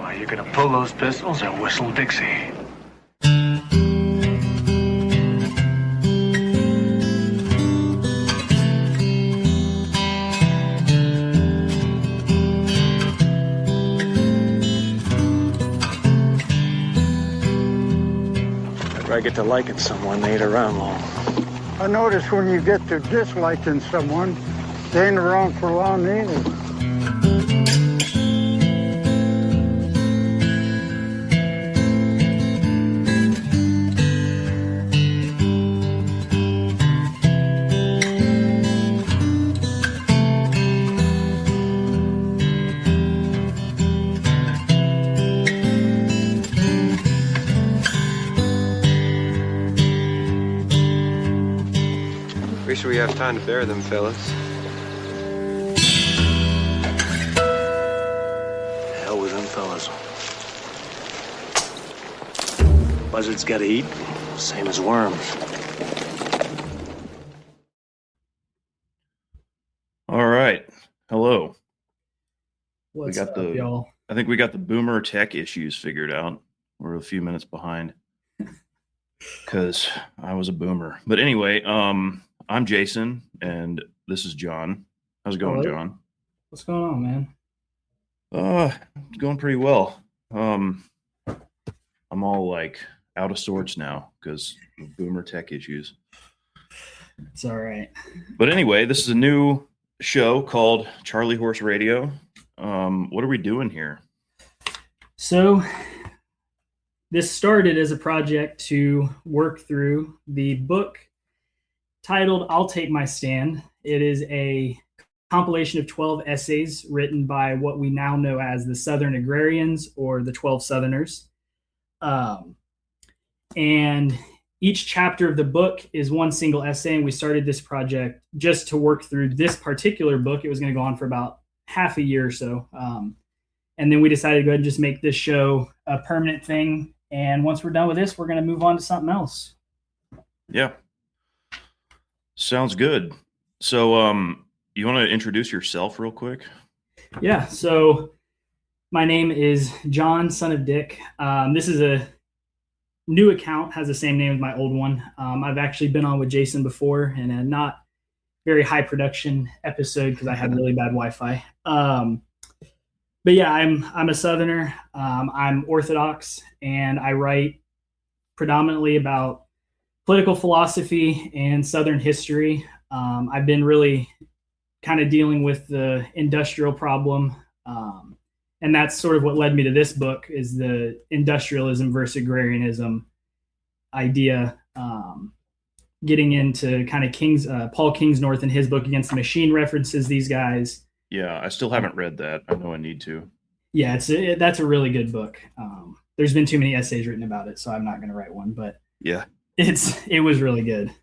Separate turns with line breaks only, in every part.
Are you gonna pull those pistols or whistle Dixie? If I get to liking someone, they ain't around long.
I notice when you get to disliking someone, they ain't around for long either.
Pretty sure we have time to bury them, fellas.
Hell with them fellas. Buzzards gotta eat, same as worms.
All right. Hello.
What's
got
up,
the-
y'all?
I think we got the boomer tech issues figured out. We're a few minutes behind because I was a boomer. But anyway, I'm Jason and this is John. How's it going,
Hello.
John?
What's going on, man?
It's going pretty well. I'm all like out of sorts now because of boomer tech issues.
It's all right.
But anyway, this is a new show called Charlie Horse Radio. What are we doing here?
So, this started as a project to work through the book titled I'll Take My Stand. It is a compilation of 12 essays written by what we now know as the Southern Agrarians or the 12 Southerners. And each chapter of the book is one single essay, and we started this project just to work through this particular book. It was going to go on for about half a year or so. And then we decided to go ahead and just make this show a permanent thing. And once we're done with this, we're going to move on to something else.
Yeah. Sounds good. So, you want to introduce yourself real quick?
Yeah. So my name is John, son of Dick. This is a new account, has the same name as my old one. I've actually been on with Jason before in a not very high production episode because I had really bad Wi-Fi. But yeah, I'm a Southerner. I'm Orthodox, and I write predominantly about political philosophy and Southern history. I've been really kind of dealing with the industrial problem, and that's sort of what led me to this book is the industrialism versus agrarianism idea. Getting into kind of Paul Kingsnorth in his book Against the Machine references these guys.
Yeah, I still haven't read that. I know I need to.
Yeah, that's a really good book. There's been too many essays written about it, so I'm not going to write one. But
Yeah.
it was really good.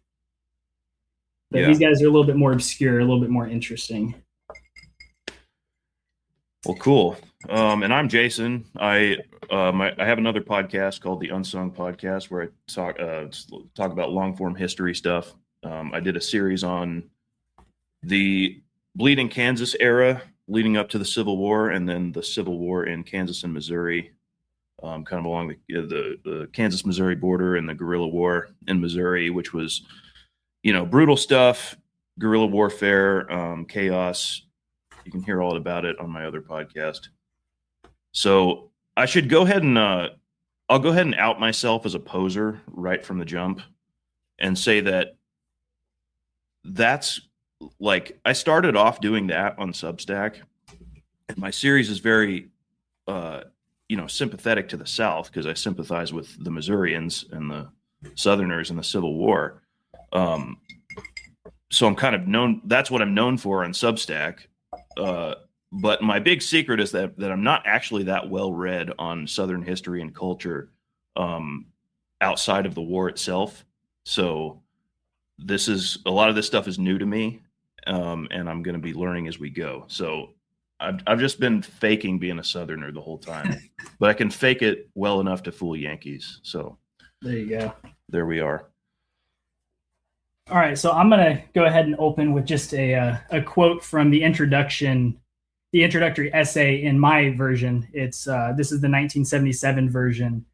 But
Yeah.
these guys are a little bit more obscure, a little bit more interesting.
Well, cool. And I'm Jason. I have another podcast called the Unsung Podcast where I talk about long form history stuff. I did a series on the Bleeding Kansas era leading up to the Civil War, and then the Civil War in Kansas and Missouri, kind of along the Kansas-Missouri border, and the guerrilla war in Missouri, which was, brutal stuff, guerrilla warfare, chaos. You can hear all about it on my other podcast. So I should go ahead and I'll go ahead and out myself as a poser right from the jump and say that's like I started off doing that on Substack, and my series is very sympathetic to the South because I sympathize with the Missourians and the Southerners in the Civil War. So I'm kind of known, that's what I'm known for on Substack. But my big secret is that I'm not actually that well read on Southern history and culture outside of the war itself. So a lot of this stuff is new to me, and I'm going to be learning as we go. So I've just been faking being a Southerner the whole time, but I can fake it well enough to fool Yankees. So
There you go.
there we are.
All right, so I'm going to go ahead and open with just a quote from the introduction the introductory essay in my version. It's this is the 1977 version.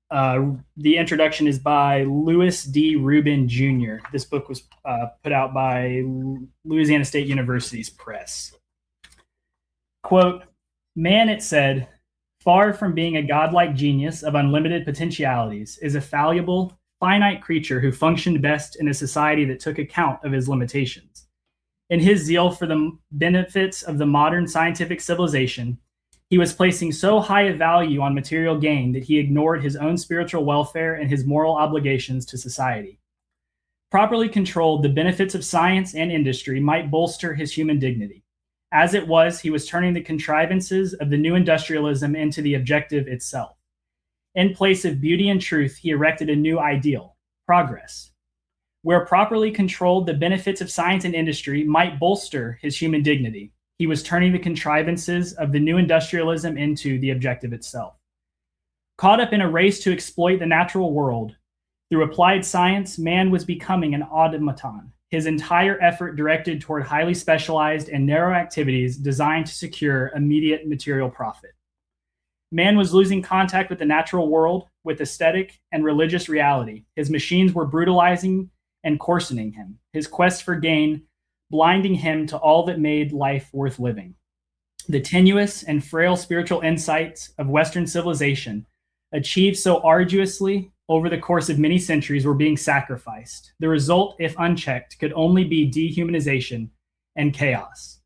The introduction is by Louis D. Rubin Jr. This book was put out by Louisiana State University's press. Quote, "Man," it said, "far from being a godlike genius of unlimited potentialities, is a fallible, finite creature who functioned best in a society that took account of his limitations. In his zeal for the benefits of the modern scientific civilization, he was placing so high a value on material gain that he ignored his own spiritual welfare and his moral obligations to society. Properly controlled, the benefits of science and industry might bolster his human dignity. As it was, he was turning the contrivances of the new industrialism into the objective itself. In place of beauty and truth, he erected a new ideal, progress. Where properly controlled, the benefits of science and industry might bolster his human dignity. He was turning the contrivances of the new industrialism into the objective itself. Caught up in a race to exploit the natural world, through applied science, man was becoming an automaton, his entire effort directed toward highly specialized and narrow activities designed to secure immediate material profit. Man was losing contact with the natural world, with aesthetic and religious reality. His machines were brutalizing and coarsening him, his quest for gain blinding him to all that made life worth living. The tenuous and frail spiritual insights of Western civilization, achieved so arduously over the course of many centuries, were being sacrificed. The result, if unchecked, could only be dehumanization and chaos.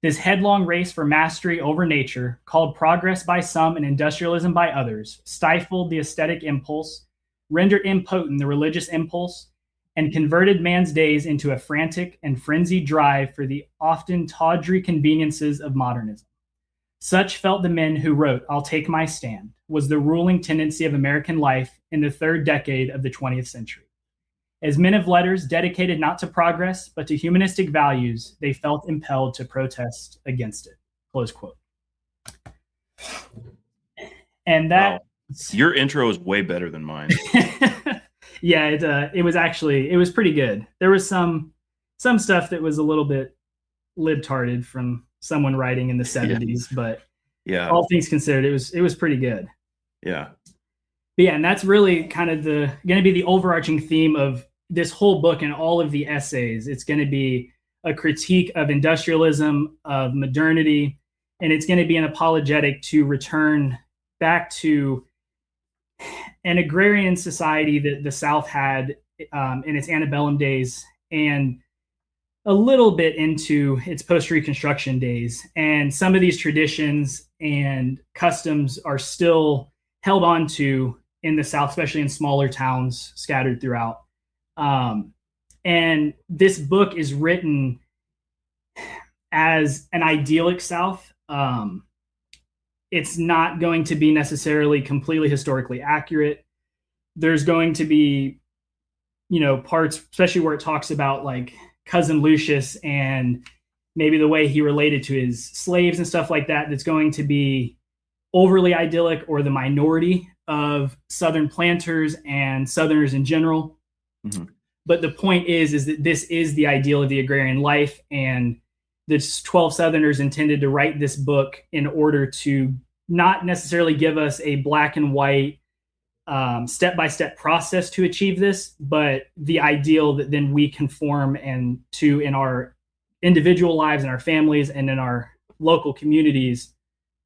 This headlong race for mastery over nature, called progress by some and industrialism by others, stifled the aesthetic impulse, rendered impotent the religious impulse, and converted man's days into a frantic and frenzied drive for the often tawdry conveniences of modernism. Such felt the men who wrote "I'll Take My Stand," was the ruling tendency of American life in the third decade of the 20th century. As men of letters dedicated not to progress, but to humanistic values, they felt impelled to protest against it. Close quote. And that...
Wow. Your intro is way better than mine.
Yeah, it was pretty good. There was some stuff that was a little bit libtarded from someone writing in the 70s, but
yeah,
all things considered, it was pretty good.
Yeah.
But yeah, and that's really kind of going to be the overarching theme of this whole book and all of the essays. It's going to be a critique of industrialism, of modernity, and it's going to be an apologetic to return back to an agrarian society that the South had in its antebellum days, and a little bit into its post-Reconstruction days. And some of these traditions and customs are still held on to in the South, especially in smaller towns scattered throughout. And this book is written as an idyllic South. It's not going to be necessarily completely historically accurate. There's going to be, parts, especially where it talks about like Cousin Lucius and maybe the way he related to his slaves and stuff like that, that's going to be overly idyllic, or the minority of Southern planters and Southerners in general. Mm-hmm. But the point is that this is the ideal of the agrarian life, and the 12 Southerners intended to write this book in order to not necessarily give us a black and white step-by-step process to achieve this, but the ideal that then we conform and to in our individual lives and our families and in our local communities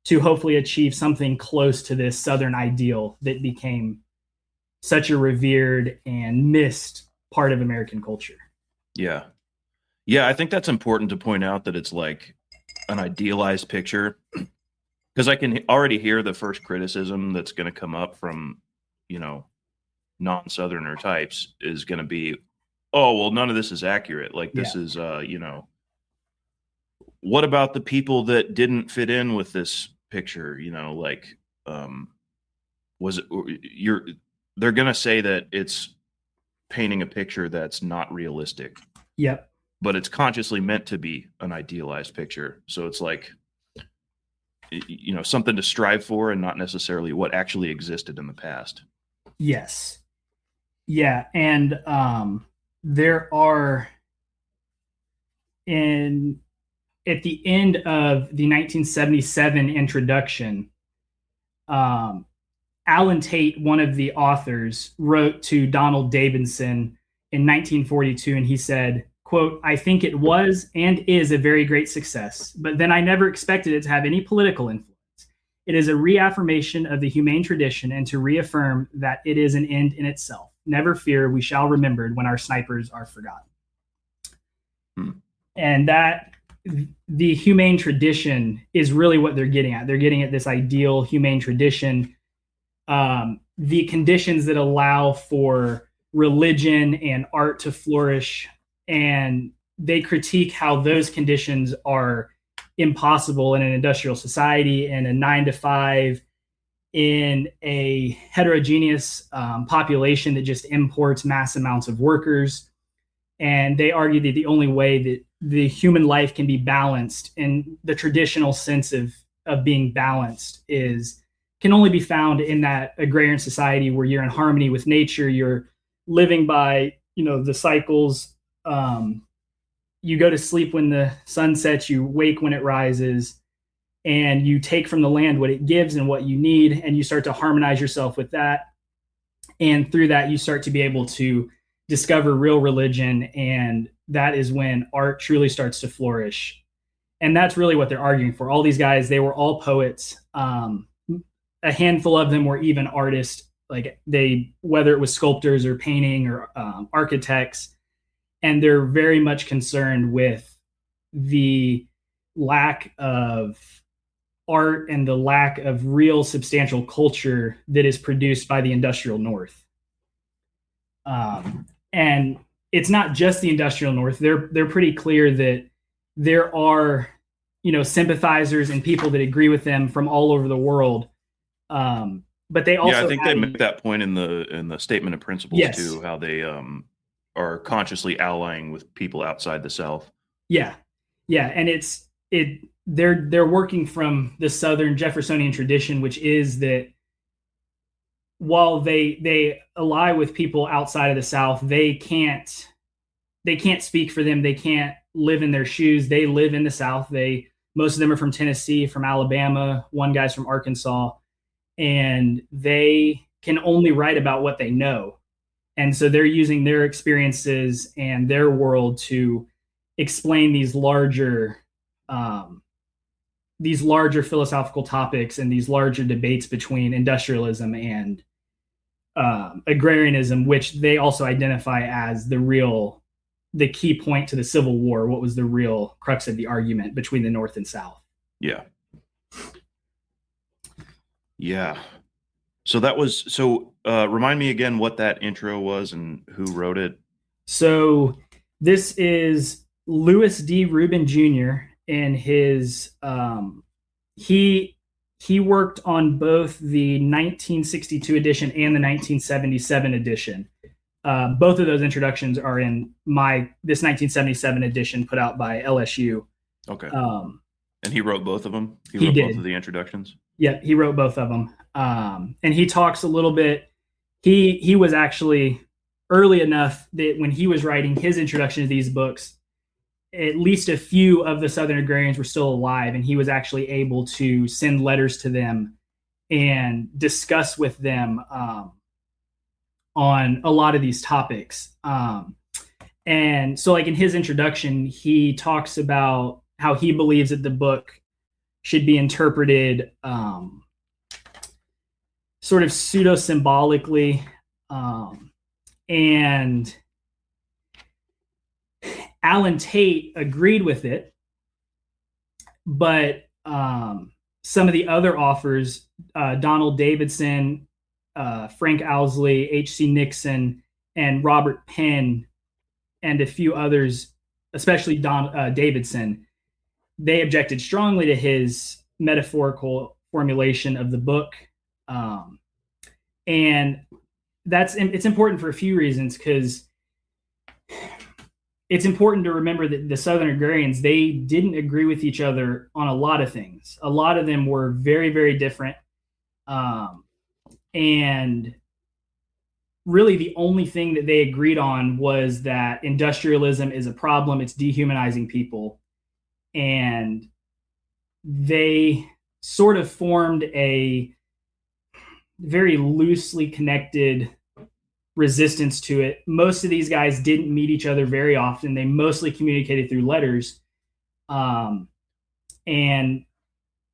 to hopefully achieve something close to this Southern ideal that became such a revered and missed part of American culture.
Yeah. Yeah, I think that's important to point out, that it's like an idealized picture, because I can already hear the first criticism that's going to come up from, non-Southerner types is going to be, oh, well, none of this is accurate. Like this is, what about the people that didn't fit in with this picture? They're going to say that it's painting a picture that's not realistic.
Yep.
But it's consciously meant to be an idealized picture. So it's like, something to strive for and not necessarily what actually existed in the past.
Yes. Yeah. And there are in at the end of the 1977 introduction, Alan Tate, one of the authors, wrote to Donald Davidson in 1942, and he said, quote, "I think it was and is a very great success, but then I never expected it to have any political influence. It is a reaffirmation of the humane tradition and to reaffirm that it is an end in itself. Never fear, we shall remember when our snipers are forgotten." And that the humane tradition is really what they're getting at. They're getting at this ideal humane tradition, the conditions that allow for religion and art to flourish. And they critique how those conditions are impossible in an industrial society, in a 9-to-5, in a heterogeneous population that just imports mass amounts of workers. And they argue that the only way that the human life can be balanced in the traditional sense of being balanced can only be found in that agrarian society where you're in harmony with nature. You're living by, the cycles. You go to sleep when the sun sets, you wake when it rises, and you take from the land what it gives and what you need, and you start to harmonize yourself with that. And through that, you start to be able to discover real religion, and that is when art truly starts to flourish. And that's really what they're arguing for. All these guys, they were all poets. A handful of them were even artists, whether it was sculptors or painting or architects. And they're very much concerned with the lack of art and the lack of real substantial culture that is produced by the industrial North. And it's not just the industrial North. They're pretty clear that there are, sympathizers and people that agree with them from all over the world. But they also,
I think they make that point in the statement of principles too, how they are consciously allying with people outside the South. Yeah, and they're working from the Southern Jeffersonian tradition, which is that while they ally with people outside of the South, they can't speak for them. They can't live in their shoes. They live in the South. Most of them are from Tennessee, from Alabama. One guy's from Arkansas, and they can only write about what they know. And so they're using their experiences and their world to explain these larger philosophical topics and these larger debates between industrialism and agrarianism, which they also identify as the key point to the Civil War. What was the real crux of the argument between the North and South? Yeah. So remind me again what that intro was and who wrote it. So this is Lewis D. Rubin Jr. and his he worked on both the 1962 edition and the 1977 edition. Both of those introductions are in this 1977 edition put out by LSU. Okay. And he wrote both of them? He wrote both of the introductions? Yeah, he wrote both of them. And he talks a little bit. He was actually early enough that when he was writing his introduction to these books, at least a few of the Southern agrarians were still alive, and he was actually able to send letters to them and discuss with them on a lot of these topics. And so in his introduction, he talks about how he believes that the book should be interpreted sort of pseudo-symbolically. And Alan Tate agreed with it, but some of the other authors, Donald Davidson, Frank Owsley, H.C. Nixon, and Robert Penn, and a few others, especially Davidson, they objected strongly to his metaphorical formulation of the book. And it's important for a few reasons, because it's important to remember that the Southern agrarians, they didn't agree with each other on a lot of things. A lot of them were very, very different. And really the only thing that they agreed on was that industrialism is a problem. It's dehumanizing people.
and they sort of formed a very loosely connected resistance to it. Most of these guys didn't meet each other very often. They mostly communicated through letters. And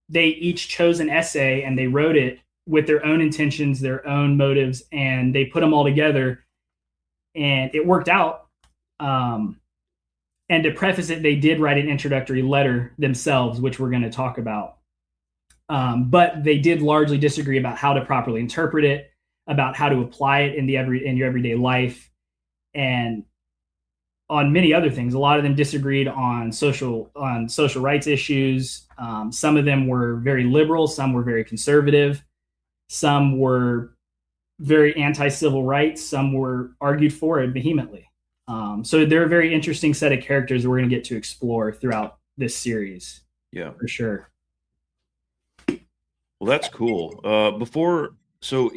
they each chose an essay and they wrote it with their own intentions, their own motives, and they put them all together, and it worked out. And to preface it, they did write an introductory letter themselves, which we're going to talk about. But they did largely disagree about how to properly interpret it, about how to apply it in your everyday life, and on many other things. A lot of them disagreed on social rights issues. Some of them were very liberal, some were very conservative, some were very anti-civil rights, some were argued for it vehemently. So they're a very interesting set of characters that we're going to get to explore throughout this series.
Yeah,
for sure.
Well, that's cool. So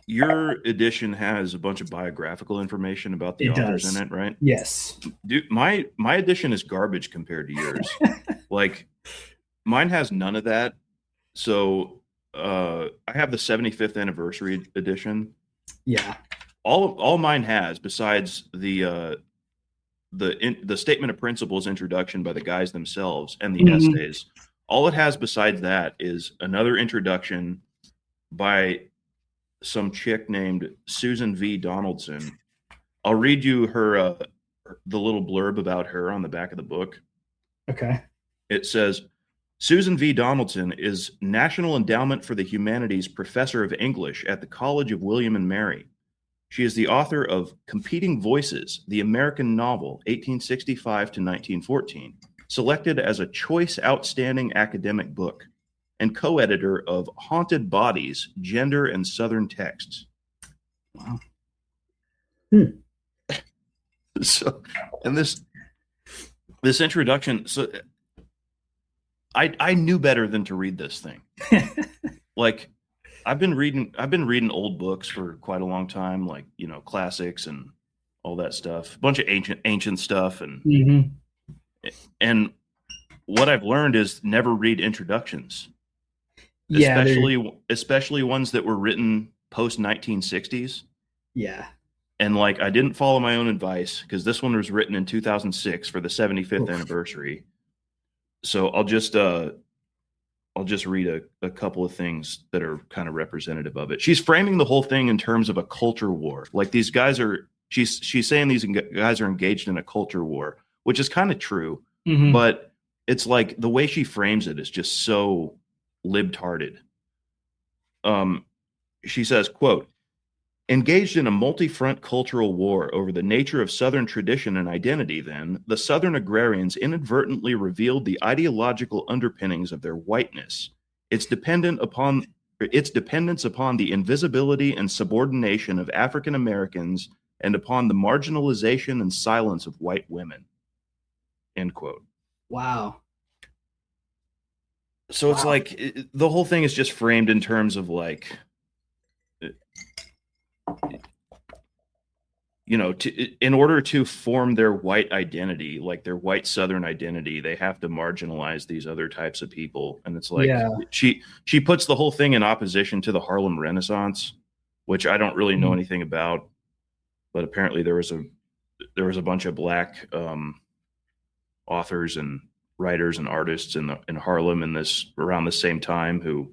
your edition has a bunch of biographical information about the authors in it, right?
Yes.
Dude, my edition is garbage compared to yours. Like, mine has none of that. So I have the 75th anniversary edition.
Yeah.
All mine has, besides the statement of principles introduction by the guys themselves and the essays, all it has besides that is another introduction by some chick named Susan V. Donaldson. I'll read you her the little blurb about her on the back of the book.
Okay.
It says, Susan V. Donaldson is National Endowment for the Humanities Professor of English at the College of William and Mary. She is the author of Competing Voices, the American Novel, 1865 to 1914, selected as a Choice Outstanding Academic Book, and co-editor of Haunted Bodies, Gender and Southern Texts.
Wow.
So, and this introduction, so I knew better than to read this thing. Like, I've been reading old books for quite a long time, like, classics and all that stuff, a bunch of ancient stuff, and and what I've learned is never read introductions.
Yeah,
especially ones that were written post 1960s.
Yeah.
And like, I didn't follow my own advice because this one was written in 2006 for the 75th anniversary. So I'll just read a couple of things that are kind of representative of it. She's framing the whole thing in terms of a culture war. Like, these guys are, she's saying these guys are engaged in a culture war, which is kind of true, but it's like the way she frames it is just so libtarded. She says, quote, engaged in a multi-front cultural war over the nature of Southern tradition and identity, then, the Southern agrarians inadvertently revealed the ideological underpinnings of their whiteness, its dependence upon the invisibility and subordination of African Americans, and upon the marginalization and silence of white women. End quote.
Wow.
So it's like the whole thing is just framed in terms of like, in order to form their white identity, like their white Southern identity, they have to marginalize these other types of people. And it's like, she puts the whole thing in opposition to the Harlem Renaissance, which I don't really know anything about, but apparently there was a bunch of black authors and writers and artists in Harlem around the same time who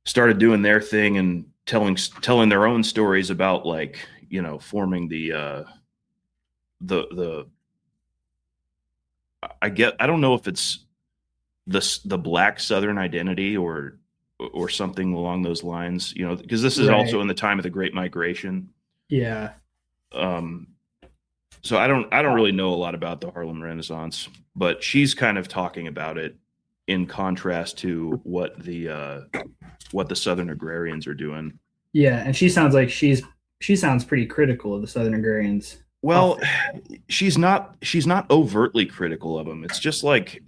started doing their thing and telling their own stories about, like, forming I don't know if it's the black Southern identity or something along those lines, because this is also in the time of the Great Migration.
Yeah.
So I don't really know a lot about the Harlem Renaissance, but she's kind of talking about it in contrast to what the Southern agrarians are doing.
Yeah, and she sounds like she sounds pretty critical of the Southern agrarians.
Well, she's not overtly critical of them. It's just like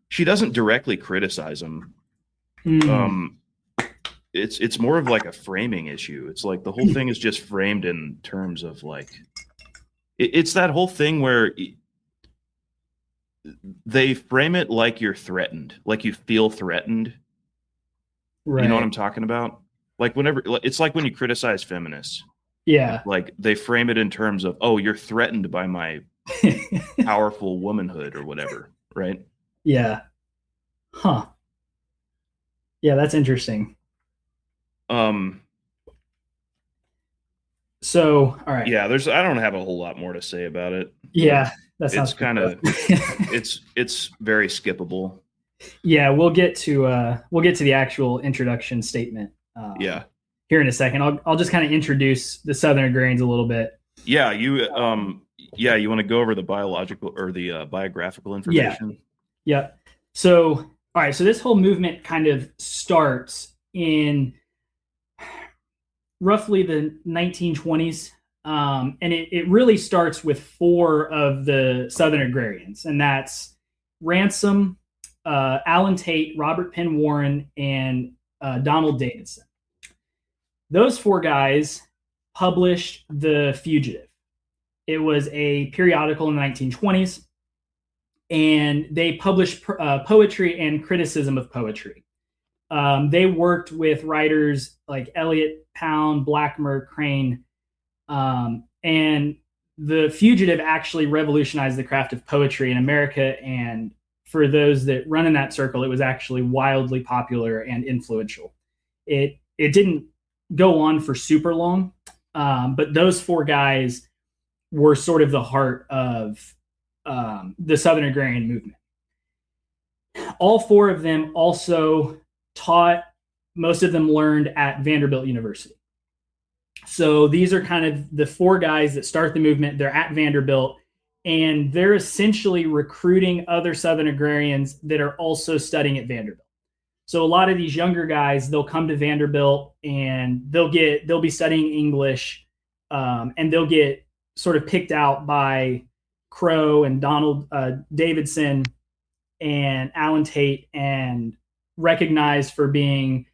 she doesn't directly criticize them. It's more of like a framing issue. It's like the whole thing is just framed in terms of like, it's that whole thing where they frame it like you're threatened, like you feel threatened.
Right.
You know what I'm talking about? Like it's like when you criticize feminists.
Yeah.
Like they frame it in terms of, oh, you're threatened by my powerful womanhood or whatever, right?
Yeah. Huh. Yeah, that's interesting. So, all right.
Yeah, I don't have a whole lot more to say about it.
Yeah, that sounds
It's kind of it's very skippable.
Yeah, we'll get to the actual introduction statement.
Yeah.
Here in a second, I'll just kind of introduce the Southern Agrarians a little bit.
Yeah, you want to go over the biological or the biographical information?
Yeah. So, all right. So this whole movement kind of starts in roughly the 1920s. And it really starts with 4 of the Southern Agrarians, and that's Ransom, Alan Tate, Robert Penn Warren, and Donald Davidson. Those 4 guys published The Fugitive. It was a periodical in the 1920s, and they published poetry and criticism of poetry. They worked with writers like Eliot Pound, Blackmer, Crane, and The Fugitive actually revolutionized the craft of poetry in America. And for those that run in that circle, it was actually wildly popular and influential. It didn't go on for super long, but those 4 guys were sort of the heart of the Southern Agrarian movement. All 4 of them also taught, most of them learned at Vanderbilt University. So these are kind of the 4 guys that start the movement. They're at Vanderbilt, and they're essentially recruiting other Southern Agrarians that are also studying at Vanderbilt. So a lot of these younger guys, they'll come to Vanderbilt and they'll be studying English, and they'll get sort of picked out by Crow and Donald Davidson and Alan Tate and recognized for being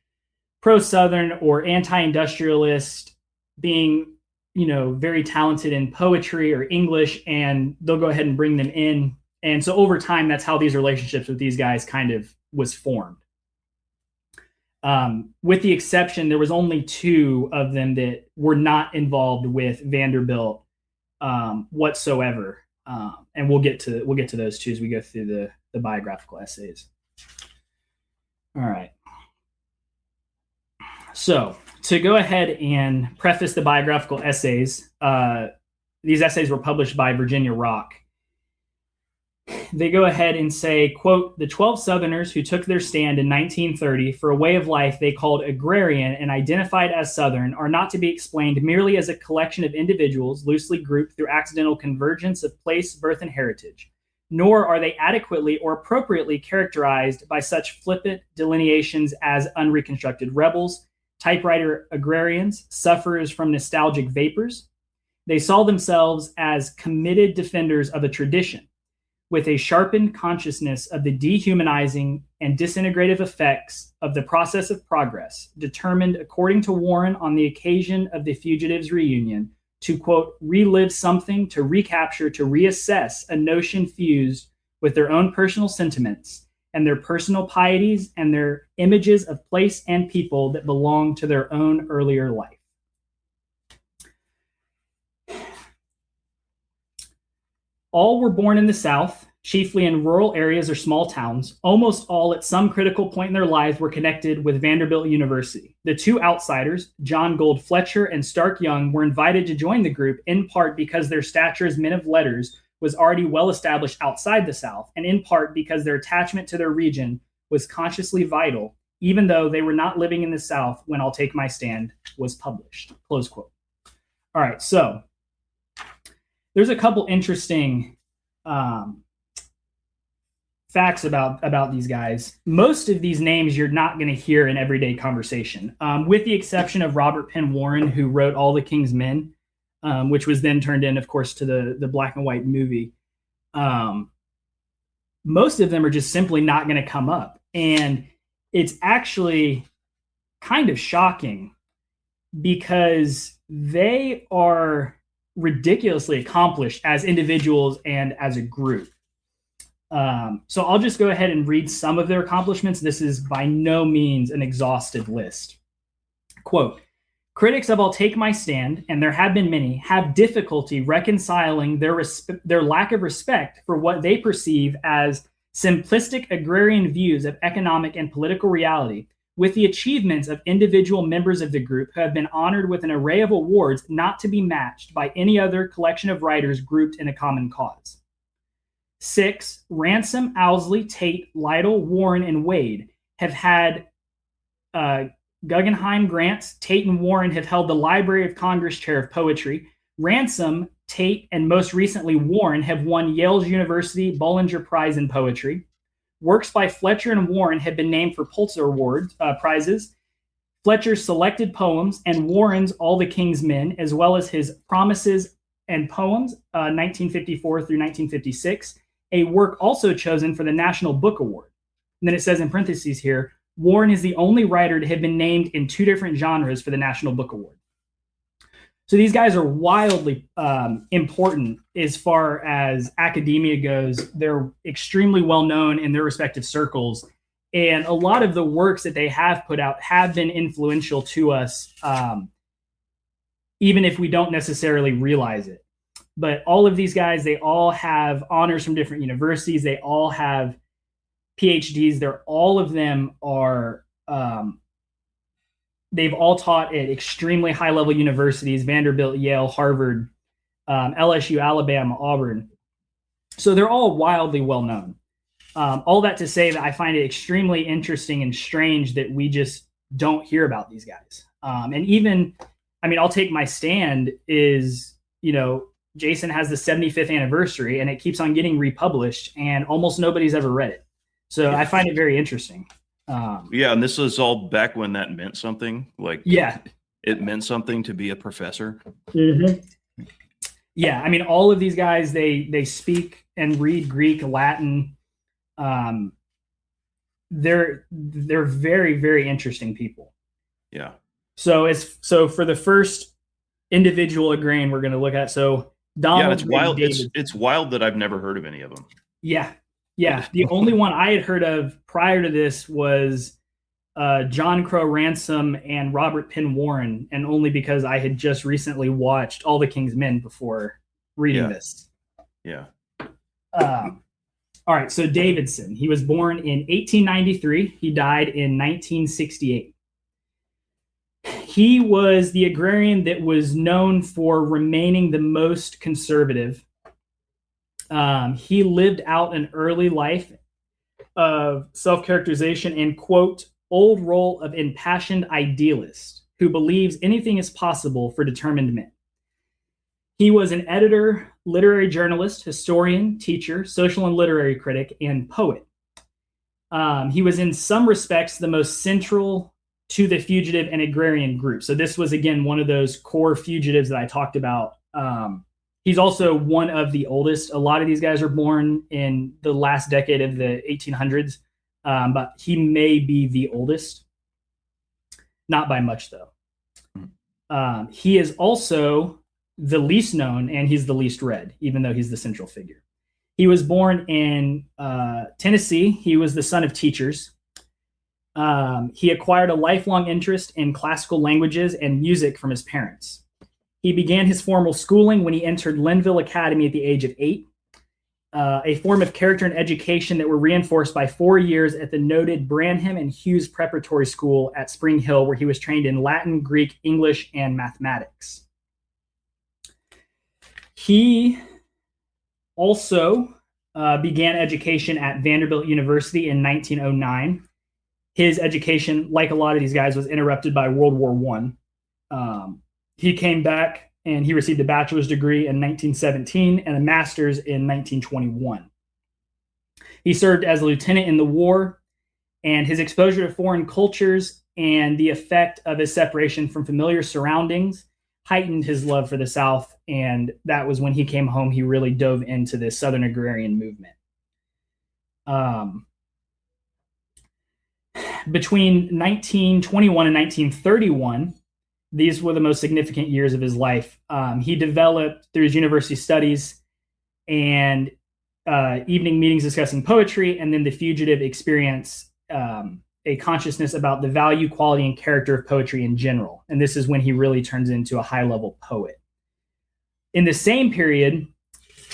pro-Southern or anti-industrialist, being, very talented in poetry or English, and they'll go ahead and bring them in. And so over time, that's how these relationships with these guys kind of was formed. With the exception, there was only 2 of them that were not involved with Vanderbilt whatsoever. And we'll get to those 2 as we go through the biographical essays. All right. So to go ahead and preface the biographical essays, these essays were published by Virginia Rock. They go ahead and say, quote, "The 12 Southerners who took their stand in 1930 for a way of life they called agrarian and identified as Southern are not to be explained merely as a collection of individuals loosely grouped through accidental convergence of place, birth, and heritage. Nor are they adequately or appropriately characterized by such flippant delineations as unreconstructed rebels, typewriter agrarians, sufferers from nostalgic vapors. They saw themselves as committed defenders of a tradition, with a sharpened consciousness of the dehumanizing and disintegrative effects of the process of progress, determined, according to Warren on the occasion of the fugitives' reunion, to, quote, relive something, to recapture, to reassess a notion fused with their own personal sentiments and their personal pieties and their images of place and people that belong to their own earlier life." All were born in the South, chiefly in rural areas or small towns. Almost all at some critical point in their lives were connected with Vanderbilt University. The 2 outsiders, John Gold Fletcher and Stark Young, were invited to join the group in part because their stature as men of letters was already well established outside the South, and in part because their attachment to their region was consciously vital, even though they were not living in the South when I'll Take My Stand was published, close quote. All right, so there's a couple interesting facts about these guys. Most of these names you're not going to hear in everyday conversation, with the exception of Robert Penn Warren, who wrote All the King's Men, which was then turned in, of course, to the black and white movie. Most of them are just simply not going to come up. And it's actually kind of shocking because they are ridiculously accomplished as individuals and as a group. So I'll just go ahead and read some of their accomplishments. This is by no means an exhaustive list. Quote, critics of I'll Take My Stand, and there have been many, have difficulty reconciling their lack of respect for what they perceive as simplistic agrarian views of economic and political reality with the achievements of individual members of the group who have been honored with an array of awards not to be matched by any other collection of writers grouped in a common cause. 6, Ransom, Owsley, Tate, Lytle, Warren, and Wade have had Guggenheim grants. Tate and Warren have held the Library of Congress Chair of Poetry. Ransom, Tate, and most recently Warren have won Yale's University Bollinger Prize in Poetry. Works by Fletcher and Warren have been named for Pulitzer Award prizes. Fletcher's selected poems and Warren's All the King's Men, as well as his Promises and Poems, 1954 through 1956, a work also chosen for the National Book Award. And then it says in parentheses here, Warren is the only writer to have been named in 2 different genres for the National Book Award. So these guys are wildly important as far as academia goes. They're extremely well known in their respective circles. And a lot of the works that they have put out have been influential to us, even if we don't necessarily realize it. But all of these guys, they all have honors from different universities. They all have PhDs. All of them are, they've all taught at extremely high level universities, Vanderbilt, Yale, Harvard, LSU, Alabama, Auburn. So they're all wildly well known. All that to say that I find it extremely interesting and strange that we just don't hear about these guys. And even, I'll Take My Stand is, Jason has the 75th anniversary and it keeps on getting republished and almost nobody's ever read it. So I find it very interesting.
And this was all back when that meant something. It meant something to be a professor.
Mm-hmm. Yeah, all of these guys, they speak and read Greek, Latin. They're very, very interesting people.
Yeah.
So for the first individual agrarian we're going to look at, so Donald.
Yeah, it's wild. It's wild that I've never heard of any of them.
Yeah. The only one I had heard of prior to this was John Crow Ransom and Robert Penn Warren, and only because I had just recently watched All the King's Men before reading this.
Yeah.
All right, so Davidson. He was born in 1893. He died in 1968. He was the agrarian that was known for remaining the most conservative. He lived out an early life of self-characterization and, quote, old role of impassioned idealist who believes anything is possible for determined men. He was an editor, literary journalist, historian, teacher, social and literary critic, and poet. He was in some respects the most central to the fugitive and agrarian group. So this was, again, one of those core fugitives that I talked about. He's also one of the oldest. A lot of these guys are born in the last decade of the 1800s, but he may be the oldest. Not by much, though. He is also the least known, and he's the least read, even though he's the central figure. He was born in Tennessee. He was the son of teachers. He acquired a lifelong interest in classical languages and music from his parents. He began his formal schooling when he entered Linville Academy at the age of 8, a form of character and education that were reinforced by 4 years at the noted Branham and Hughes Preparatory School at Spring Hill, where he was trained in Latin, Greek, English, and mathematics. He also began education at Vanderbilt University in 1909. His education, like a lot of these guys, was interrupted by World War I. He came back and he received a bachelor's degree in 1917 and a master's in 1921. He served as a lieutenant in the war, and his exposure to foreign cultures and the effect of his separation from familiar surroundings heightened his love for the South, and that was when he came home, he really dove into the Southern agrarian movement. Between 1921 and 1931, these were the most significant years of his life. He developed, through his university studies and evening meetings discussing poetry, and then the fugitive experience a consciousness about the value, quality, and character of poetry in general. And this is when he really turns into a high-level poet. In the same period,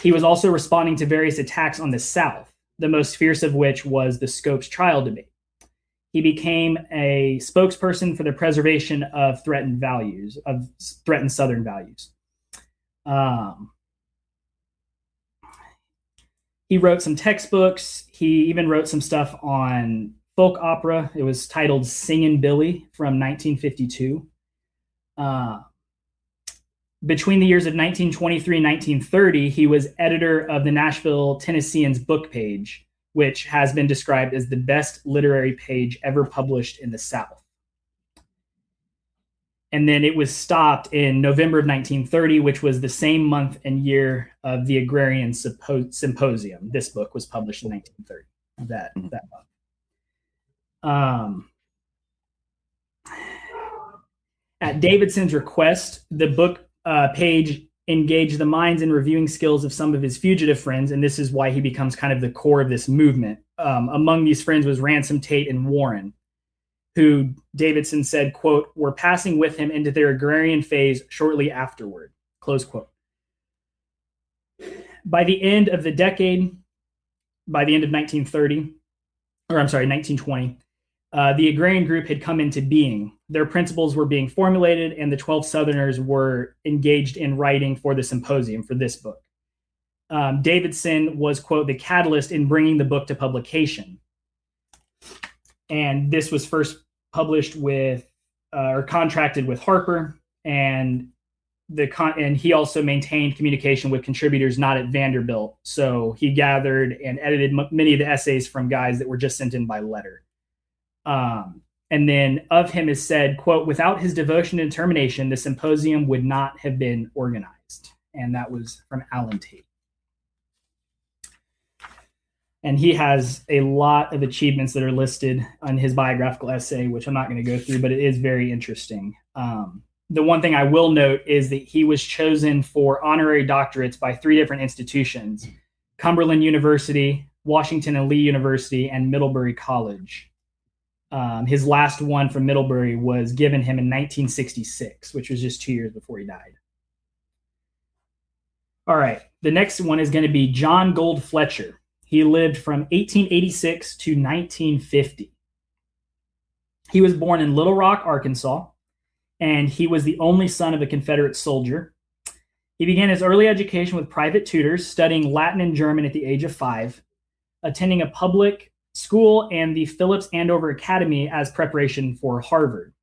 he was also responding to various attacks on the South, the most fierce of which was the Scopes trial debate. He became a spokesperson for the preservation of threatened Southern values. He wrote some textbooks. He even wrote some stuff on folk opera. It was titled Singin' Billy from 1952. Between the years of 1923 and 1930, he was editor of the Nashville Tennessean's book page, which has been described as the best literary page ever published in the South. And then it was stopped in November of 1930, which was the same month and year of the Agrarian Symposium. This book was published in 1930, that month. At Davidson's request, the book page engaged the minds and reviewing skills of some of his fugitive friends, and this is why he becomes kind of the core of this movement. Among these friends was Ransom Tate and Warren, who Davidson said, quote, were passing with him into their agrarian phase shortly afterward, close quote. By the end of the decade, by the end of 1920, the agrarian group had come into being. Their principles were being formulated, and the 12 Southerners were engaged in writing for the symposium for this book. Davidson was, quote, the catalyst in bringing the book to publication. And this was first published with, or contracted with Harper, and he also maintained communication with contributors not at Vanderbilt. So he gathered and edited many of the essays from guys that were just sent in by letter. And then of him is said, quote, without his devotion and determination, the symposium would not have been organized. And that was from Alan Tate. And he has a lot of achievements that are listed on his biographical essay, which I'm not going to go through, but it is very interesting. The one thing I will note is that he was chosen for honorary doctorates by 3 different institutions: Cumberland University, Washington and Lee University, and Middlebury College. His last one from Middlebury was given him in 1966, which was just 2 years before he died. All right, the next one is going to be John Gold Fletcher. He lived from 1886 to 1950. He was born in Little Rock, Arkansas, and he was the only son of a Confederate soldier. He began his early education with private tutors, studying Latin and German at the age of 5, attending a public school and the Phillips Andover Academy as preparation for Harvard.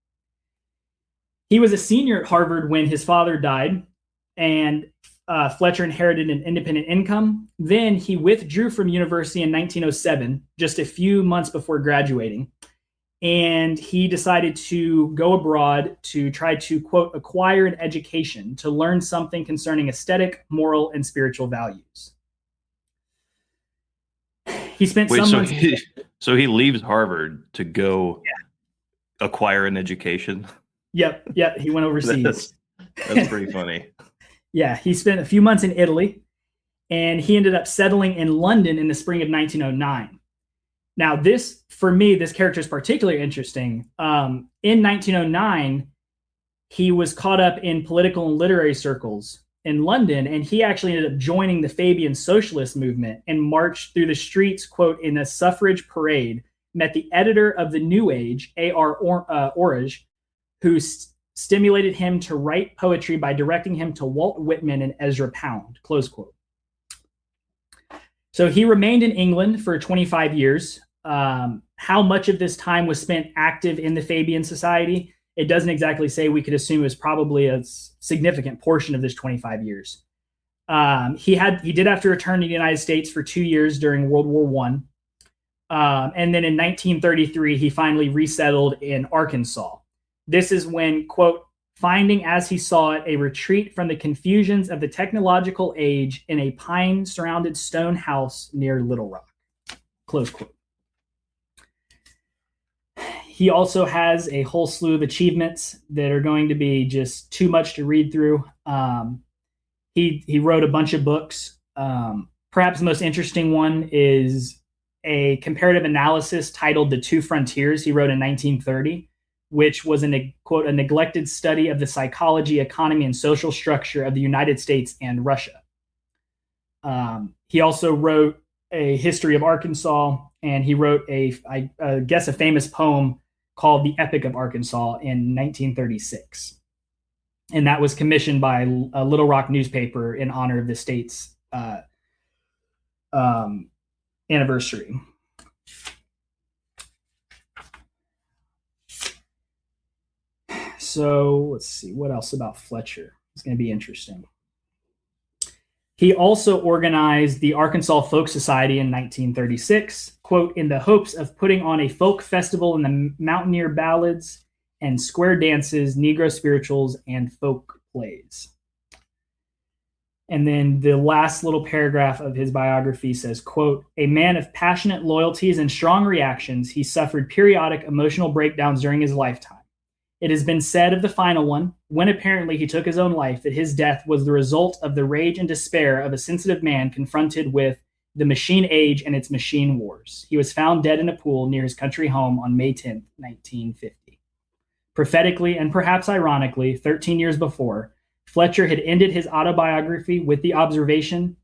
He was a senior at Harvard when his father died, and Fletcher inherited an independent income. Then he withdrew from university in 1907, just a few months before graduating, and he decided to go abroad to try to, quote, acquire an education, to learn something concerning aesthetic, moral, and spiritual values. He spent some months.
So he leaves Harvard to go acquire an education?
Yep. He went overseas.
That's pretty funny.
Yeah, he spent a few months in Italy, and he ended up settling in London in the spring of 1909. Now, this character is particularly interesting. In 1909, he was caught up in political and literary circles in London, and he actually ended up joining the Fabian socialist movement and marched through the streets, quote, in a suffrage parade, met the editor of the New Age, A.R. Orage, who stimulated him to write poetry by directing him to Walt Whitman and Ezra Pound, close quote. So he remained in England for 25 years. How much of this time was spent active in the Fabian Society? It doesn't exactly say. We could assume it was probably a significant portion of this 25 years. He did have to return to the United States for 2 years during World War I. And then in 1933, he finally resettled in Arkansas. This is when, quote, finding as he saw it a retreat from the confusions of the technological age in a pine-surrounded stone house near Little Rock, close quote. He also has a whole slew of achievements that are going to be just too much to read through. He wrote a bunch of books. perhaps the most interesting one is a comparative analysis titled The Two Frontiers he wrote in 1930, which was quote, a neglected study of the psychology, economy, and social structure of the United States and Russia. He also wrote a history of Arkansas, and he wrote I guess a famous poem called The Epic of Arkansas in 1936. And that was commissioned by a Little Rock newspaper in honor of the state's anniversary. So let's see, what else about Fletcher? It's going to be interesting. He also organized the Arkansas Folk Society in 1936, quote, in the hopes of putting on a folk festival in the mountaineer ballads and square dances, Negro spirituals, and folk plays. And then the last little paragraph of his biography says, quote, a man of passionate loyalties and strong reactions, he suffered periodic emotional breakdowns during his lifetime. It has been said of the final one, when apparently he took his own life, that his death was the result of the rage and despair of a sensitive man confronted with the machine age and its machine wars. He was found dead in a pool near his country home on May 10th, 1950. Prophetically, and perhaps ironically, 13 years before, Fletcher had ended his autobiography with the observation,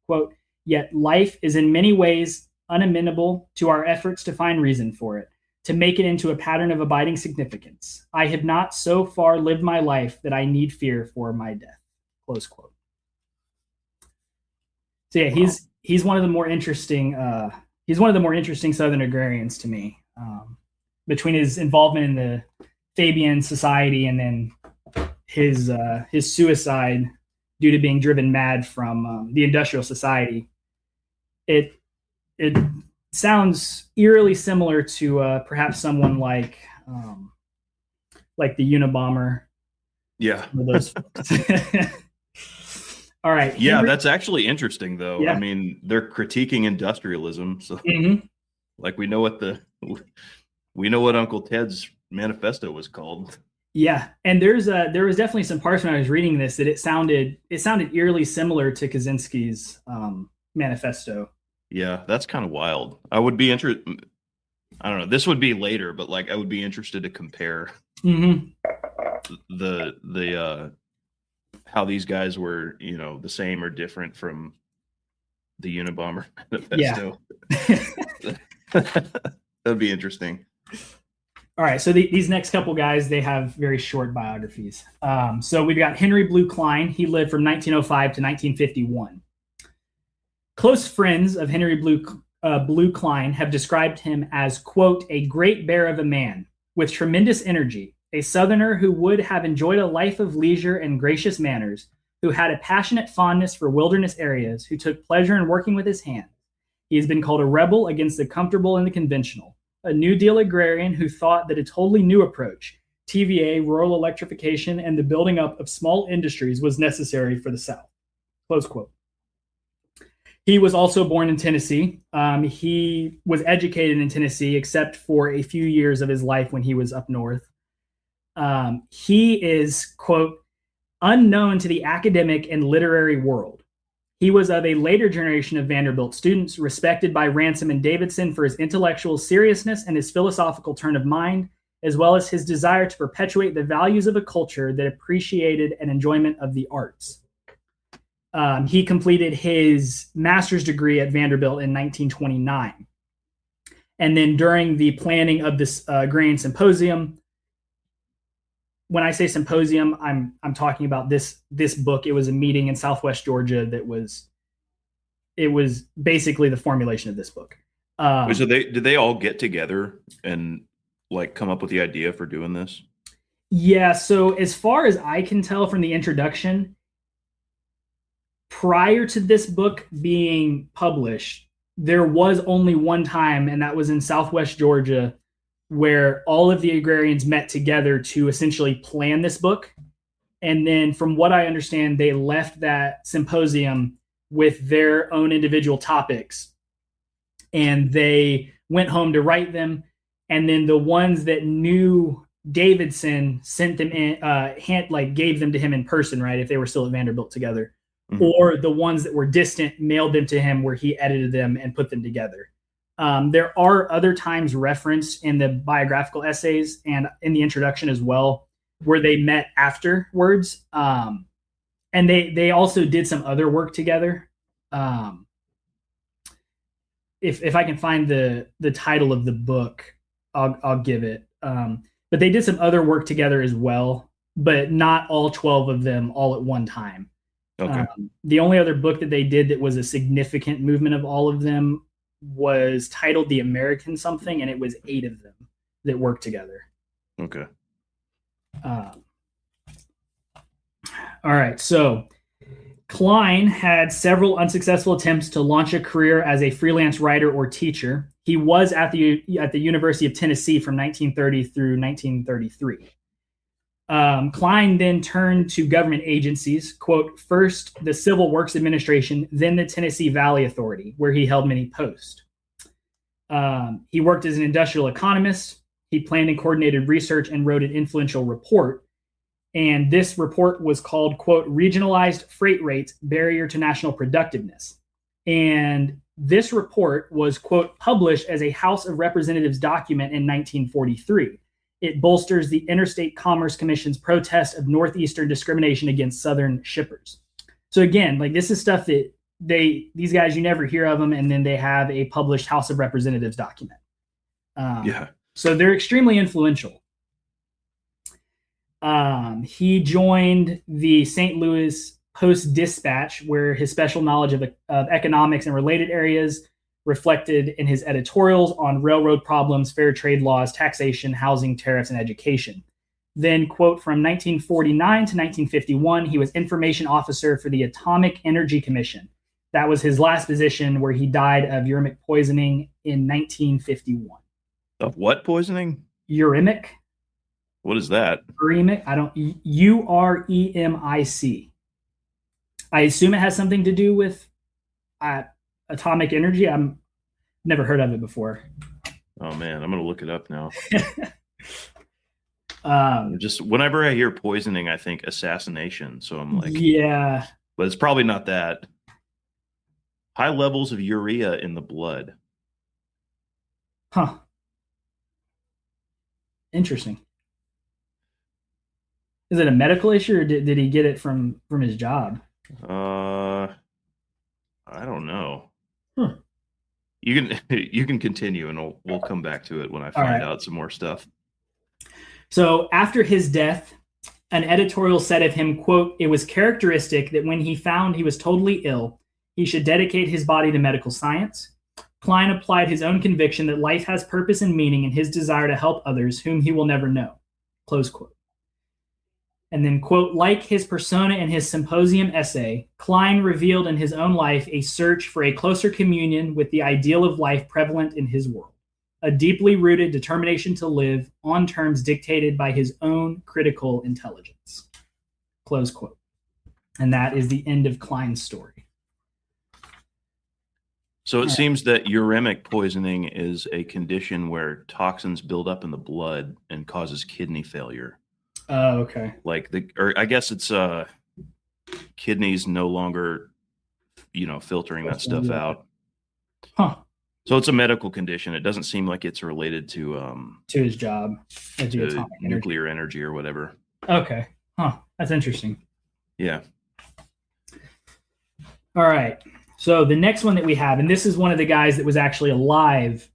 quote, yet life is in many ways unamenable to our efforts to find reason for it, to make it into a pattern of abiding significance. I have not so far lived my life that I need fear for my death, close quote. So yeah, he's one of the more interesting Southern agrarians to me, between his involvement in the Fabian Society and then his suicide due to being driven mad from the Industrial Society. It sounds eerily similar to perhaps someone like the Unabomber.
Yeah.
Those All right.
Yeah,
Henry,
that's actually interesting, though.
Yeah.
I mean, they're critiquing industrialism, so like we know what Uncle Ted's manifesto was called.
Yeah, and there was definitely some parts when I was reading this that it sounded eerily similar to Kaczynski's manifesto.
Yeah, that's kind of wild. I would be interested. I don't know. This would be later, but like I would be interested to compare the how these guys were, the same or different from the Unabomber manifesto. Yeah. That'd be interesting.
All right, so these next couple guys, they have very short biographies. So we've got Henry Blue Klein. He lived from 1905 to 1951. Close friends of Henry Blue Klein have described him as, quote, a great bear of a man with tremendous energy, a Southerner who would have enjoyed a life of leisure and gracious manners, who had a passionate fondness for wilderness areas, who took pleasure in working with his hands. He has been called a rebel against the comfortable and the conventional, a New Deal agrarian who thought that a totally new approach, TVA, rural electrification, and the building up of small industries was necessary for the South. Close quote. He was also born in Tennessee. He was educated in Tennessee, except for a few years of his life when he was up north. He is, quote, unknown to the academic and literary world. He was of a later generation of Vanderbilt students, respected by Ransom and Davidson for his intellectual seriousness and his philosophical turn of mind, as well as his desire to perpetuate the values of a culture that appreciated an enjoyment of the arts. He completed his master's degree at Vanderbilt in 1929. And then during the planning of this Agrarian Symposium, when I say symposium, I'm talking about this book. It was a meeting in Southwest Georgia it was basically the formulation of this book.
So did they all get together and like come up with the idea for doing this?
Yeah. So as far as I can tell from the introduction, prior to this book being published, there was only one time, and that was in Southwest Georgia, where all of the agrarians met together to essentially plan this book. And then from what I understand, they left that symposium with their own individual topics, and they went home to write them. And then the ones that knew Davidson sent them in, gave them to him in person, right? If they were still at Vanderbilt together. or the ones that were distant, mailed them to him where he edited them and put them together. There are other times referenced in the biographical essays and in the introduction as well, where they met afterwards. And they also did some other work together. If I can find the title of the book, I'll give it. But they did some other work together as well, but not all 12 of them all at one time.
Okay.
The only other book that they did that was a significant movement of all of them was titled The American something, and it was 8 of them that worked together.
Okay.
All right. So Klein had several unsuccessful attempts to launch a career as a freelance writer or teacher. He was at the University of Tennessee from 1930 through 1933. Klein then turned to government agencies, quote, first the Civil Works Administration, then the Tennessee Valley Authority, where he held many posts. He worked as an industrial economist. He planned and coordinated research and wrote an influential report. And this report was called, quote, Regionalized Freight Rates, Barrier to National Productiveness. And this report was, quote, published as a House of Representatives document in 1943. It bolsters the Interstate Commerce Commission's protest of Northeastern discrimination against Southern shippers. So again, like this is stuff that these guys, you never hear of them, and then they have a published House of Representatives document. So they're extremely influential. He joined the St. Louis Post-Dispatch, where his special knowledge of economics and related areas reflected in his editorials on railroad problems, fair trade laws, taxation, housing, tariffs, and education. Then, quote, from 1949 to 1951, he was information officer for the Atomic Energy Commission. That was his last position, where he died of uremic poisoning in 1951.
Of what poisoning?
Uremic.
What is that?
Uremic. UREMIC. I assume it has something to do with atomic energy. I've never heard of it before.
Oh man, I'm gonna look it up now. Just whenever I hear poisoning, I think assassination. So I'm like,
yeah,
but it's probably not that. High levels of urea in the blood.
Huh. Interesting. Is it a medical issue, or did he get it from his job?
I don't know.
Huh.
You can continue, and we'll come back to it when I find out some more stuff.
So after his death, an editorial said of him, quote, it was characteristic that when he found he was totally ill, he should dedicate his body to medical science. Klein applied his own conviction that life has purpose and meaning in his desire to help others whom he will never know, close quote. And then, quote, like his persona in his symposium essay, Klein revealed in his own life a search for a closer communion with the ideal of life prevalent in his world, a deeply rooted determination to live on terms dictated by his own critical intelligence, close quote. And that is the end of Klein's story.
So it seems that uremic poisoning is a condition where toxins build up in the blood and causes kidney failure.
Oh, okay.
Or I guess it's kidneys no longer, filtering that stuff out.
Huh.
So it's a medical condition. It doesn't seem like it's related to
his job, to
nuclear energy or whatever.
Okay. Huh. That's interesting.
Yeah.
All right. So the next one that we have, and this is one of the guys that was actually alive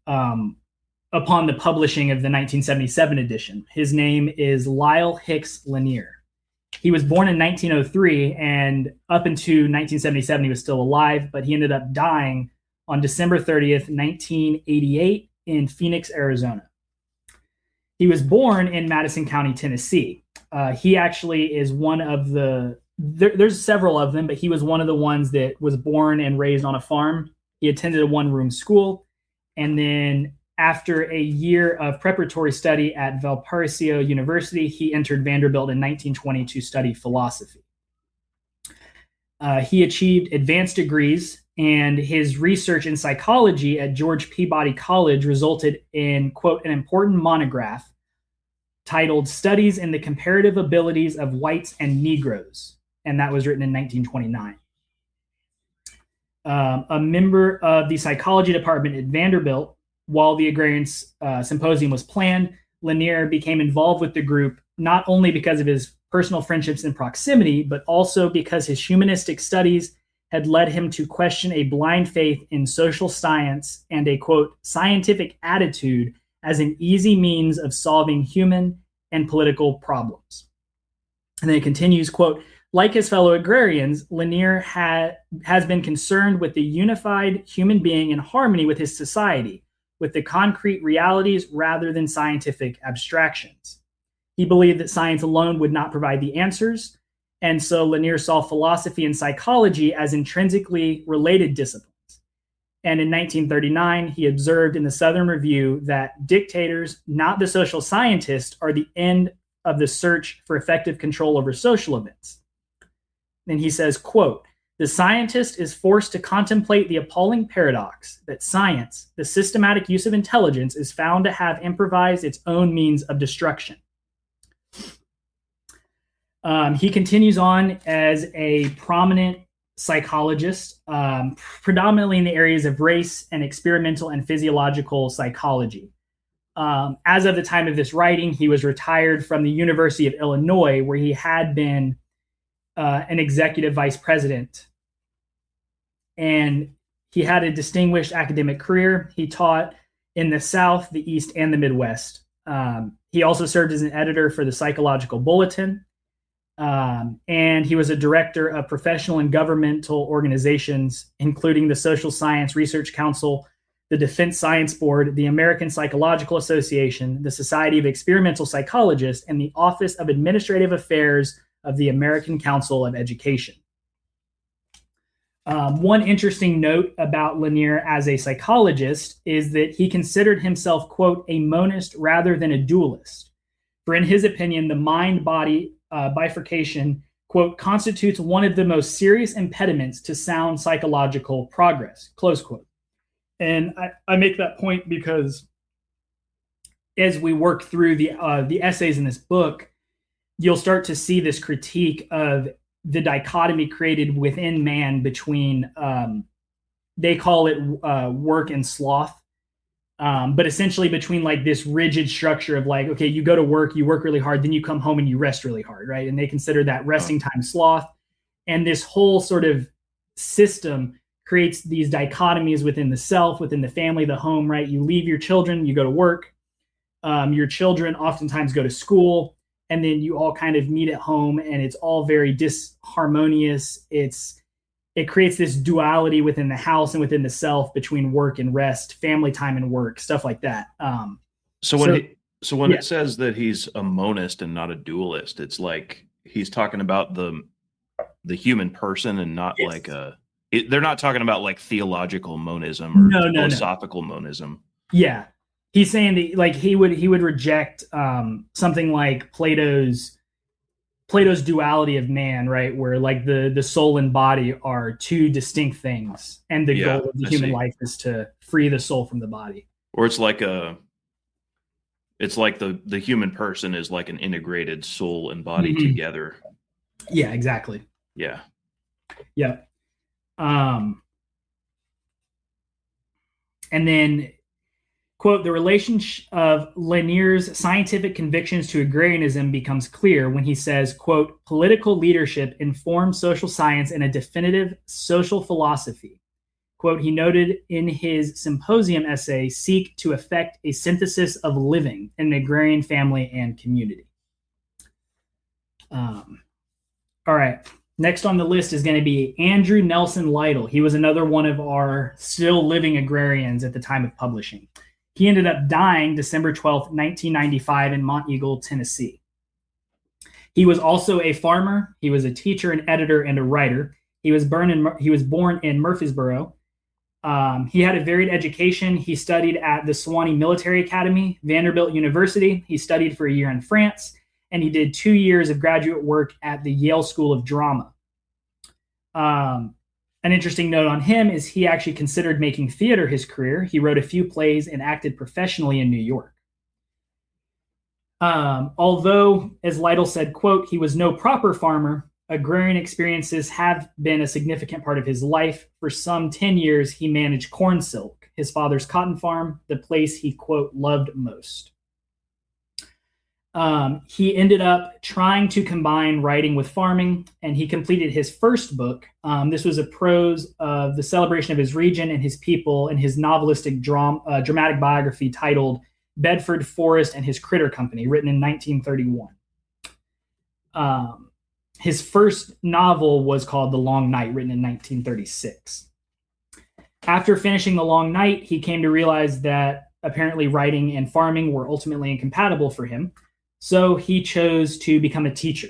upon the publishing of the 1977 edition. His name is Lyle Hicks Lanier. He was born in 1903, and up into 1977, he was still alive, but he ended up dying on December 30th, 1988 in Phoenix, Arizona. He was born in Madison County, Tennessee. He actually is one of there's several of them, but he was one of the ones that was born and raised on a farm. He attended a one-room school, and then after a year of preparatory study at Valparaiso University, he entered Vanderbilt in 1920 to study philosophy. He achieved advanced degrees, and his research in psychology at George Peabody College resulted in, quote, an important monograph titled Studies in the Comparative Abilities of Whites and Negroes, and that was written in 1929. a member of the psychology department at Vanderbilt. While the Agrarian Symposium was planned, Lanier became involved with the group not only because of his personal friendships and proximity, but also because his humanistic studies had led him to question a blind faith in social science and a, quote, scientific attitude as an easy means of solving human and political problems. And then it continues, quote, like his fellow agrarians, Lanier has been concerned with the unified human being in harmony with his society, with the concrete realities rather than scientific abstractions. He believed that science alone would not provide the answers, and so Lanier saw philosophy and psychology as intrinsically related disciplines. And in 1939, he observed in the Southern Review that dictators, not the social scientists, are the end of the search for effective control over social events. And he says, quote, the scientist is forced to contemplate the appalling paradox that science, the systematic use of intelligence, is found to have improvised its own means of destruction. He continues on as a prominent psychologist, predominantly in the areas of race and experimental and physiological psychology. As of the time of this writing, he was retired from the University of Illinois, where he had been an executive vice president. And he had a distinguished academic career. He taught in the South, the East, and the Midwest. He also served as an editor for the Psychological Bulletin. And he was a director of professional and governmental organizations, including the Social Science Research Council, the Defense Science Board, the American Psychological Association, the Society of Experimental Psychologists, and the Office of Administrative Affairs of the American Council of Education. One interesting note about Lanier as a psychologist is that he considered himself, quote, a monist rather than a dualist. For in his opinion, the mind-body bifurcation, quote, constitutes one of the most serious impediments to sound psychological progress, close quote. And I make that point because as we work through the essays in this book, you'll start to see this critique of the dichotomy created within man between, they call it work and sloth, but essentially between like this rigid structure of like, okay, you go to work, you work really hard, then you come home and you rest really hard, right? And they consider that resting time sloth. And this whole sort of system creates these dichotomies within the self, within the family, the home, right? You leave your children, you go to work. Your children oftentimes go to school, and then you all kind of meet at home, and it's all very disharmonious. It creates this duality within the house and within the self between work and rest, family time and work, stuff like that.
So when it says that he's a monist and not a dualist, it's like he's talking about the human person and not like they're not talking about like theological monism or philosophical monism. Yeah.
He's saying that like he would reject something like Plato's duality of man, right? Where like the soul and body are two distinct things, and the goal of the human life is to free the soul from the body.
Or it's like the human person is like an integrated soul and body together.
Yeah, exactly.
Yeah.
Yeah. And then, quote, the relation of Lanier's scientific convictions to agrarianism becomes clear when he says, quote, political leadership informs social science and a definitive social philosophy. Quote, he noted in his symposium essay, seek to effect a synthesis of living in an agrarian family and community. All right. Next on the list is going to be Andrew Nelson Lytle. He was another one of our still living agrarians at the time of publishing. He ended up dying December 12th, 1995 in Monteagle, Tennessee. He was also a farmer. He was a teacher, an editor, and a writer. He was born in Murfreesboro. He had a varied education. He studied at the Sewanee Military Academy, Vanderbilt University. He studied for a year in France, and he did 2 years of graduate work at the Yale School of Drama. An interesting note on him is he actually considered making theater his career. He wrote a few plays and acted professionally in New York. Although, as Lytle said, quote, he was no proper farmer, agrarian experiences have been a significant part of his life. For some 10 years, he managed Corn Silk, his father's cotton farm, the place he, quote, loved most. He ended up trying to combine writing with farming, and he completed his first book. This was a prose of the celebration of his region and his people in his novelistic dramatic biography titled Bedford Forest and His Critter Company, written in 1931. His first novel was called The Long Night, written in 1936. After finishing The Long Night, he came to realize that apparently writing and farming were ultimately incompatible for him. So he chose to become a teacher.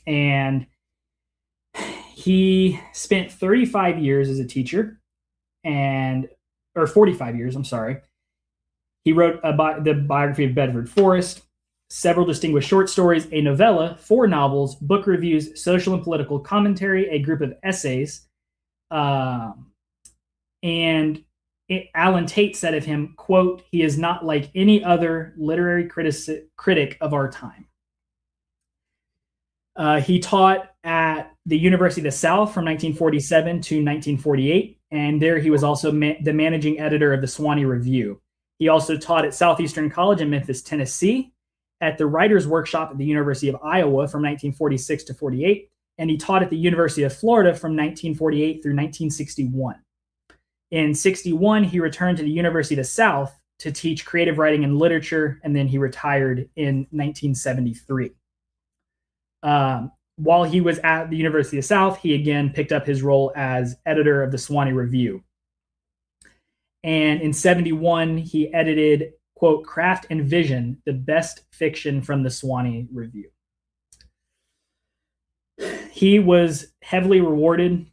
And he spent 35 years as a teacher, or 45 years, I'm sorry. He wrote the biography of Bedford Forest, several distinguished short stories, a novella, 4 novels, book reviews, social and political commentary, a group of essays. And Alan Tate said of him, quote, he is not like any other literary critic of our time. He taught at the University of the South from 1947 to 1948, and there he was also the managing editor of the Sewanee Review. He also taught at Southeastern College in Memphis, Tennessee, at the Writers' Workshop at the University of Iowa from 1946 to 48, and he taught at the University of Florida from 1948 through 1961. In 61, he returned to the University of the South to teach creative writing and literature, and then he retired in 1973. While he was at the University of the South, he again picked up his role as editor of the Sewanee Review. And in 71, he edited, quote, Craft and Vision, the best fiction from the Sewanee Review. He was heavily rewarded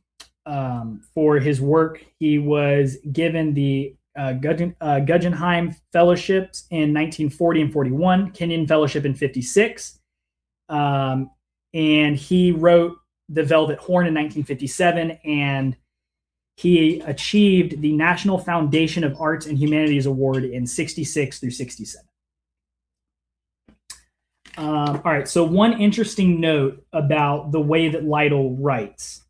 for his work. He was given the Guggenheim Fellowships in 1940 and 41, Kenyon Fellowship in 56, and he wrote The Velvet Horn in 1957, and he achieved the National Foundation of Arts and Humanities Award in 66 through 67. All right, so one interesting note about the way that Lytle writes.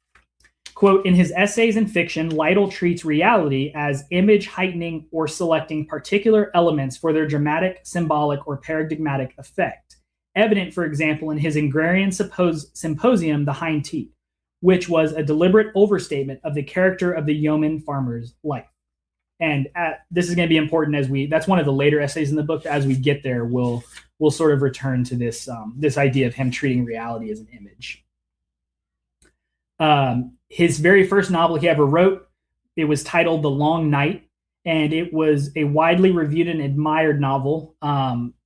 Quote, in his essays and fiction, Lytle treats reality as image heightening or selecting particular elements for their dramatic, symbolic, or paradigmatic effect. Evident, for example, in his Agrarian symposium, The Hind Teat, which was a deliberate overstatement of the character of the yeoman farmer's life. And this is going to be important that's one of the later essays in the book. As we get there, we'll sort of return to this idea of him treating reality as an image. His very first novel he ever wrote, it was titled The Long Night, and it was a widely reviewed and admired novel.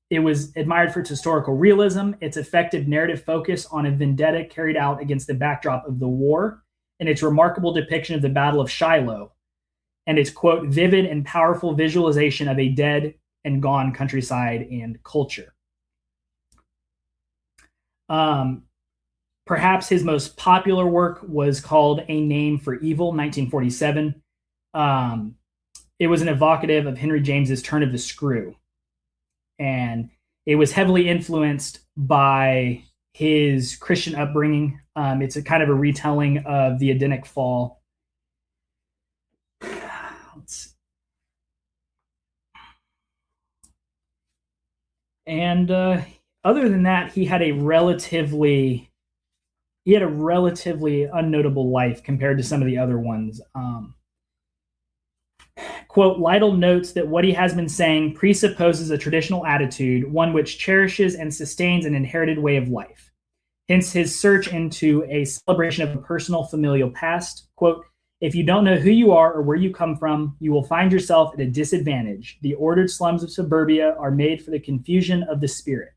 It was admired for its historical realism, its effective narrative focus on a vendetta carried out against the backdrop of the war, and its remarkable depiction of the Battle of Shiloh, and its, quote, vivid and powerful visualization of a dead and gone countryside and culture. Perhaps his most popular work was called A Name for Evil, 1947. It was an evocative of Henry James's Turn of the Screw. And it was heavily influenced by his Christian upbringing. It's a kind of a retelling of the Edenic Fall. And other than that, he had a relatively unnotable life compared to some of the other ones. Quote, Lytle notes that what he has been saying presupposes a traditional attitude, one which cherishes and sustains an inherited way of life. Hence his search into a celebration of a personal familial past. Quote, if you don't know who you are or where you come from, you will find yourself at a disadvantage. The ordered slums of suburbia are made for the confusion of the spirit,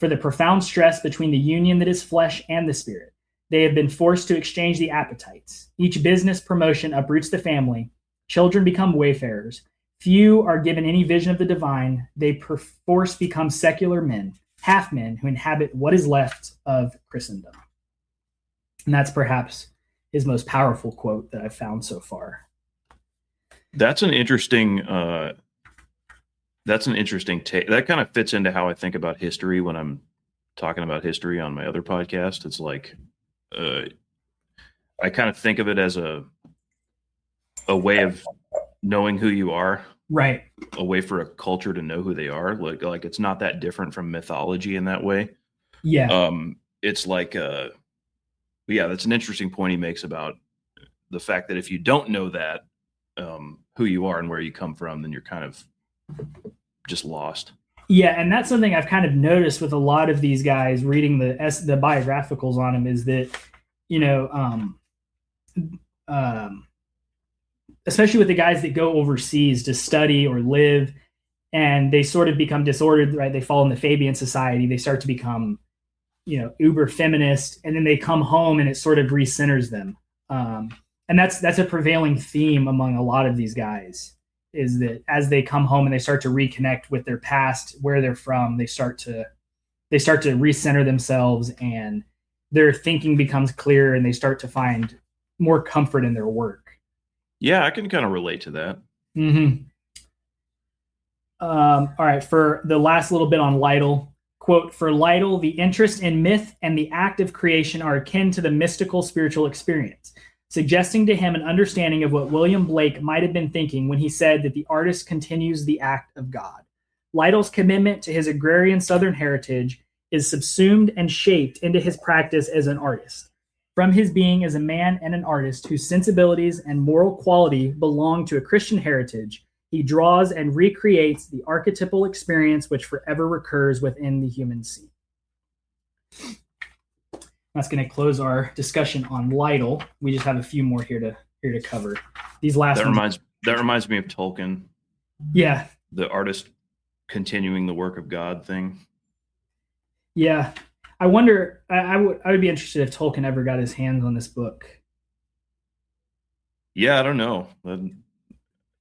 for the profound stress between the union that is flesh and the spirit. They have been forced to exchange the appetites. Each business promotion uproots the family. Children become wayfarers. Few are given any vision of the divine. They perforce become secular men, half men who inhabit what is left of Christendom. And that's perhaps his most powerful quote that I've found so far.
That's an interesting take. That kind of fits into how I think about history when I'm talking about history on my other podcast. It's like I kind of think of it as a way of knowing who you are,
Right.
a way for a culture to know who they are. Like it's not that different from mythology in that way.
Yeah.
It's like, yeah, that's an interesting point he makes about the fact that if you don't know that, who you are and where you come from, then you're kind of just lost.
Yeah, and that's something I've kind of noticed with a lot of these guys reading the biographicals on them is that, you know, especially with the guys that go overseas to study or live, and they sort of become disordered, right? They fall in the Fabian Society. They start to become, you know, uber feminist, and then they come home and it sort of recenters them. And that's a prevailing theme among a lot of these guys, is that as they come home and they start to reconnect with their past, where they're from, they start to recenter themselves, and their thinking becomes clearer, and they start to find more comfort in their work.
Yeah, I can kind of relate to that.
Mm-hmm. All right, for the last little bit on Lytle, quote, for Lytle, the interest in myth and the act of creation are akin to the mystical spiritual experience, suggesting to him an understanding of what William Blake might have been thinking when he said that the artist continues the act of God. Lytle's commitment to his agrarian Southern heritage is subsumed and shaped into his practice as an artist. From his being as a man and an artist whose sensibilities and moral quality belong to a Christian heritage, he draws and recreates the archetypal experience which forever recurs within the human scene. That's going to close our discussion on Lytle. We just have a few more here to cover. These last
that reminds me of Tolkien.
Yeah,
the artist continuing the work of God thing.
Yeah, I wonder. I would be interested if Tolkien ever got his hands on this book.
Yeah, I don't know.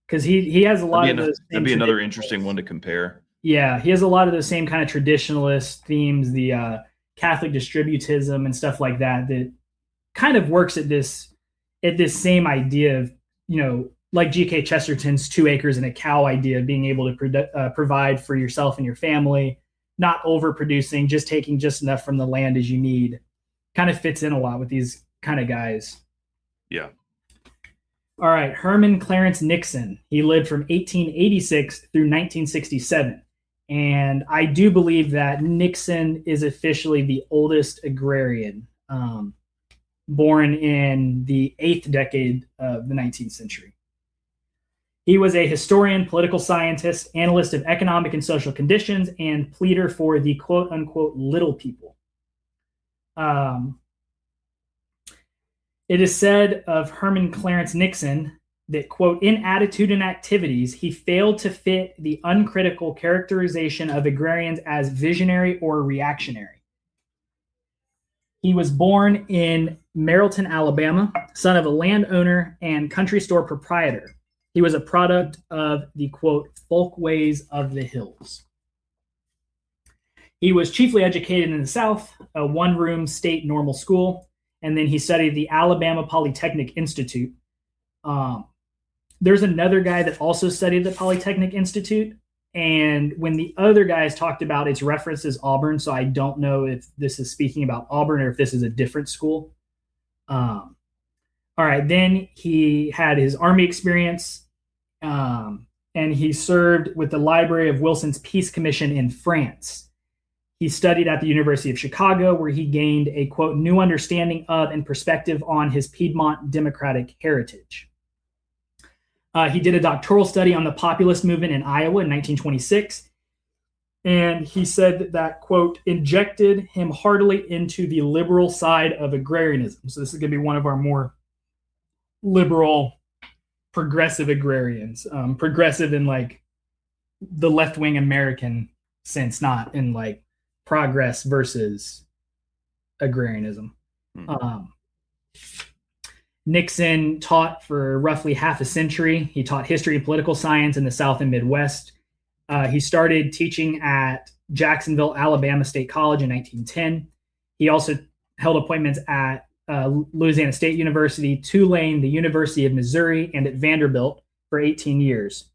Because he has a lot of those.
That'd be another interesting one to compare.
Yeah, he has a lot of those same kind of traditionalist themes, the Catholic distributism and stuff like that. That kind of works at this same idea of, you know, like G.K. Chesterton's 2 acres and a cow idea of being able to provide for yourself and your family, not overproducing, just taking just enough from the land as you need. Kind of fits in a lot with these kind of guys.
Yeah.
All right, Herman Clarence Nixon. He lived from 1886 through 1967. And I do believe that Nixon is officially the oldest agrarian, born in the 8th decade of the 19th century. He was a historian, political scientist, analyst of economic and social conditions, and pleader for the quote-unquote little people. It is said of Herman Clarence Nixon that, quote, in attitude and activities, he failed to fit the uncritical characterization of agrarians as visionary or reactionary. He was born in Merrillton, Alabama, son of a landowner and country store proprietor. He was a product of the, quote, folkways of the hills. He was chiefly educated in the South, a one-room state normal school, and then he studied at the Alabama Polytechnic Institute. There's another guy that also studied at the Polytechnic Institute, and when the other guys talked about its references Auburn, so I don't know if this is speaking about Auburn or if this is a different school. All right, then he had his Army experience, and he served with the Library of Wilson's Peace Commission in France. He studied at the University of Chicago, where he gained a, quote, new understanding of and perspective on his Piedmont democratic heritage. He did a doctoral study on the populist movement in Iowa in 1926, and he said that, quote, injected him heartily into the liberal side of agrarianism. So this is going to be one of our more liberal, progressive agrarians. Progressive in like the left-wing American sense, not in like progress versus agrarianism. Nixon taught for roughly half a century. He taught history and political science in the South and Midwest. He started teaching at Jacksonville, Alabama State College in 1910. He also held appointments at Louisiana State University, Tulane, the University of Missouri, and at Vanderbilt for 18 years.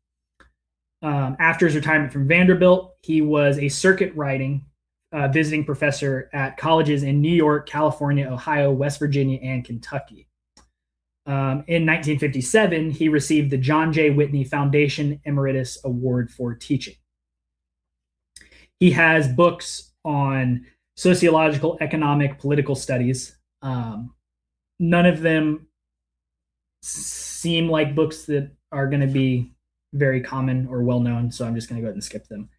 After his retirement from Vanderbilt, he was a circuit riding visiting professor at colleges in New York, California, Ohio, West Virginia, and Kentucky. In 1957, he received the John J. Whitney Foundation Emeritus Award for teaching. He has books on sociological, economic, political studies. None of them seem like books that are going to be very common or well known, so I'm just going to go ahead and skip them.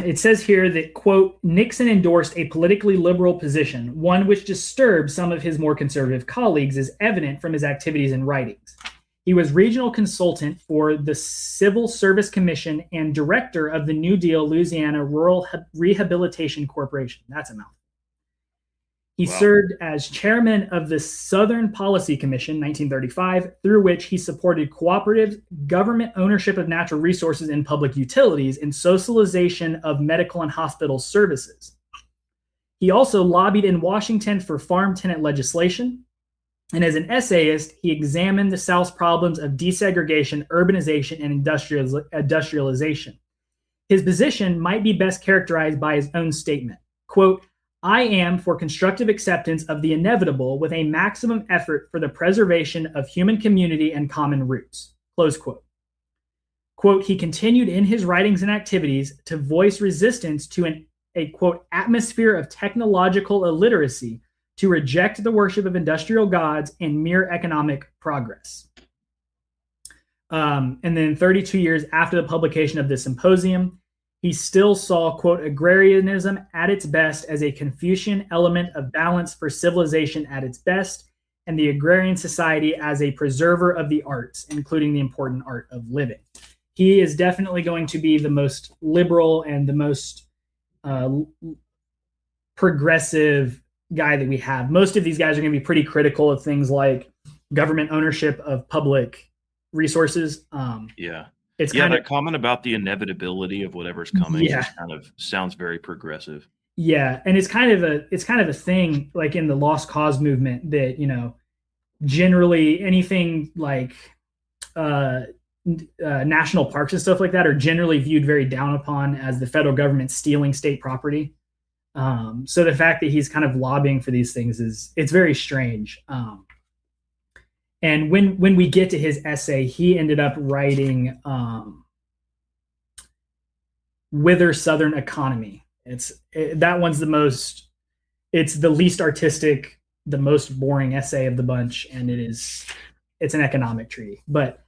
It says here that, quote, Nixon endorsed a politically liberal position, one which disturbed some of his more conservative colleagues, is evident from his activities and writings. He was regional consultant for the Civil Service Commission and director of the New Deal Louisiana Rural Rehabilitation Corporation. That's a mouthful. He served as chairman of the Southern Policy Commission, 1935, through which he supported cooperative government ownership of natural resources and public utilities and socialization of medical and hospital services. He also lobbied in Washington for farm tenant legislation. And as an essayist, he examined the South's problems of desegregation, urbanization, and industrialization. His position might be best characterized by his own statement, quote, I am for constructive acceptance of the inevitable with a maximum effort for the preservation of human community and common roots, close quote. Quote, he continued in his writings and activities to voice resistance to a quote, atmosphere of technological illiteracy, to reject the worship of industrial gods and mere economic progress. And then 32 years after the publication of the symposium, he still saw, quote, agrarianism at its best as a Confucian element of balance for civilization at its best, and the agrarian society as a preserver of the arts, including the important art of living. He is definitely going to be the most liberal and the most progressive guy that we have. Most of these guys are going to be pretty critical of things like government ownership of public resources. It's kind of
that comment about the inevitability of whatever's coming just kind of sounds very progressive.
Yeah, and it's kind of a thing like in the lost cause movement that, you know, generally anything like national parks and stuff like that are generally viewed very down upon as the federal government stealing state property. So the fact that he's kind of lobbying for these things it's very strange. And when we get to his essay, he ended up writing Whither Southern Economy. That one's it's the least artistic, the most boring essay of the bunch, and it's an economic treaty. But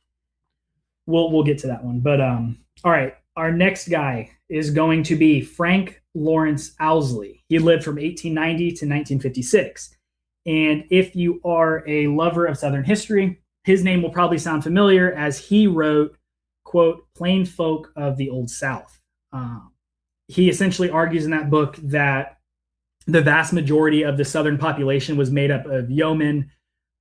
we'll get to that one. But all right, our next guy is going to be Frank Lawrence Owsley. He lived from 1890 to 1956. And if you are a lover of Southern history, his name will probably sound familiar as he wrote, quote, Plain Folk of the Old South. He essentially argues in that book that the vast majority of the Southern population was made up of yeomen,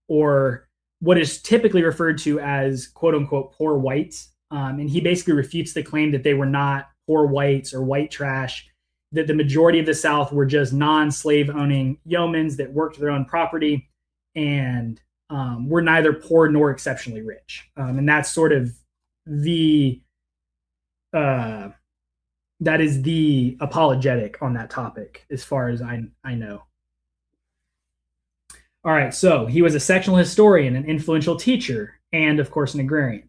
or what is typically referred to as, quote unquote, poor whites. And he basically refutes the claim that they were not poor whites or white trash, that the majority of the South were just non-slave owning yeomans that worked their own property and were neither poor nor exceptionally rich. And that's sort of that is the apologetic on that topic, as far as I know. All right, so he was a sectional historian, an influential teacher, and of course an agrarian.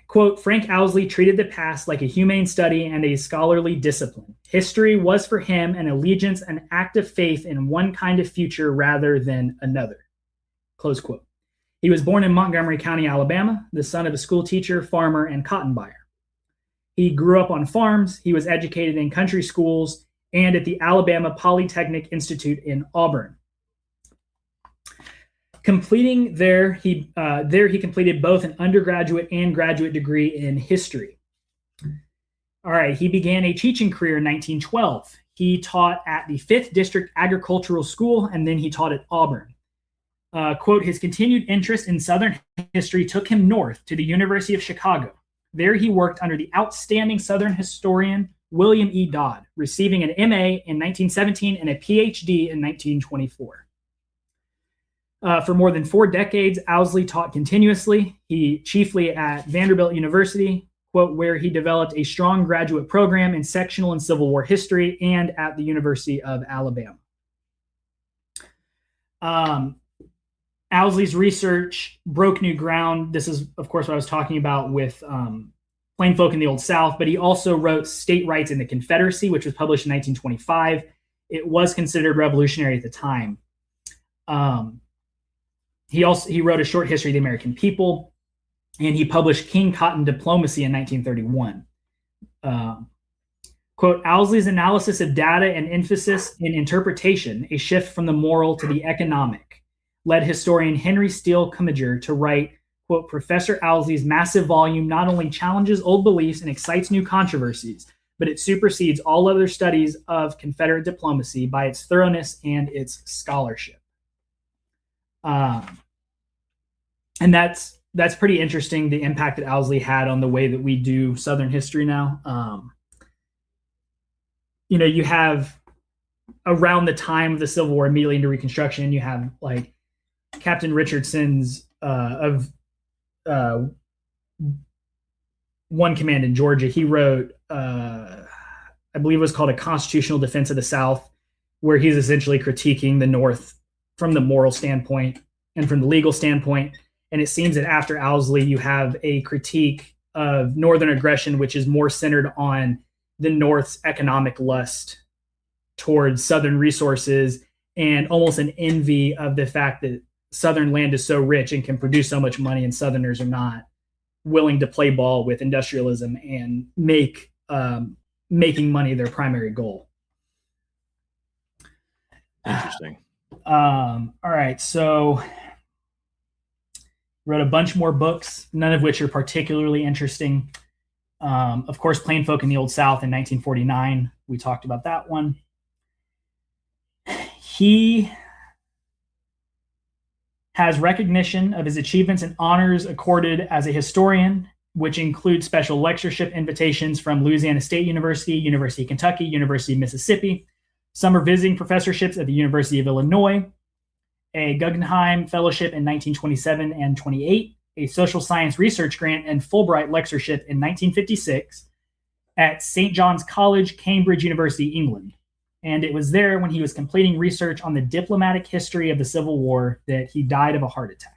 Quote, Frank Owsley treated the past like a humane study and a scholarly discipline. History was for him an allegiance, an act of faith in one kind of future rather than another. Close quote. He was born in Montgomery County, Alabama, the son of a school teacher, farmer, and cotton buyer. He grew up on farms. He was educated in country schools and at the Alabama Polytechnic Institute in Auburn. Completing there, he completed both an undergraduate and graduate degree in history. All right, he began a teaching career in 1912. He taught at the 5th District Agricultural School, and then he taught at Auburn. Quote, his continued interest in Southern history took him north to the University of Chicago. There he worked under the outstanding Southern historian William E. Dodd, receiving an MA in 1917 and a PhD in 1924. For more than 4 decades, Owsley taught continuously. He chiefly at Vanderbilt University, quote, where he developed a strong graduate program in sectional and Civil War history and at the University of Alabama. Owsley's research broke new ground. This is, of course, what I was talking about with Plain Folk in the Old South, but he also wrote State Rights in the Confederacy, which was published in 1925. It was considered revolutionary at the time. He wrote a short history of the American people, and he published King Cotton Diplomacy in 1931. Quote, Owsley's analysis of data and emphasis in interpretation, a shift from the moral to the economic, led historian Henry Steele Commager to write, quote, Professor Owsley's massive volume not only challenges old beliefs and excites new controversies, but it supersedes all other studies of Confederate diplomacy by its thoroughness and its scholarship. And that's pretty interesting, the impact that Owsley had on the way that we do Southern history now. You have around the time of the Civil War, immediately into Reconstruction, you have like Captain Richardson's of one command in Georgia. He wrote, I believe it was called A Constitutional Defense of the South, where he's essentially critiquing the North from the moral standpoint and from the legal standpoint. And it seems that after Owsley, you have a critique of Northern aggression, which is more centered on the North's economic lust towards Southern resources and almost an envy of the fact that Southern land is so rich and can produce so much money, and Southerners are not willing to play ball with industrialism and making money their primary goal.
Interesting.
All right, so wrote a bunch more books, none of which are particularly interesting. Of course, Plain Folk in the Old South in 1949. We talked about that one. He has recognition of his achievements and honors accorded as a historian, which include special lectureship invitations from Louisiana State University, University of Kentucky, University of Mississippi, summer visiting professorships at the University of Illinois, a Guggenheim Fellowship in 1927 and 28, a social science research grant and Fulbright lectureship in 1956 at St. John's College, Cambridge University, England. And it was there, when he was completing research on the diplomatic history of the Civil War, that he died of a heart attack.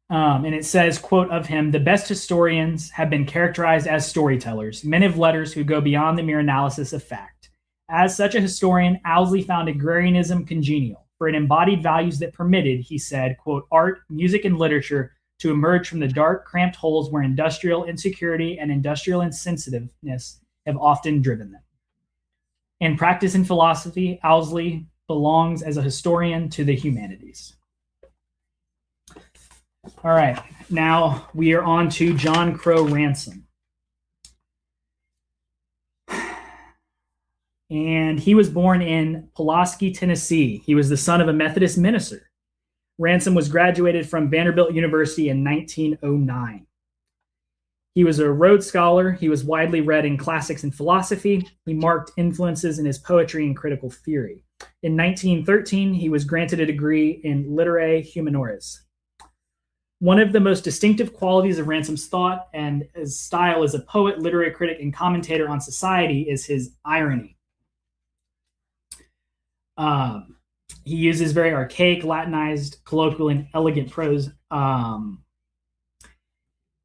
And it says, quote, of him, the best historians have been characterized as storytellers, men of letters who go beyond the mere analysis of fact. As such a historian, Owsley found agrarianism congenial, for it embodied values that permitted, he said, quote, art, music, and literature to emerge from the dark, cramped holes where industrial insecurity and industrial insensitiveness have often driven them. In practice and philosophy, Owsley belongs as a historian to the humanities. All right, now we are on to John Crow Ransom. And he was born in Pulaski, Tennessee. He was the son of a Methodist minister. Ransom was graduated from Vanderbilt University in 1909. He was a Rhodes Scholar. He was widely read in classics and philosophy. He marked influences in his poetry and critical theory. In 1913, he was granted a degree in Literae Humaniores. One of the most distinctive qualities of Ransom's thought and his style as a poet, literary critic, and commentator on society is his irony. He uses very archaic, Latinized, colloquial, and elegant prose.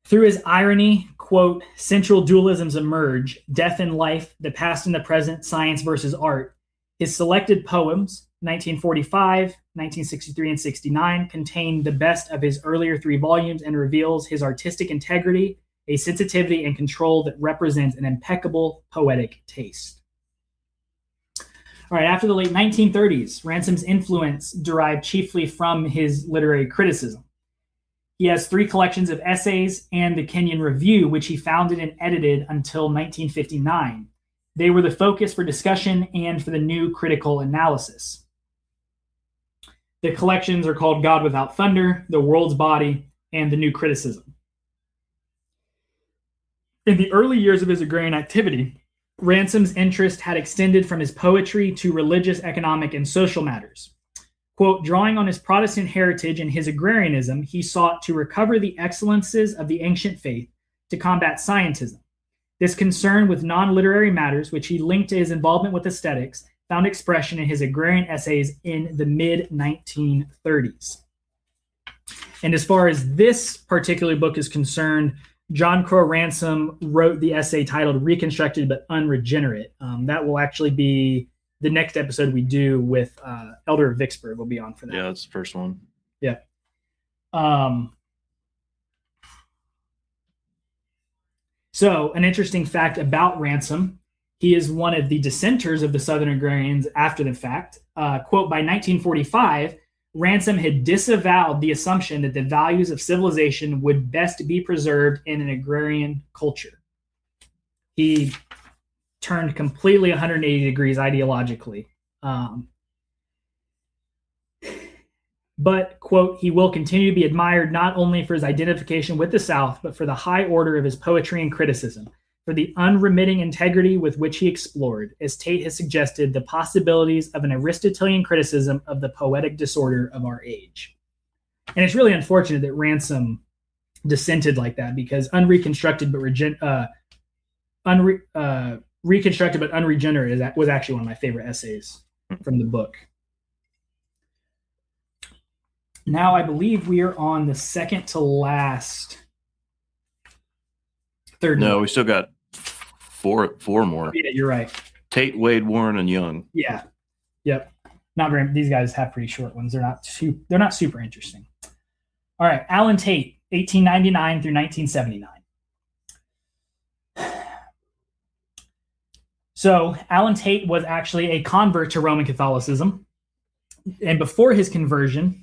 Through his irony, quote, central dualisms emerge, death and life, the past and the present, science versus art. His selected poems, 1945, 1963, and 69, contain the best of his earlier three volumes and reveals his artistic integrity, a sensitivity and control that represents an impeccable poetic taste. All right, after the late 1930s, Ransom's influence derived chiefly from his literary criticism. He has three collections of essays and the Kenyon Review, which he founded and edited until 1959. They were the focus for discussion and for the new critical analysis. The collections are called God Without Thunder, The World's Body, and The New Criticism. In the early years of his agrarian activity, Ransom's interest had extended from his poetry to religious, economic, and social matters. Quote, drawing on his Protestant heritage and his agrarianism, he sought to recover the excellences of the ancient faith to combat scientism. This concern with non-literary matters, which he linked to his involvement with aesthetics, found expression in his agrarian essays in the mid-1930s. And as far as this particular book is concerned, John Crow Ransom wrote the essay titled Reconstructed but Unregenerate. That will actually be the next episode we do with Elder of Vicksburg. Will be on for that.
Yeah, that's the first one.
Yeah. So an interesting fact about Ransom, he is one of the dissenters of the Southern Agrarians after the fact. Quote, by 1945, Ransom had disavowed the assumption that the values of civilization would best be preserved in an agrarian culture. He turned completely 180 degrees ideologically. But, quote, he will continue to be admired not only for his identification with the South, but for the high order of his poetry and criticism, for the unremitting integrity with which he explored, as Tate has suggested, the possibilities of an Aristotelian criticism of the poetic disorder of our age. And it's really unfortunate that Ransom dissented like that, because Reconstructed but Unregenerate was actually one of my favorite essays from the book. Now I believe we are on the second to last third.
No, we still got four more.
Yeah, you're right.
Tate, Wade, Warren, and Young.
Yeah. Yep. Not very. These guys have pretty short ones. They're not super interesting. All right, Alan Tate, 1899 through 1979. So Alan Tate was actually a convert to Roman Catholicism, and before his conversion,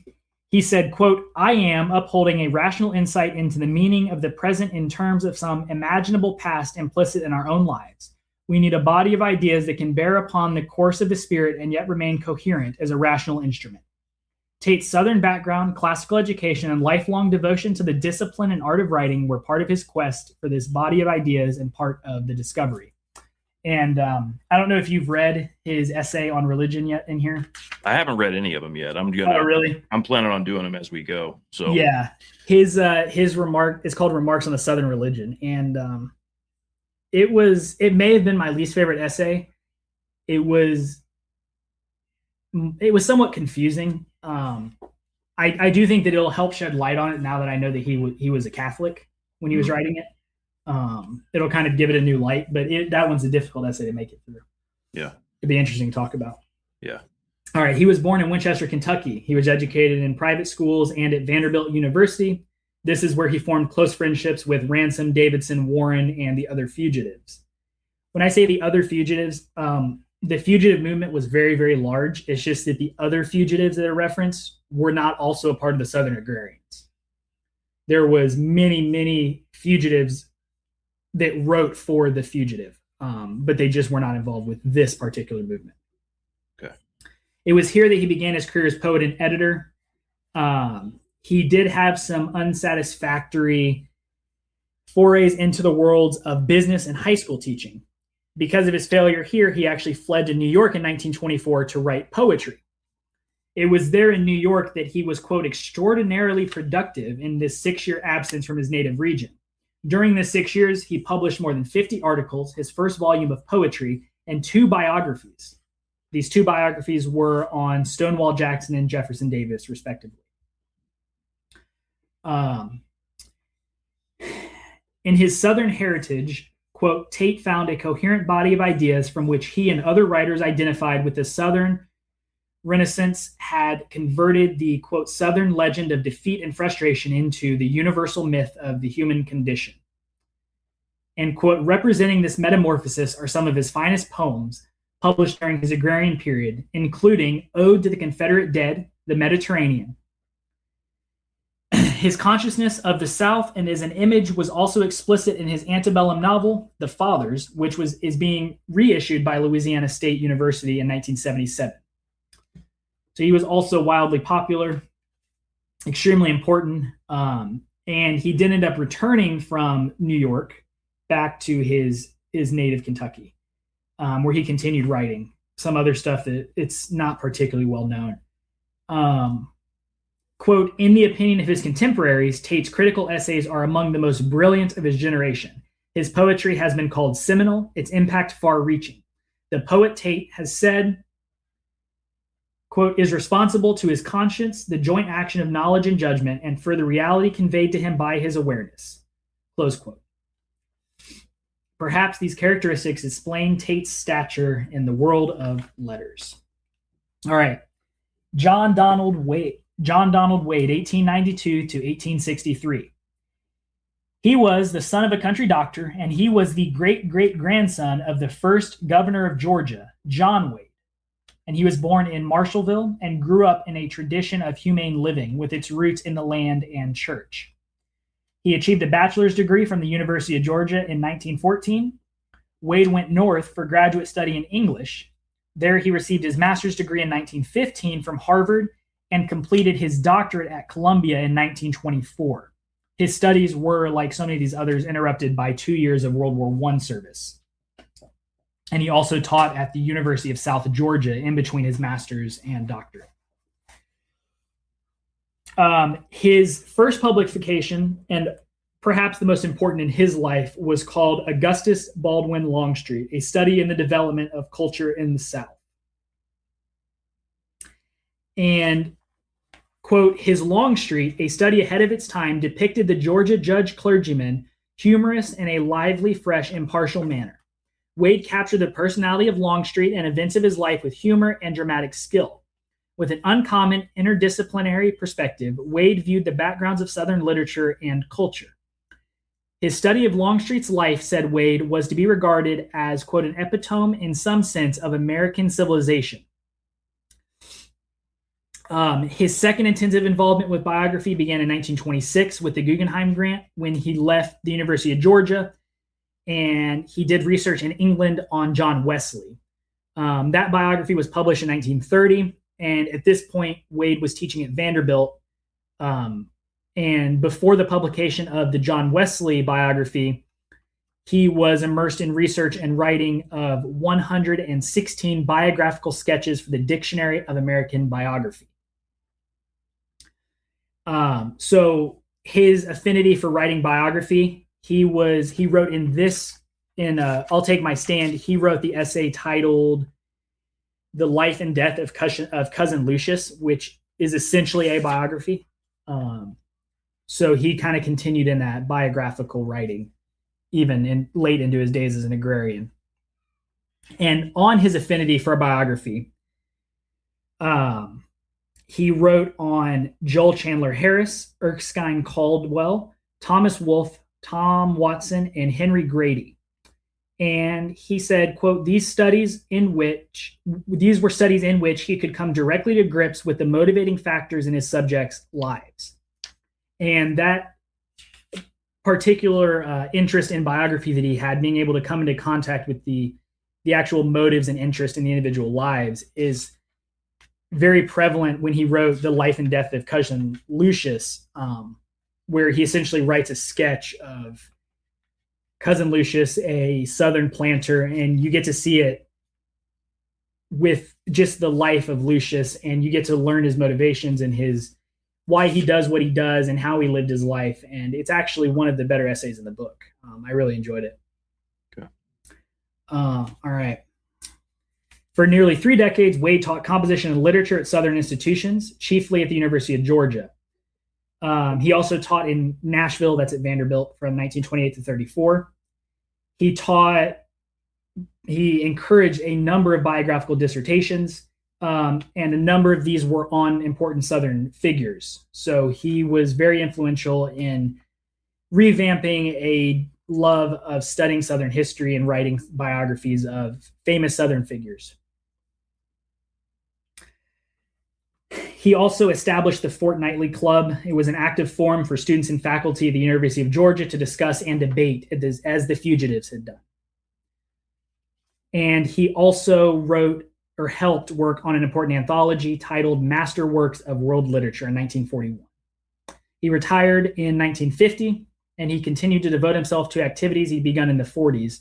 he said, quote, I am upholding a rational insight into the meaning of the present in terms of some imaginable past implicit in our own lives. We need a body of ideas that can bear upon the course of the spirit and yet remain coherent as a rational instrument. Tate's Southern background, classical education, and lifelong devotion to the discipline and art of writing were part of his quest for this body of ideas and part of the discovery. And I don't know if you've read his essay on religion yet in here.
I haven't read any of them yet.
Oh, really?
I'm planning on doing them as we go. So
yeah, his remark is called Remarks on the Southern Religion, and it may have been my least favorite essay. It was somewhat confusing. I do think that it'll help shed light on it now that I know that he was a Catholic when he was writing it. It'll kind of give it a new light, but that one's a difficult essay to make it through.
Yeah.
It'd be interesting to talk about.
Yeah.
All right. He was born in Winchester, Kentucky. He was educated in private schools and at Vanderbilt University. This is where he formed close friendships with Ransom, Davidson, Warren, and the other fugitives. When I say the other fugitives, the fugitive movement was very, very large. It's just that the other fugitives that are referenced were not also a part of the Southern Agrarians. There was many, many fugitives that wrote for the fugitive, but they just were not involved with this particular movement.
Okay.
It was here that he began his career as poet and editor. He did have some unsatisfactory forays into the worlds of business and high school teaching. Because of his failure here, he actually fled to New York in 1924 to write poetry. It was there in New York that he was, quote, extraordinarily productive in this 6-year absence from his native region. During the 6 years, he published more than 50 articles, his first volume of poetry, and 2 biographies. These 2 biographies were on Stonewall Jackson and Jefferson Davis, respectively. In his Southern heritage, quote, Tate found a coherent body of ideas from which he and other writers identified with the Southern Renaissance had converted the, quote, Southern legend of defeat and frustration into the universal myth of the human condition. And, quote, representing this metamorphosis are some of his finest poems published during his agrarian period, including Ode to the Confederate Dead, The Mediterranean. His consciousness of the South and as an image was also explicit in his antebellum novel, The Fathers, which is being reissued by Louisiana State University in 1977. So he was also wildly popular, extremely important, and he did end up returning from New York back to his native Kentucky, where he continued writing some other stuff that it's not particularly well known. Quote, in the opinion of his contemporaries, Tate's critical essays are among the most brilliant of his generation. His poetry has been called seminal, its impact far-reaching. The poet Tate has said, quote, is responsible to his conscience, the joint action of knowledge and judgment, and for the reality conveyed to him by his awareness. Close quote. Perhaps these characteristics explain Tate's stature in the world of letters. All right. John Donald Wade, 1892 to 1863. He was the son of a country doctor, and he was the great-great-grandson of the first governor of Georgia, John Wade. And he was born in Marshallville and grew up in a tradition of humane living with its roots in the land and church. He achieved a bachelor's degree from the University of Georgia in 1914. Wade went north for graduate study in English. There he received his master's degree in 1915 from Harvard and completed his doctorate at Columbia in 1924. His studies were, like so many of these others, interrupted by 2 years of World War I service. And he also taught at the University of South Georgia in between his master's and doctorate. His first publication, and perhaps the most important in his life, was called Augustus Baldwin Longstreet, a study in the development of culture in the South. And, quote, his Longstreet, a study ahead of its time, depicted the Georgia judge clergyman humorous in a lively, fresh, impartial manner. Wade captured the personality of Longstreet and events of his life with humor and dramatic skill. With an uncommon interdisciplinary perspective, Wade viewed the backgrounds of Southern literature and culture. His study of Longstreet's life, said Wade, was to be regarded as, quote, an epitome in some sense of American civilization. His second intensive involvement with biography began in 1926 with the Guggenheim Grant when he left the University of Georgia, and he did research in England on John Wesley. That biography was published in 1930, and at this point, Wade was teaching at Vanderbilt. And before the publication of the John Wesley biography, he was immersed in research and writing of 116 biographical sketches for the Dictionary of American Biography. So his affinity for writing biography, he wrote in I'll Take My Stand, he wrote the essay titled The Life and Death of Cousin Lucius, which is essentially a biography. So he kind of continued in that biographical writing, even late into his days as an agrarian. And on his affinity for biography, he wrote on Joel Chandler Harris, Erskine Caldwell, Thomas Wolfe, Tom Watson, and Henry Grady. And he said, quote, these were studies in which he could come directly to grips with the motivating factors in his subjects' lives. And that particular interest in biography that he had, being able to come into contact with the actual motives and interest in the individual lives, is very prevalent when he wrote The Life and Death of Cousin Lucius, where he essentially writes a sketch of Cousin Lucius, a Southern planter, and you get to see it with just the life of Lucius, and you get to learn his motivations and why he does what he does and how he lived his life. And it's actually one of the better essays in the book. I really enjoyed it.
Okay.
All right. For nearly 3 decades, Wade taught composition and literature at Southern institutions, chiefly at the University of Georgia. He also taught in Nashville, that's at Vanderbilt, from 1928 to 34. He encouraged a number of biographical dissertations, and a number of these were on important Southern figures. So he was very influential in revamping a love of studying Southern history and writing biographies of famous Southern figures. He also established the Fortnightly Club. It was an active forum for students and faculty at the University of Georgia to discuss and debate, as the Fugitives had done. And he also wrote or helped work on an important anthology titled Masterworks of World Literature in 1941. He retired in 1950, and he continued to devote himself to activities he'd begun in the 40s.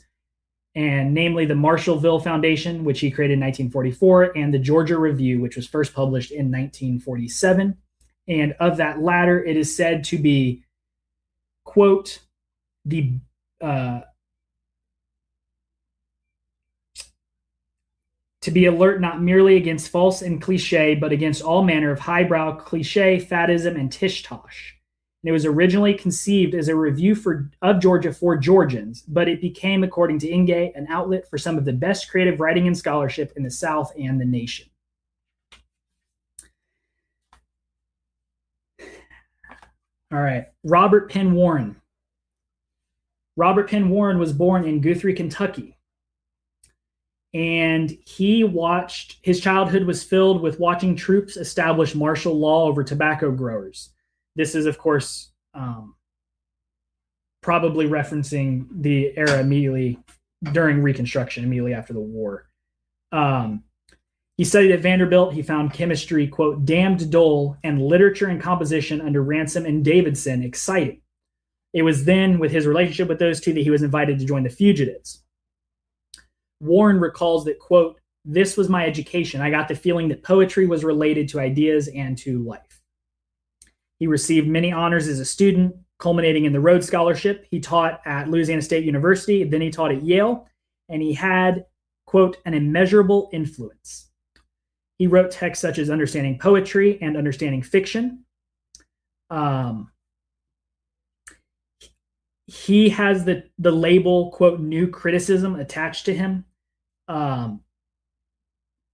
and namely the Marshallville Foundation, which he created in 1944, and the Georgia Review, which was first published in 1947. And of that latter, it is said to be, quote, the to be alert not merely against false and cliche, but against all manner of highbrow cliche, faddism, and tish-tosh. And it was originally conceived as a review of Georgia for Georgians, but it became, according to Ingay, an outlet for some of the best creative writing and scholarship in the South and the nation. All right, Robert Penn Warren. Robert Penn Warren was born in Guthrie, Kentucky. And his childhood was filled with watching troops establish martial law over tobacco growers. This is, of course, probably referencing the era immediately during Reconstruction, immediately after the war. He studied at Vanderbilt. He found chemistry, quote, damned dull, and literature and composition under Ransom and Davidson exciting. It was then, with his relationship with those two, that he was invited to join the Fugitives. Warren recalls that, quote, this was my education. I got the feeling that poetry was related to ideas and to life. He received many honors as a student, culminating in the Rhodes Scholarship. He taught at Louisiana State University, then he taught at Yale, and he had, quote, an immeasurable influence. He wrote texts such as Understanding Poetry and Understanding Fiction. He has the label, quote, New Criticism attached to him.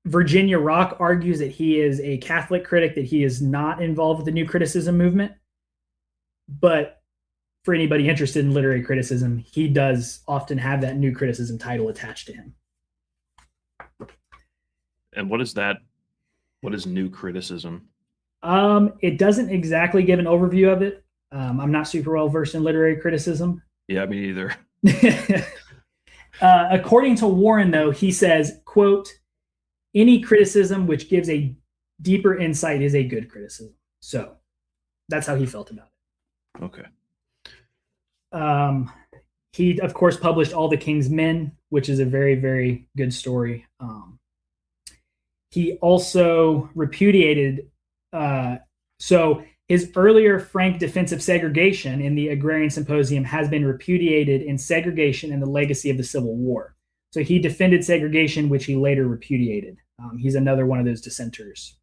Virginia Rock argues that he is a Catholic critic, that he is not involved with the New Criticism movement. But for anybody interested in literary criticism, he does often have that New Criticism title attached to him.
And what is that? What is New Criticism?
It doesn't exactly give an overview of it. I'm not super well versed in literary criticism.
Yeah, me either.
According to Warren, though, he says, quote, any criticism which gives a deeper insight is a good criticism. So that's how he felt about it.
Okay.
He, of course, published All the King's Men, which is a very, very good story. He also repudiated, so his earlier frank defense of segregation in the Agrarian Symposium has been repudiated in Segregation and the Legacy of the Civil War. So he defended segregation, which he later repudiated. He's another one of those dissenters.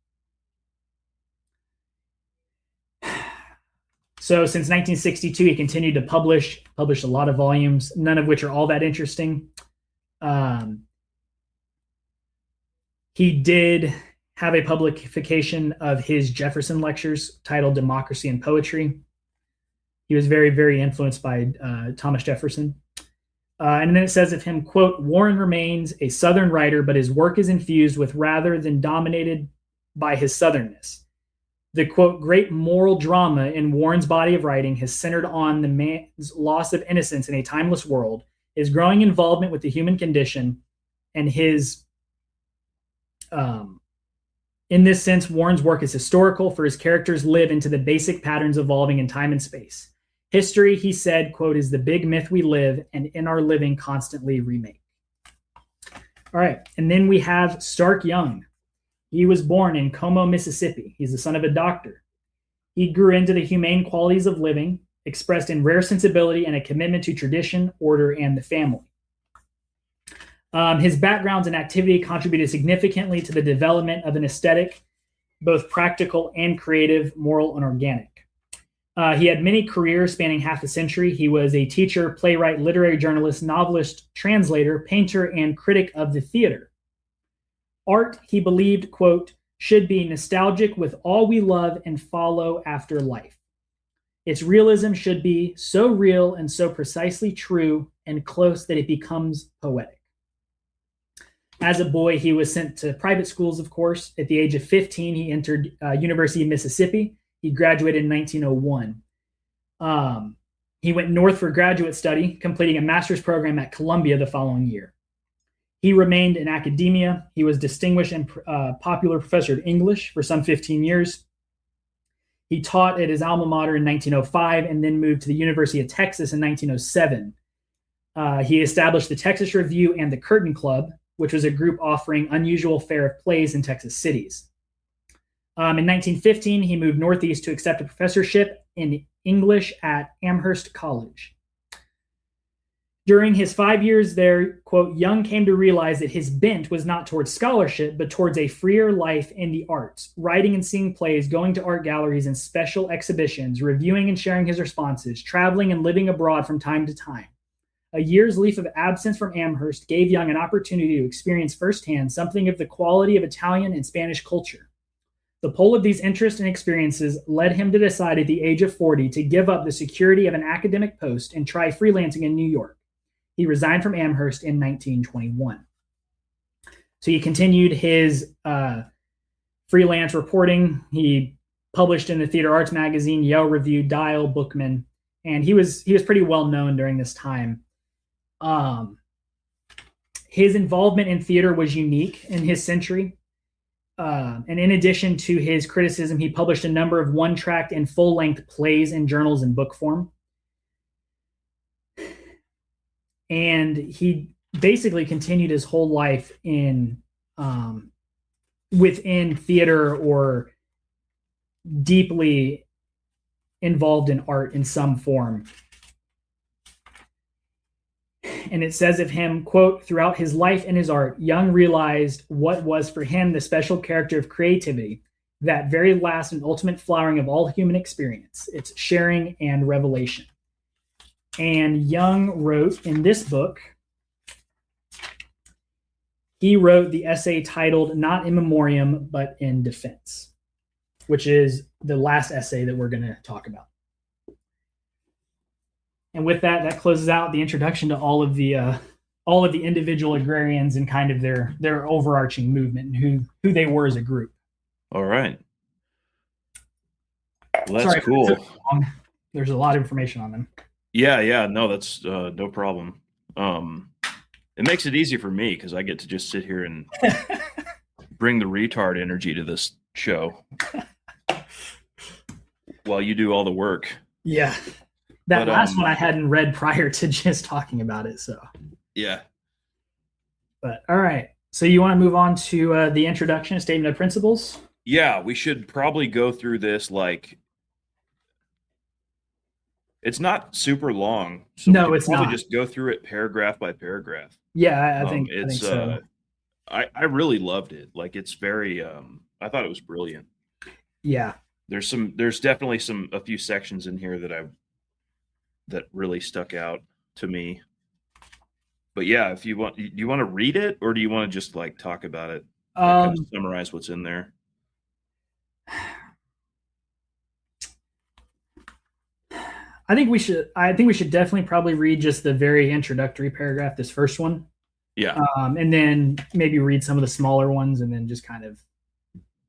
So since 1962, he continued to published a lot of volumes, none of which are all that interesting. He did have a publication of his Jefferson lectures titled Democracy and Poetry. He was very, very influenced by Thomas Jefferson. And then it says of him, quote, Warren remains a Southern writer, but his work is infused with rather than dominated by his Southernness. The, quote, great moral drama in Warren's body of writing has centered on the man's loss of innocence in a timeless world, his growing involvement with the human condition, and his, in this sense, Warren's work is historical, for his characters live into the basic patterns evolving in time and space. History, he said, quote, is the big myth we live and in our living constantly remake. All right. And then we have Stark Young. He was born in Como, Mississippi. He's the son of a doctor. He grew into the humane qualities of living, expressed in rare sensibility and a commitment to tradition, order, and the family. His backgrounds and activity contributed significantly to the development of an aesthetic, both practical and creative, moral, and organic. He had many careers spanning half a century. He was a teacher, playwright, literary journalist, novelist, translator, painter, and critic of the theater. Art, he believed, quote, should be nostalgic with all we love and follow after life. Its realism should be so real and so precisely true and close that it becomes poetic. As a boy, he was sent to private schools, of course. At the age of 15, he entered University of Mississippi. He graduated in 1901. He went north for graduate study, completing a master's program at Columbia the following year. He remained in academia. He was distinguished and popular professor of English for some 15 years. He taught at his alma mater in 1905 and then moved to the University of Texas in 1907. He established the Texas Review and the Curtain Club, which was a group offering unusual fare of plays in Texas cities. In 1915, he moved northeast to accept a professorship in English at Amherst College. During his 5 years there, quote, Young came to realize that his bent was not towards scholarship, but towards a freer life in the arts, writing and seeing plays, going to art galleries and special exhibitions, reviewing and sharing his responses, traveling and living abroad from time to time. A year's leave of absence from Amherst gave Young an opportunity to experience firsthand something of the quality of Italian and Spanish culture. The pull of these interests and experiences led him to decide at the age of 40 to give up the security of an academic post and try freelancing in New York. He resigned from Amherst in 1921. So he continued his freelance reporting. He published in the Theater Arts magazine, Yale Review, Dial, Bookman, and he was pretty well known during this time. His involvement in theater was unique in his century. And in addition to his criticism, he published a number of one-tract and full-length plays and journals in book form. And he basically continued his whole life in within theater or deeply involved in art in some form. And it says of him, quote, throughout his life and his art, Young realized what was for him the special character of creativity, that very last and ultimate flowering of all human experience, its sharing and revelation. And Young wrote in this book, he wrote the essay titled Not in Memoriam, but in Defense, which is the last essay that we're going to talk about. And with that, that closes out the introduction to all of the individual agrarians and kind of their overarching movement and who they were as a group.
All right. Well, that's cool.
There's a lot of information on them.
Yeah. No, that's no problem. It makes it easy for me because I get to just sit here and bring the retard energy to this show while you do all the work.
Yeah. That last one I hadn't read prior to just talking about it. So
yeah.
But all right. So you want to move on to the introduction, statement of principles?
Yeah, we should probably go through this like it's not super long. So
no,
we
it's
probably
not.
Just go through it paragraph by paragraph.
Yeah, I think
it's.
I think so.
I really loved it. Like it's very. I thought it was brilliant.
Yeah.
There's definitely a few sections in here that really stuck out to me. But yeah, if you want, do you want to read it or do you want to just like talk about it? Kind of summarize what's in there.
I think we should definitely probably read just the very introductory paragraph, this first one.
Yeah.
And then maybe read some of the smaller ones and then just kind of,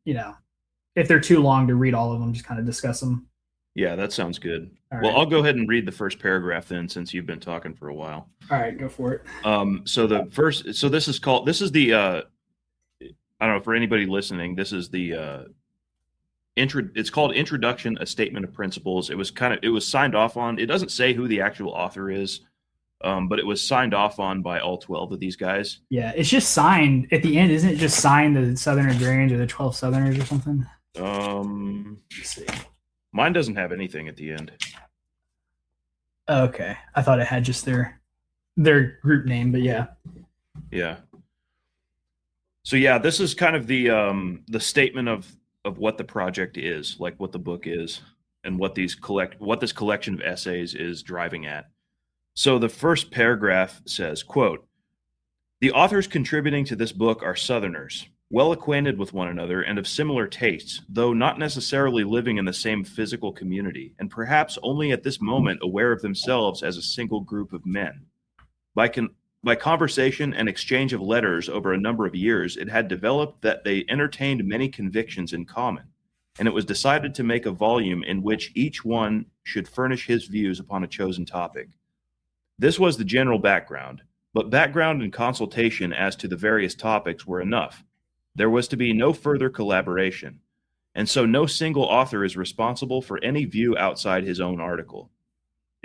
if they're too long to read all of them, just kind of discuss them.
Yeah, that sounds good.
All
well,
right.
I'll go ahead and read the first paragraph then, since you've been talking for a while.
All right, go for it.
So this is the, I don't know, for anybody listening, this is the, it's called Introduction, a Statement of Principles. It was signed off on. It doesn't say who the actual author is, but it was signed off on by all 12 of these guys.
Yeah, it's just signed at the end, isn't it? Just signed the Southern Agrarians or the 12 Southerners or something.
Let's see. Mine doesn't have anything at the end.
Okay, I thought it had just their group name, but yeah.
Yeah. So yeah, this is kind of the statement of what the project is, like what the book is, and what this collection of essays is driving at. So the first paragraph says, quote, "The authors contributing to this book are Southerners, well acquainted with one another and of similar tastes, though not necessarily living in the same physical community, and perhaps only at this moment aware of themselves as a single group of men. By conversation and exchange of letters over a number of years, it had developed that they entertained many convictions in common, and it was decided to make a volume in which each one should furnish his views upon a chosen topic. This was the general background, but background and consultation as to the various topics were enough. There was to be no further collaboration, and so no single author is responsible for any view outside his own article.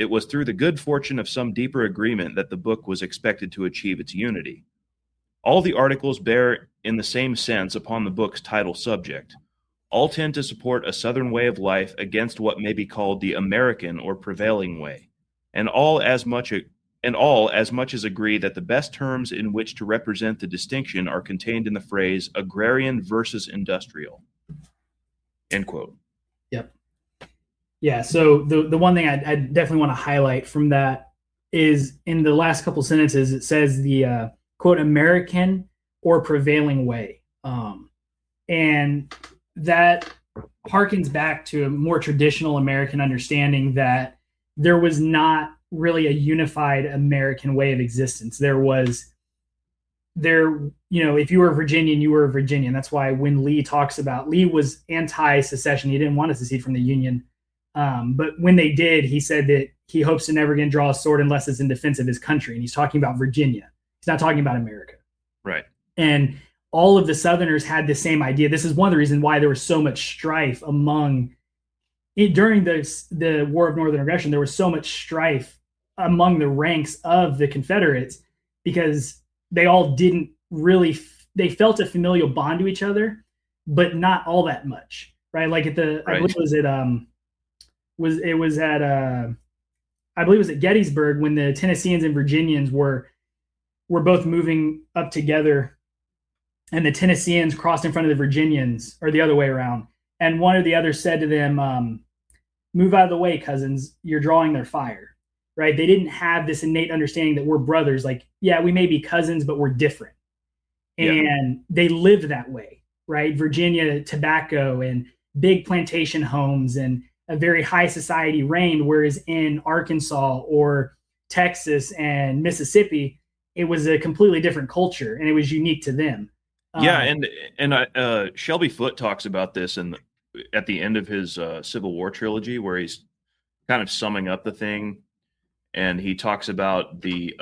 it was through the good fortune of some deeper agreement that the book was expected to achieve its unity. All the articles bear in the same sense upon the book's title subject. All tend to support a Southern way of life against what may be called the American or prevailing way, and all as much as agree that the best terms in which to represent the distinction are contained in the phrase agrarian versus industrial. End quote.
Yep. Yeah. So the one thing I definitely want to highlight from that is in the last couple sentences, it says the quote American or prevailing way, and that harkens back to a more traditional American understanding that there was not really a unified American way of existence. If you were a Virginian, you were a Virginian. That's why when Lee was anti-secession. He didn't want to secede from the Union. But when they did, he said that he hopes to never again draw a sword unless it's in defense of his country. And he's talking about Virginia. He's not talking about America.
Right.
And all of the Southerners had the same idea. This is one of the reasons why there was so much strife during the War of Northern Aggression. There was so much strife among the ranks of the Confederates because they all they felt a familial bond to each other, but not all that much, right? Like I believe it was at Gettysburg when the Tennesseans and Virginians were both moving up together, and the Tennesseans crossed in front of the Virginians, or the other way around. And one or the other said to them, move out of the way, cousins, you're drawing their fire, right? They didn't have this innate understanding that we're brothers. Like, yeah, we may be cousins, but we're different. And they lived that way, right? Virginia, tobacco and big plantation homes and a very high society reigned, whereas in Arkansas or Texas and Mississippi, it was a completely different culture and it was unique to them.
And Shelby Foote talks about this at the end of his Civil War trilogy, where he's kind of summing up the thing, and he talks about the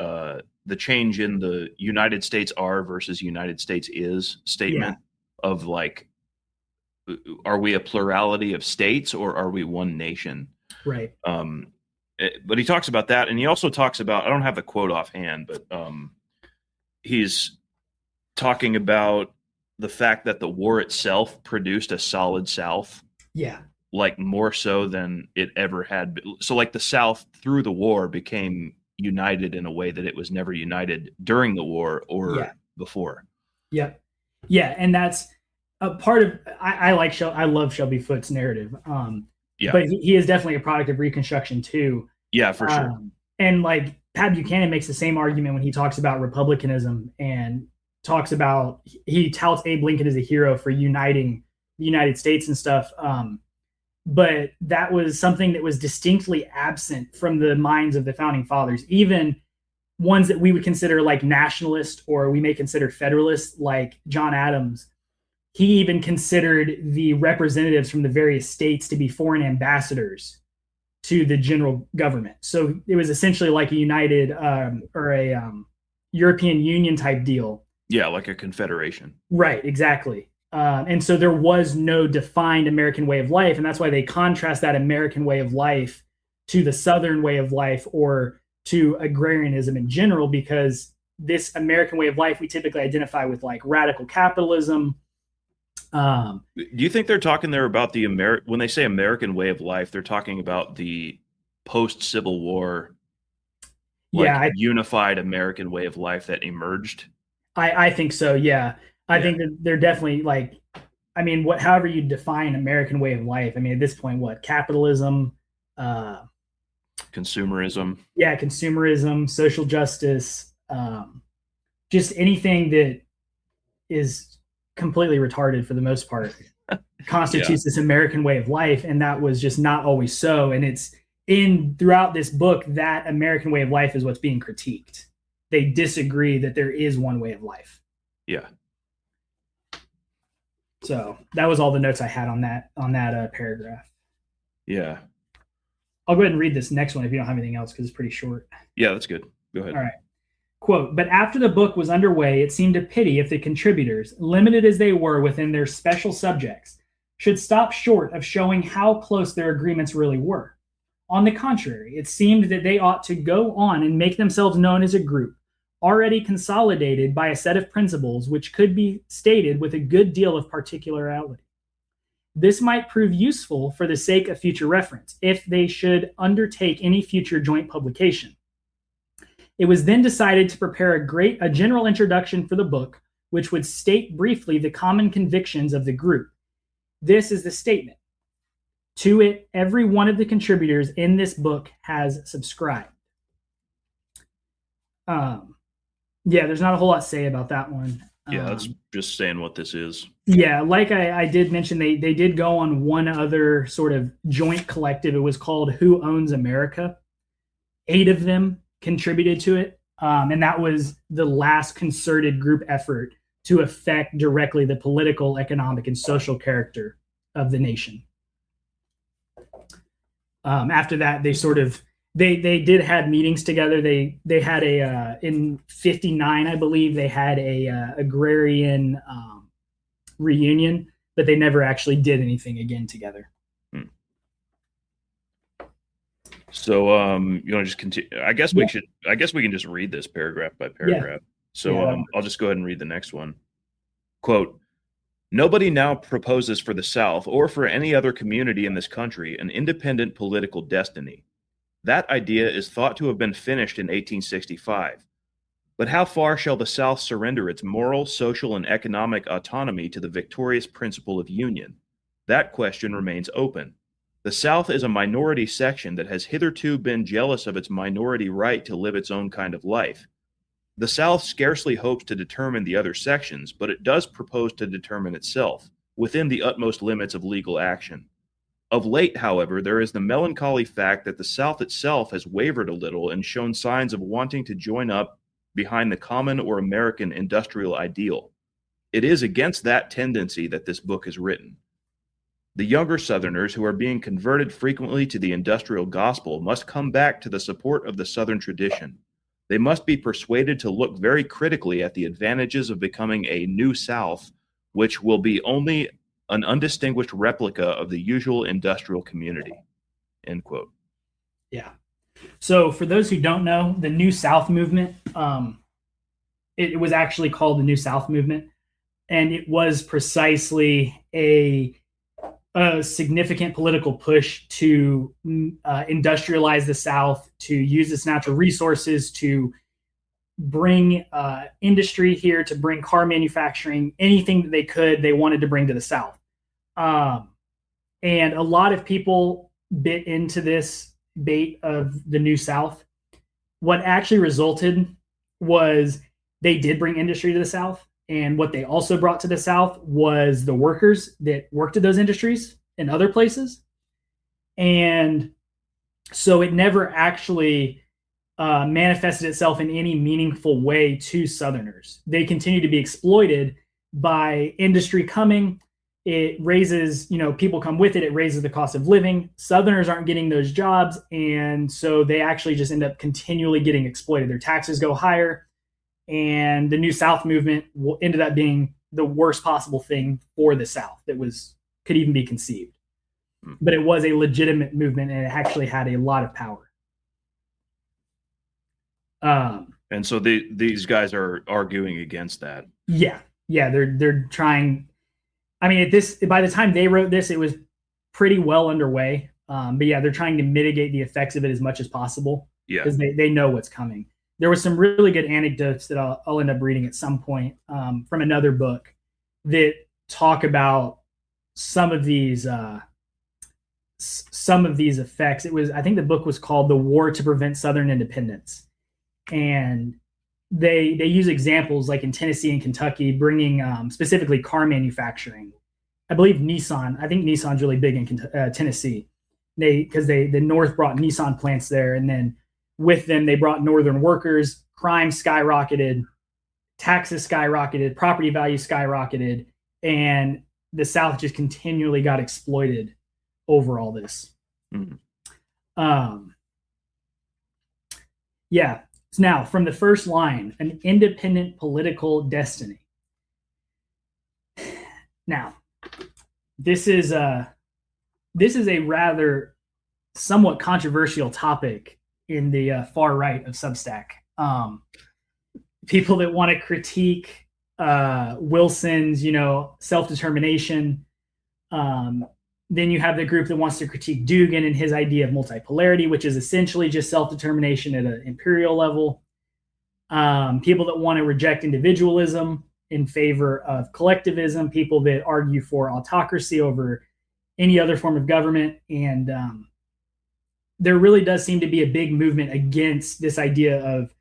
change in the United States are versus United States is statement of like, are we a plurality of states or are we one nation?
Right.
But he talks about that, and he also talks about, I don't have the quote offhand, but he's talking about the fact that the war itself produced a solid South.
Yeah.
Like more so than it ever had been. So like the South through the war became united in a way that it was never united during the war or before.
Yep. Yeah. And that's a part of, I love Shelby Foote's narrative. But he is definitely a product of Reconstruction too.
Yeah, for sure.
And like Pat Buchanan makes the same argument when he talks about republicanism and he touts Abe Lincoln as a hero for uniting the United States and stuff. But that was something that was distinctly absent from the minds of the founding fathers, even ones that we would consider like nationalist or we may consider federalist, like John Adams. He even considered the representatives from the various states to be foreign ambassadors to the general government. So it was essentially like a united or a European Union type deal.
Yeah, like a confederation.
Right, exactly. And so there was no defined American way of life. And that's why they contrast that American way of life to the Southern way of life or to agrarianism in general, because this American way of life we typically identify with like radical capitalism.
Do you think they're talking there about when they say American way of life, they're talking about the post-Civil War, unified American way of life that emerged?
I think so. Yeah. I think that they're definitely like, I mean, however you define American way of life. I mean, at this point, capitalism,
consumerism.
Yeah. Consumerism, social justice, just anything that is completely retarded for the most part constitutes this American way of life. And that was just not always so. And it's throughout this book, that American way of life is what's being critiqued. They disagree that there is one way of life.
Yeah.
So that was all the notes I had on that paragraph.
Yeah.
I'll go ahead and read this next one if you don't have anything else, because it's pretty short.
Yeah, that's good. Go ahead.
All right. Quote, but after the book was underway, it seemed a pity if the contributors, limited as they were within their special subjects, should stop short of showing how close their agreements really were. On the contrary, it seemed that they ought to go on and make themselves known as a group, already consolidated by a set of principles which could be stated with a good deal of particularity. This might prove useful for the sake of future reference, if they should undertake any future joint publication. It was then decided to prepare a general introduction for the book, which would state briefly the common convictions of the group. This is the statement. To it, every one of the contributors in this book has subscribed. There's not a whole lot to say about that one.
Yeah, that's just saying what this is.
Yeah, like I did mention, they did go on one other sort of joint collective. It was called Who Owns America? 8 of them contributed to it, and that was the last concerted group effort to affect directly the political, economic, and social character of the nation. After that, they did have meetings together. They had in '59, I believe, they had a agrarian reunion, but they never actually did anything again together.
So you want to just continue? I guess we can just read this paragraph by paragraph. Yeah. So I'll just go ahead and read the next one. Quote, nobody now proposes for the South or for any other community in this country an independent political destiny. That idea is thought to have been finished in 1865. But how far shall the South surrender its moral, social, and economic autonomy to the victorious principle of union? That question remains open. The South is a minority section that has hitherto been jealous of its minority right to live its own kind of life. The South scarcely hopes to determine the other sections, but it does propose to determine itself, within the utmost limits of legal action. Of late, however, there is the melancholy fact that the South itself has wavered a little and shown signs of wanting to join up behind the common or American industrial ideal. It is against that tendency that this book is written. The younger Southerners who are being converted frequently to the industrial gospel must come back to the support of the Southern tradition. They must be persuaded to look very critically at the advantages of becoming a new South, which will be only an undistinguished replica of the usual industrial community. End quote.
Yeah. So for those who don't know, the New South movement, it was actually called the New South movement, and it was precisely a significant political push to industrialize the South, to use its natural resources, to bring industry here, to bring car manufacturing, anything that they could, they wanted to bring to the South. And a lot of people bit into this bait of the New South. What actually resulted was they did bring industry to the South. And what they also brought to the South was the workers that worked at those industries in other places. And so it never actually manifested itself in any meaningful way to Southerners. They continue to be exploited by industry coming. It raises, people come with it. It raises the cost of living. Southerners aren't getting those jobs. And so they actually just end up continually getting exploited. Their taxes go higher. And the New South movement ended up being the worst possible thing for the South that could even be conceived. But it was a legitimate movement, and it actually had a lot of power.
And so these guys are arguing against that.
Yeah, they're trying. I mean, by the time they wrote this, it was pretty well underway. But yeah, they're trying to mitigate the effects of it as much as possible. Yeah, because they know what's coming. There were some really good anecdotes that I'll end up reading at some point from another book that talk about some of these effects. I think the book was called "The War to Prevent Southern Independence," and they use examples like in Tennessee and Kentucky, bringing specifically car manufacturing. I believe Nissan. I think Nissan's really big in Tennessee. Because the North brought Nissan plants there, and then with them, they brought Northern workers. Crime skyrocketed, taxes skyrocketed, property values skyrocketed, and the South just continually got exploited over all this. Mm-hmm. Yeah. So now, from the first line, an independent political destiny. Now, this is a rather somewhat controversial topic in the far right of Substack. People that want to critique Wilson's, self-determination. Then you have the group that wants to critique Dugan and his idea of multipolarity, which is essentially just self-determination at an imperial level. People that want to reject individualism in favor of collectivism, people that argue for autocracy over any other form of government. And there really does seem to be a big movement against this idea of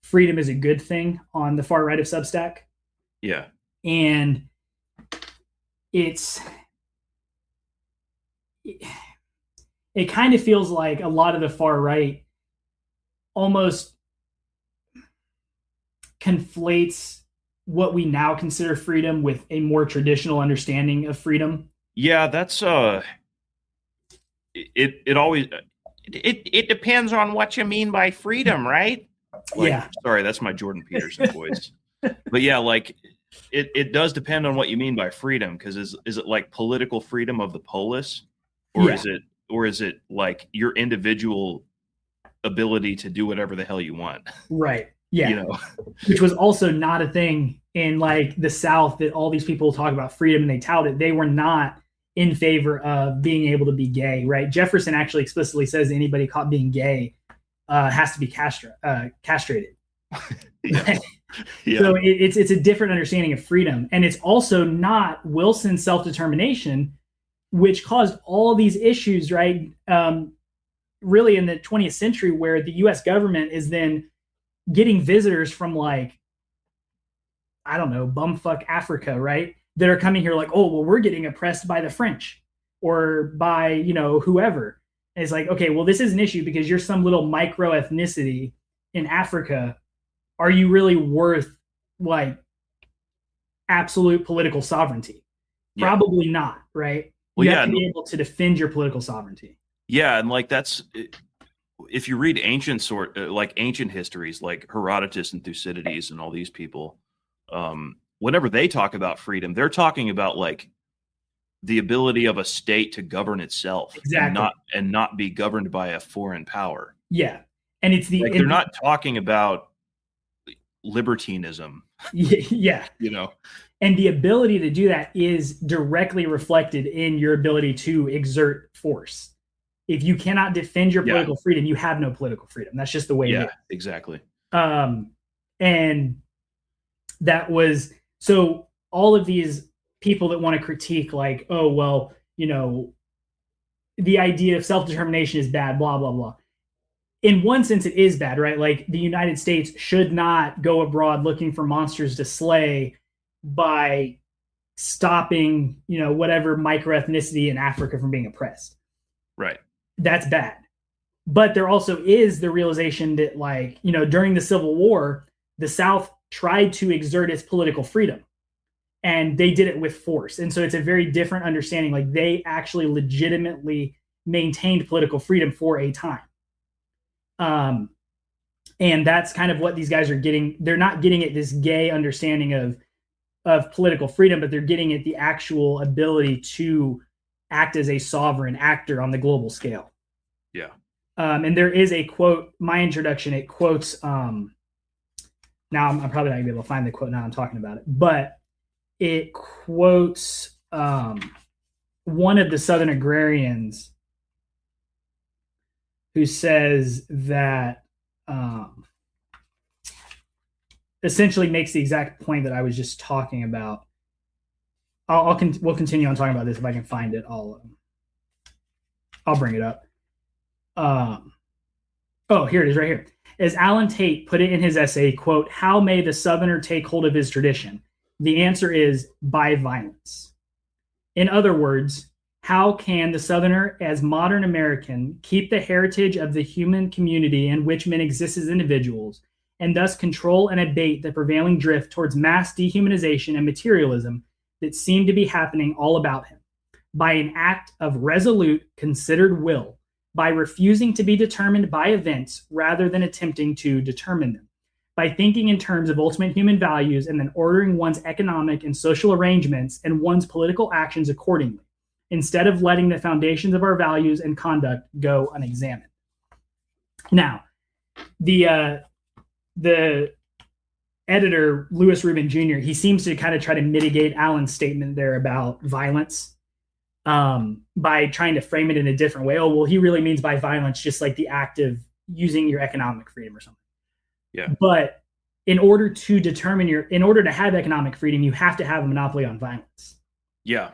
freedom is a good thing on the far right of Substack.
Yeah.
And it kind of feels like a lot of the far right almost conflates what we now consider freedom with a more traditional understanding of freedom.
Yeah, that's it always it depends on what you mean by freedom, right?
Yeah.
Sorry, that's my Jordan Peterson voice. But yeah, like it does depend on what you mean by freedom, because is it like political freedom of the polis, or is it like your individual ability to do whatever the hell you want?
Right. Yeah. Which was also not a thing in like the South, that all these people talk about freedom and they tout it. They were not in favor of being able to be gay, right? Jefferson actually explicitly says anybody caught being gay has to be castrated.
Yeah.
So it's a different understanding of freedom. And it's also not Wilson's self-determination, which caused all these issues, right? Really in the 20th century, where the US government is then getting visitors from like, I don't know, bumfuck Africa, right? That are coming here like, oh, well, we're getting oppressed by the French or by, whoever. And it's like, okay, well, this is an issue because you're some little micro ethnicity in Africa. Are you really worth like absolute political sovereignty?
Yeah.
Probably not, right? You have to be able to defend your political sovereignty.
Yeah, and like that's, if you read ancient histories like Herodotus and Thucydides and all these people, whenever they talk about freedom, they're talking about like the ability of a state to govern itself,
exactly,
and not be governed by a foreign power.
Yeah, and it's
they're not talking about libertinism.
Yeah, and the ability to do that is directly reflected in your ability to exert force. If you cannot defend your political freedom, you have no political freedom. That's just the way it is.
Exactly.
And that was, so all of these people that want to critique like, oh, well, the idea of self-determination is bad, blah, blah, blah. In one sense, it is bad, right? Like the United States should not go abroad looking for monsters to slay by stopping, whatever microethnicity in Africa from being oppressed.
Right.
That's bad. But there also is the realization that, like, during the Civil War, the South tried to exert its political freedom, and they did it with force. And so it's a very different understanding. Like, they actually legitimately maintained political freedom for a time. And that's kind of what these guys are getting. They're not getting at this gay understanding of political freedom, but they're getting at the actual ability to act as a sovereign actor on the global scale.
Yeah.
And there is a quote, my introduction, it quotes, now I'm probably not gonna be able to find the quote now I'm talking about it, but it quotes one of the Southern agrarians who says that essentially makes the exact point that I was just talking about. We'll continue on talking about this. If I can find it, I'll bring it up. Here it is right here. As Alan Tate put it in his essay, quote, "How may the Southerner take hold of his tradition?" The answer is by violence. In other words, how can the Southerner, as modern American, keep the heritage of the human community in which men exist as individuals, and thus control and abate the prevailing drift towards mass dehumanization and materialism that seem to be happening all about him? By an act of resolute, considered will, by refusing to be determined by events rather than attempting to determine them, by thinking in terms of ultimate human values and then ordering one's economic and social arrangements and one's political actions accordingly, instead of letting the foundations of our values and conduct go unexamined. Now, the editor, Lewis Rubin Jr., he seems to kind of try to mitigate Allen's statement there about violence by trying to frame it in a different way. Oh, well, he really means by violence just like the act of using your economic freedom or something.
Yeah.
But in order to have economic freedom, you have to have a monopoly on violence.
Yeah.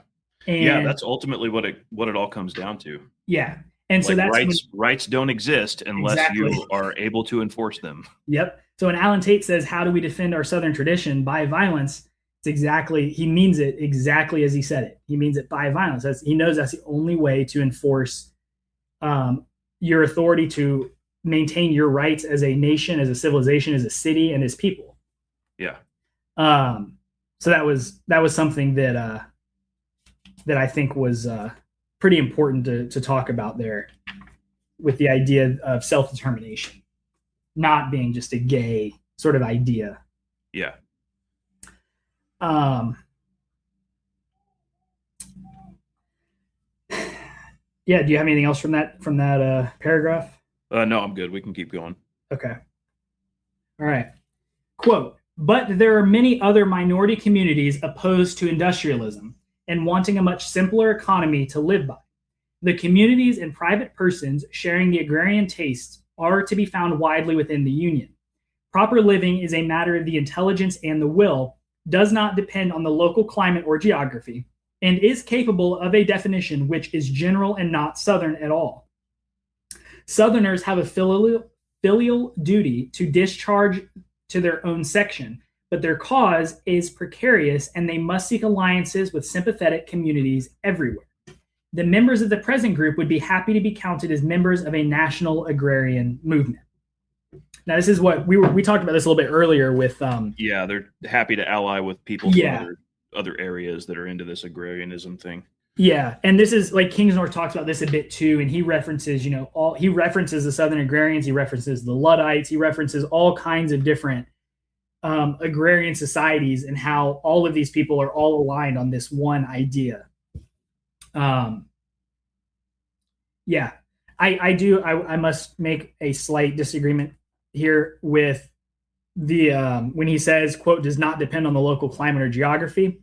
And
that's ultimately what it all comes down to.
Yeah. And so that's
rights don't exist unless you are able to enforce them.
Yep. So when Alan Tate says, how do we defend our Southern tradition by violence? He means it exactly as he said it. He means it by violence. He knows that's the only way to enforce your authority to maintain your rights as a nation, as a civilization, as a city, and as people.
Yeah.
So that was something that I think was pretty important to talk about there, with the idea of self-determination not being just a gay sort of idea.
Yeah.
Yeah. Do you have anything else from that paragraph?
No, I'm good. We can keep going.
Okay. All right. Quote, but there are many other minority communities opposed to industrialism and wanting a much simpler economy to live by. The communities and private persons sharing the agrarian tastes are to be found widely within the Union. Proper living is a matter of the intelligence and the will, does not depend on the local climate or geography, and is capable of a definition which is general and not Southern at all. Southerners have a filial duty to discharge to their own section, but their cause is precarious and they must seek alliances with sympathetic communities everywhere. The members of the present group would be happy to be counted as members of a national agrarian movement. Now, this is what we talked about this a little bit earlier with.
They're happy to ally with people from other areas that are into this agrarianism thing.
Yeah, and this is like Kingsnorth talks about this a bit too, and he references, he references the Southern agrarians, he references the Luddites, he references all kinds of different agrarian societies and how all of these people are all aligned on this one idea. I must make a slight disagreement here with the when he says, quote, does not depend on the local climate or geography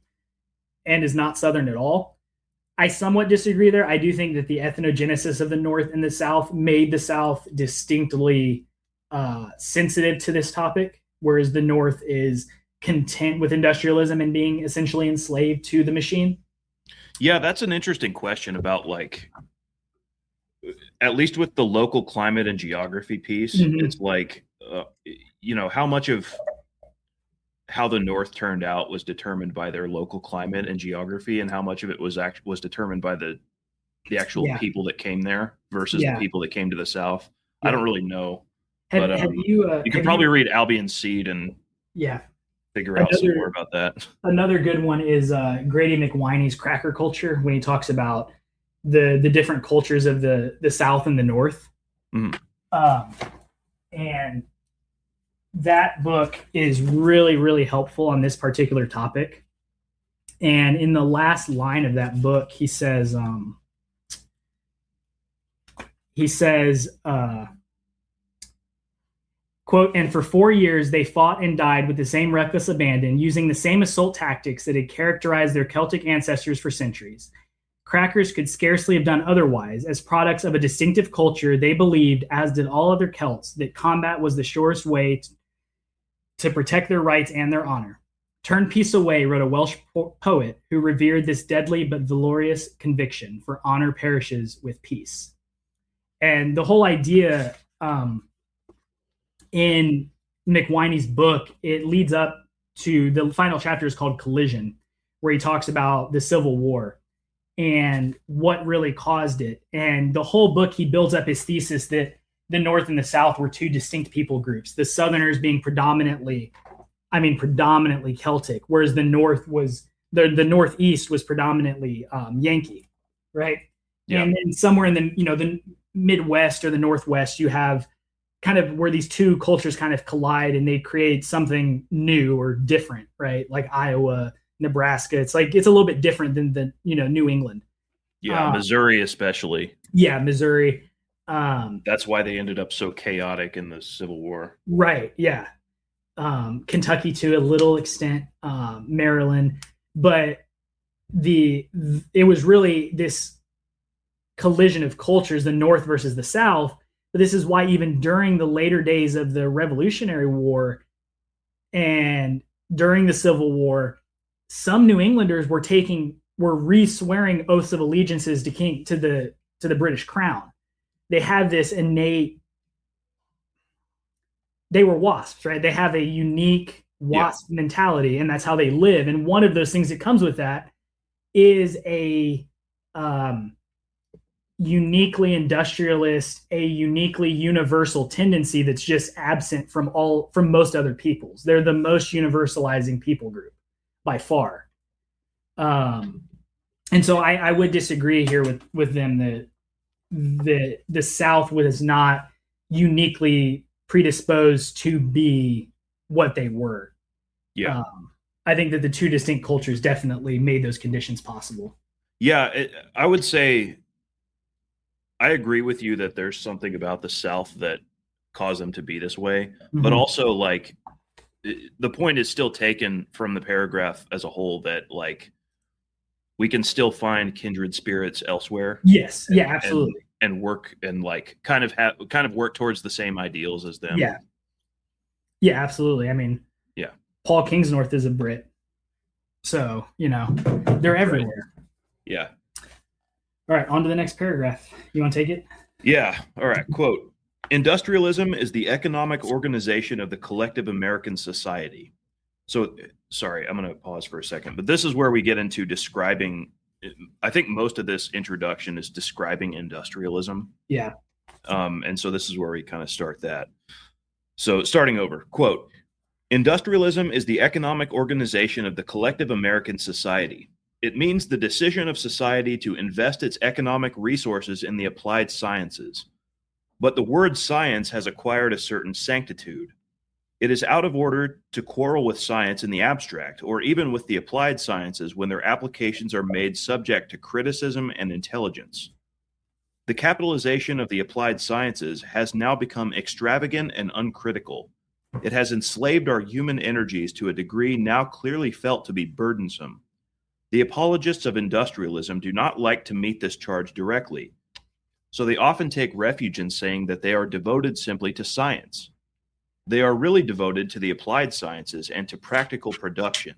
and is not Southern at all. I somewhat disagree there. I do think that the ethnogenesis of the North and the South made the South distinctly sensitive to this topic, whereas the North is content with industrialism and being essentially enslaved to the machine.
Yeah, that's an interesting question about, like, at least with the local climate and geography piece, it's like, how much of how the North turned out was determined by their local climate and geography, and how much of it was determined by the actual people that came there versus the people that came to the South. Yeah. I don't really know, you can probably read Albion's Seed and figure out some more about that. Another
good one is Grady McWhiney's Cracker Culture, when he talks about the different cultures of the South and the North. And that book is really, really helpful on this particular topic. And in the last line of that book, he says, quote, and for 4 years, they fought and died with the same reckless abandon, using the same assault tactics that had characterized their Celtic ancestors for centuries. Crackers could scarcely have done otherwise. As products of a distinctive culture, they believed, as did all other Celts, that combat was the surest way to protect their rights and their honor. Turn peace away, wrote a Welsh poet who revered this deadly but valorous conviction, for honor perishes with peace. And the whole idea in McWhiney's book, it leads up to the final chapter is called Collision, where he talks about the Civil War and what really caused it. And the whole book, he builds up his thesis that the North and the South were two distinct people groups, the Southerners being predominantly Celtic, whereas the Northeast was predominantly Yankee, right? Yeah. And then somewhere in the Midwest or the Northwest, you have kind of where these two cultures kind of collide and they create something new or different, right? Like Iowa, Nebraska. It's a little bit different than New England.
Yeah, Missouri especially.
Yeah, Missouri.
That's why they ended up so chaotic in the Civil War.
Right. Yeah. Kentucky to a little extent, Maryland, but it was really this collision of cultures, the North versus the South. But this is why even during the later days of the Revolutionary War and during the Civil War, some New Englanders were re-swearing oaths of allegiances to the British Crown. They have this innate. They were WASPs, right? They have a unique WASP mentality, and that's how they live. And one of those things that comes with that is a uniquely industrialist, a uniquely universal tendency that's just absent from most other peoples. They're the most universalizing people group by far. And so I would disagree here with them that the South was not uniquely predisposed to be what they were.
Yeah.
I think that the two distinct cultures definitely made those conditions possible.
Yeah, I would say I agree with you that there's something about the South that caused them to be this way,
Mm-hmm.
but also like the point is still taken from the paragraph as a whole that like we can still find kindred spirits elsewhere.
Yes. Yeah, absolutely.
And work and like kind of work towards the same ideals as them.
Yeah. Yeah, absolutely. I mean,
yeah.
Paul Kingsnorth is a Brit. So, they're everywhere.
Right. Yeah.
All right, on to the next paragraph. You want to take it?
Yeah. All right. Quote, industrialism is the economic organization of the collective American society. So, sorry, I'm going to pause for a second, but this is where we get into describing, I think most of this introduction is describing industrialism.
Yeah.
And so this is where we kind of start that. So starting over, quote, industrialism is the economic organization of the collective American society. It means the decision of society to invest its economic resources in the applied sciences. But the word science has acquired a certain sanctitude. It is out of order to quarrel with science in the abstract, or even with the applied sciences when their applications are made subject to criticism and intelligence. The capitalization of the applied sciences has now become extravagant and uncritical. It has enslaved our human energies to a degree now clearly felt to be burdensome. The apologists of industrialism do not like to meet this charge directly, so they often take refuge in saying that they are devoted simply to science. They are really devoted to the applied sciences and to practical production.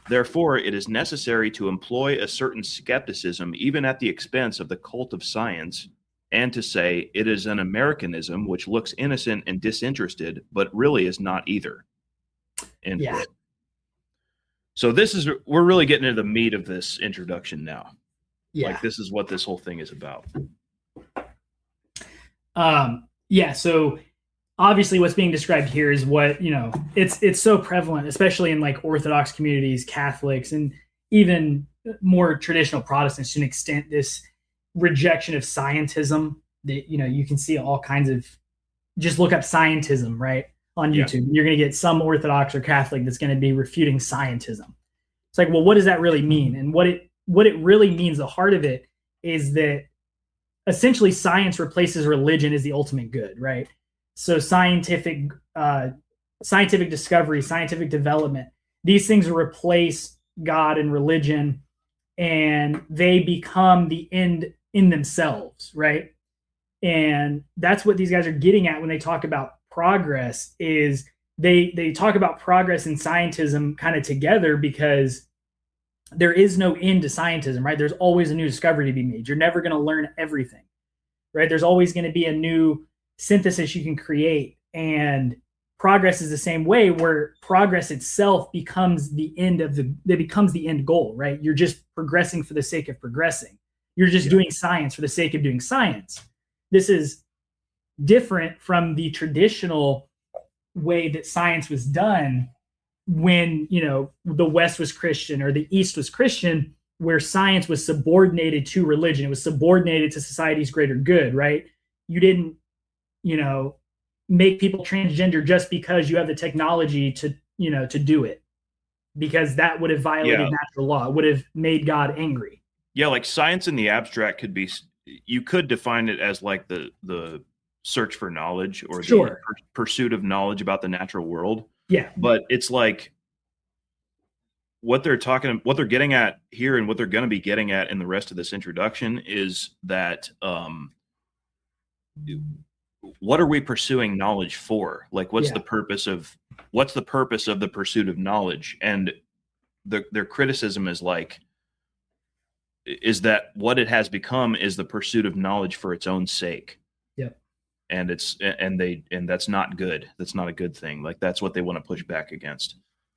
Therefore, it is necessary to employ a certain skepticism even at the expense of the cult of science, and to say it is an Americanism which looks innocent and disinterested, but really is not either. End quote. So we're really getting into the meat of this introduction now.
Yeah.
Like this is what this whole thing is about.
So obviously what's being described here is what, it's so prevalent, especially in like Orthodox communities, Catholics, and even more traditional Protestants to an extent, this rejection of scientism that, you can see all kinds of, just look up scientism, right, on YouTube. Yeah. You're going to get some Orthodox or Catholic that's going to be refuting scientism. It's like, well, what does that really mean? And what it really means, the heart of it is that essentially science replaces religion as the ultimate good, right? So scientific discovery, scientific development, these things replace God and religion, and they become the end in themselves, right? And that's what these guys are getting at when they talk about progress. Is they talk about progress and scientism kind of together, because there is no end to scientism, right? There's always a new discovery to be made. You're never going to learn everything, right? There's always going to be a new synthesis you can create, and progress is the same way, where progress itself becomes the end goal, right? You're just progressing for the sake of progressing. You're just doing science for the sake of doing science. This is different from the traditional way that science was done when, the West was Christian or the East was Christian, where science was subordinated to religion. It was subordinated to society's greater good, right? You didn't, make people transgender just because you have the technology to do it, because that would have violated natural law. It would have made God angry.
Yeah, like science in the abstract could be, you could define it as like the search for knowledge or the
Sure.
pursuit of knowledge about the natural world.
Yeah.
But it's like what they're getting at here and what they're going to be getting at in the rest of this introduction is that what are we pursuing knowledge for? Like, what's the purpose of the pursuit of knowledge? And their criticism is like, is that what it has become is the pursuit of knowledge for its own sake.
Yep.
And that's not good. That's not a good thing. Like, that's what they want to push back against.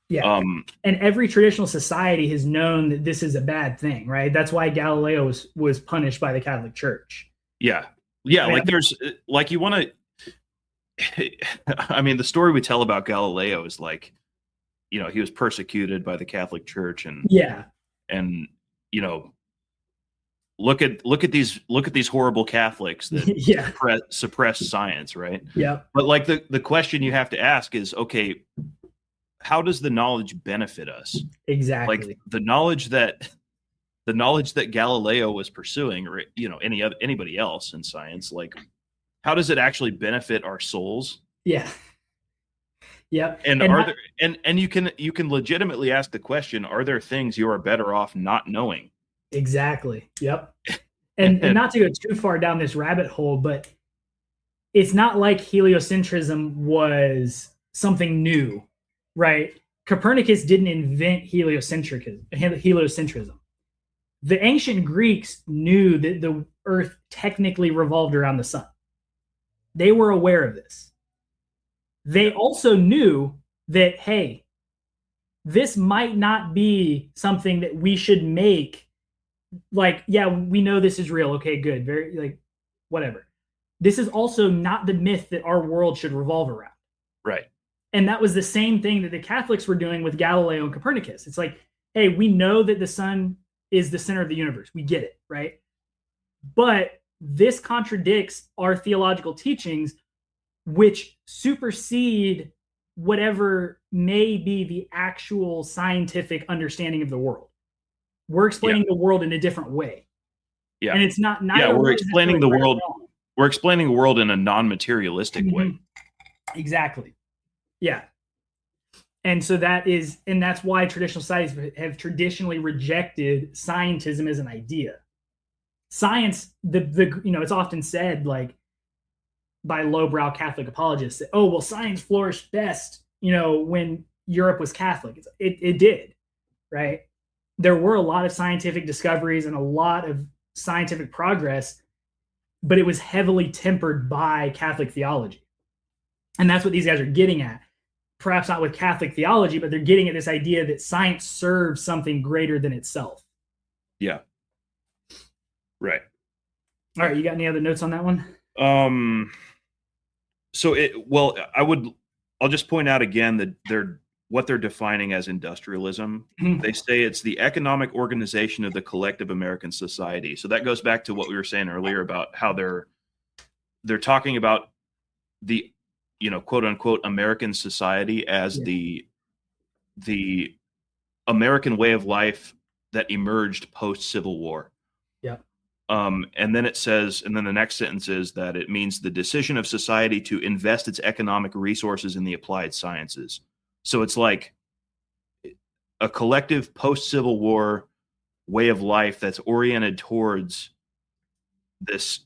Yeah. And every traditional society has known that this is a bad thing, right? That's why Galileo was punished by the Catholic Church.
Yeah. Yeah. Like there's like, you want to, I mean, the story we tell about Galileo is like, you know, he was persecuted by the Catholic Church and you know, look at these horrible Catholics that suppress science, right?
Yeah.
But like the question you have to ask is, okay, how does the knowledge benefit us?
Exactly.
Like the knowledge that Galileo was pursuing, or you know, anybody else in science, like how does it actually benefit our souls?
Yeah. Yep.
And you can legitimately ask the question, are there things you are better off not knowing?
Exactly. Yep. And not to go too far down this rabbit hole, but it's not like heliocentrism was something new, right? Copernicus didn't invent heliocentrism. The ancient Greeks knew that the Earth technically revolved around the sun. They were aware of this. They also knew that, hey, this might not be something that we should make. Like, yeah, we know this is real. Okay, good. Very, like, whatever. This is also not the myth that our world should revolve around.
Right.
And that was the same thing that the Catholics were doing with Galileo and Copernicus. It's like, hey, we know that the sun is the center of the universe. We get it, right? But this contradicts our theological teachings, which supersede whatever may be the actual scientific understanding of the world. We're explaining the world in a different way. Yeah. And it's not
we're explaining the world. We're explaining the world in a non-materialistic way.
Exactly. Yeah. And so that's why traditional societies have traditionally rejected scientism as an idea. Science, it's often said, like, by lowbrow Catholic apologists, that, oh, well, science flourished best, when Europe was Catholic. It did, right? There were a lot of scientific discoveries and a lot of scientific progress, but it was heavily tempered by Catholic theology. And that's what these guys are getting at. Perhaps not with Catholic theology, but they're getting at this idea that science serves something greater than itself.
Yeah. Right.
All right. You got any other notes on that one?
I'll just point out again that what they're defining as industrialism. They say it's the economic organization of the collective American society. So that goes back to what we were saying earlier about how they're talking about the, quote unquote, American society as the American way of life that emerged post Civil War.
Yeah.
And then it says, and then the next sentence is that it means the decision of society to invest its economic resources in the applied sciences. So it's like a collective post-Civil War way of life that's oriented towards this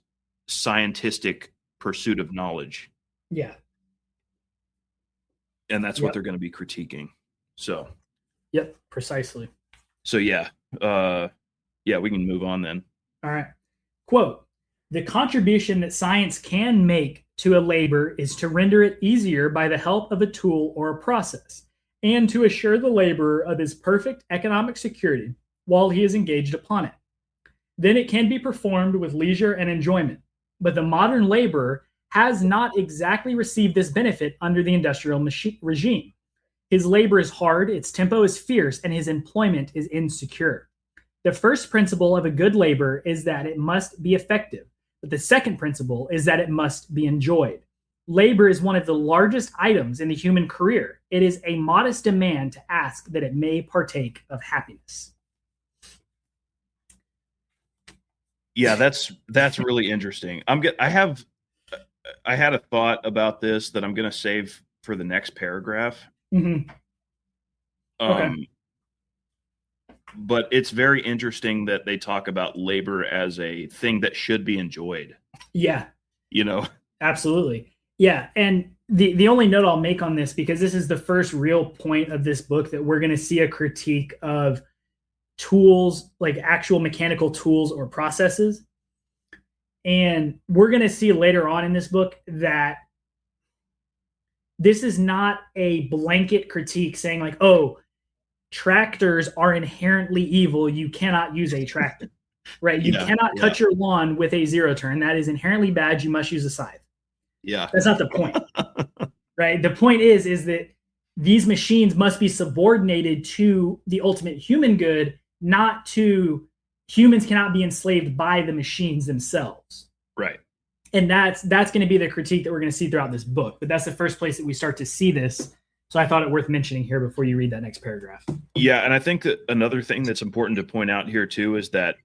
scientific pursuit of knowledge.
Yeah.
And that's what they're going to be critiquing. So.
Yep, precisely.
So, we can move on then.
All right. Quote, the contribution that science can make to a labor is to render it easier by the help of a tool or a process, and to assure the laborer of his perfect economic security while he is engaged upon it. Then it can be performed with leisure and enjoyment. But the modern laborer has not exactly received this benefit under the industrial regime. His labor is hard, its tempo is fierce, and his employment is insecure. The first principle of a good labor is that it must be effective. But the second principle is that it must be enjoyed. Labor is one of the largest items in the human career. It is a modest demand to ask that it may partake of happiness.
Yeah, that's really interesting. I had a thought about this that I'm going to save for the next paragraph.
Mm-hmm. Okay.
Um, but it's very interesting that they talk about labor as a thing that should be enjoyed.
Yeah.
You know?
Absolutely. Yeah. And the only note I'll make on this, because this is the first real point of this book that we're going to see a critique of tools, like actual mechanical tools or processes. And we're going to see later on in this book that this is not a blanket critique saying like, oh, tractors are inherently evil. You cannot use a tractor, right? You cannot cut your lawn with a zero turn. That is inherently bad. You must use a scythe.
Yeah.
That's not the point, right? The point is that these machines must be subordinated to the ultimate human good, not to humans cannot be enslaved by the machines themselves.
Right.
And that's going to be the critique that we're going to see throughout this book. But that's the first place that we start to see this. So I thought it worth mentioning here before you read that next paragraph.
Yeah, and I think that another thing that's important to point out here too is that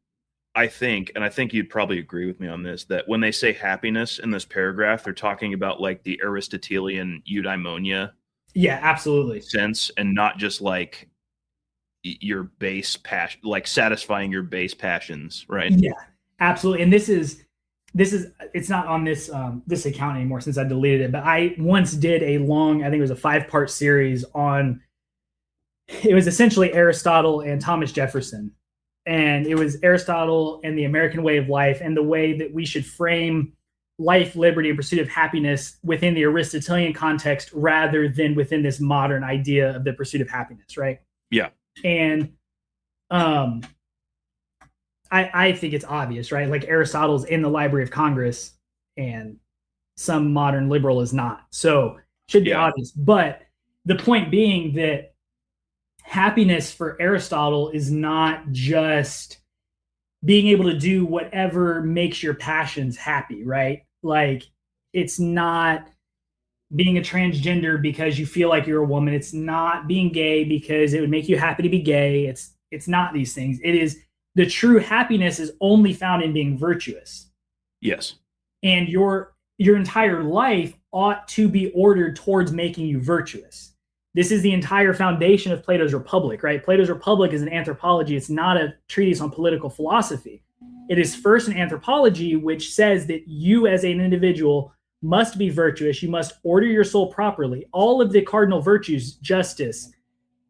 I think you'd probably agree with me on this, that when they say happiness in this paragraph, they're talking about like the Aristotelian eudaimonia.
Yeah, absolutely.
Sense, and not just like your base passion, like satisfying your base passions, right?
Yeah, absolutely. And this is it's not on this this account anymore since I deleted it, but I once did a long, I think it was a 5-part series on, it was essentially Aristotle and Thomas Jefferson. And it was Aristotle and the American way of life and the way that we should frame life, liberty, and pursuit of happiness within the Aristotelian context rather than within this modern idea of the pursuit of happiness, right?
Yeah.
And I think it's obvious, right? Like Aristotle's in the Library of Congress and some modern liberal is not. So it should be obvious. But the point being that happiness for Aristotle is not just being able to do whatever makes your passions happy, right? Like it's not being a transgender because you feel like you're a woman. It's not being gay because it would make you happy to be gay. It's not these things. It is the true happiness is only found in being virtuous.
Yes.
And your entire life ought to be ordered towards making you virtuous. This is the entire foundation of Plato's Republic, right? Plato's Republic is an anthropology. It's not a treatise on political philosophy. It is first an anthropology, which says that you as an individual must be virtuous. You must order your soul properly. All of the cardinal virtues, justice,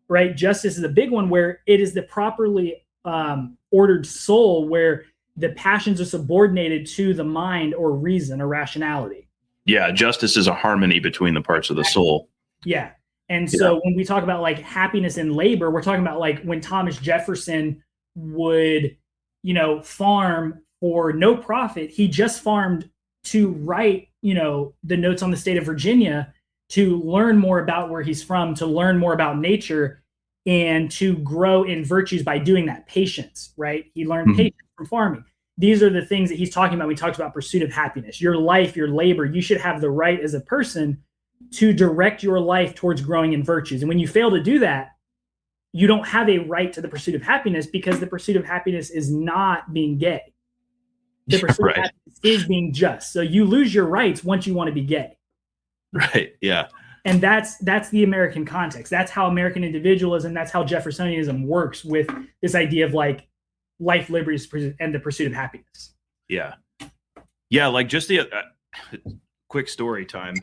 right? Justice is a big one where it is the properly ordered soul where the passions are subordinated to the mind or reason or rationality.
Yeah, justice is a harmony between the parts of the soul.
Yeah. And so when we talk about like happiness and labor, we're talking about like when Thomas Jefferson would, farm for no profit. He just farmed to write, the notes on the state of Virginia, to learn more about where he's from, to learn more about nature, and to grow in virtues by doing that. Patience, right? He learned patience from farming. These are the things that he's talking about when he talks about pursuit of happiness. Your life, your labor, you should have the right as a person to direct your life towards growing in virtues. And when you fail to do that, you don't have a right to the pursuit of happiness, because the pursuit of happiness is not being gay. The pursuit of happiness is being just. So you lose your rights once you want to be gay.
Right. Yeah.
And that's the American context. That's how American individualism, that's how Jeffersonianism works with this idea of like life, liberty, and the pursuit of happiness.
Yeah. Yeah. Like just the quick story time.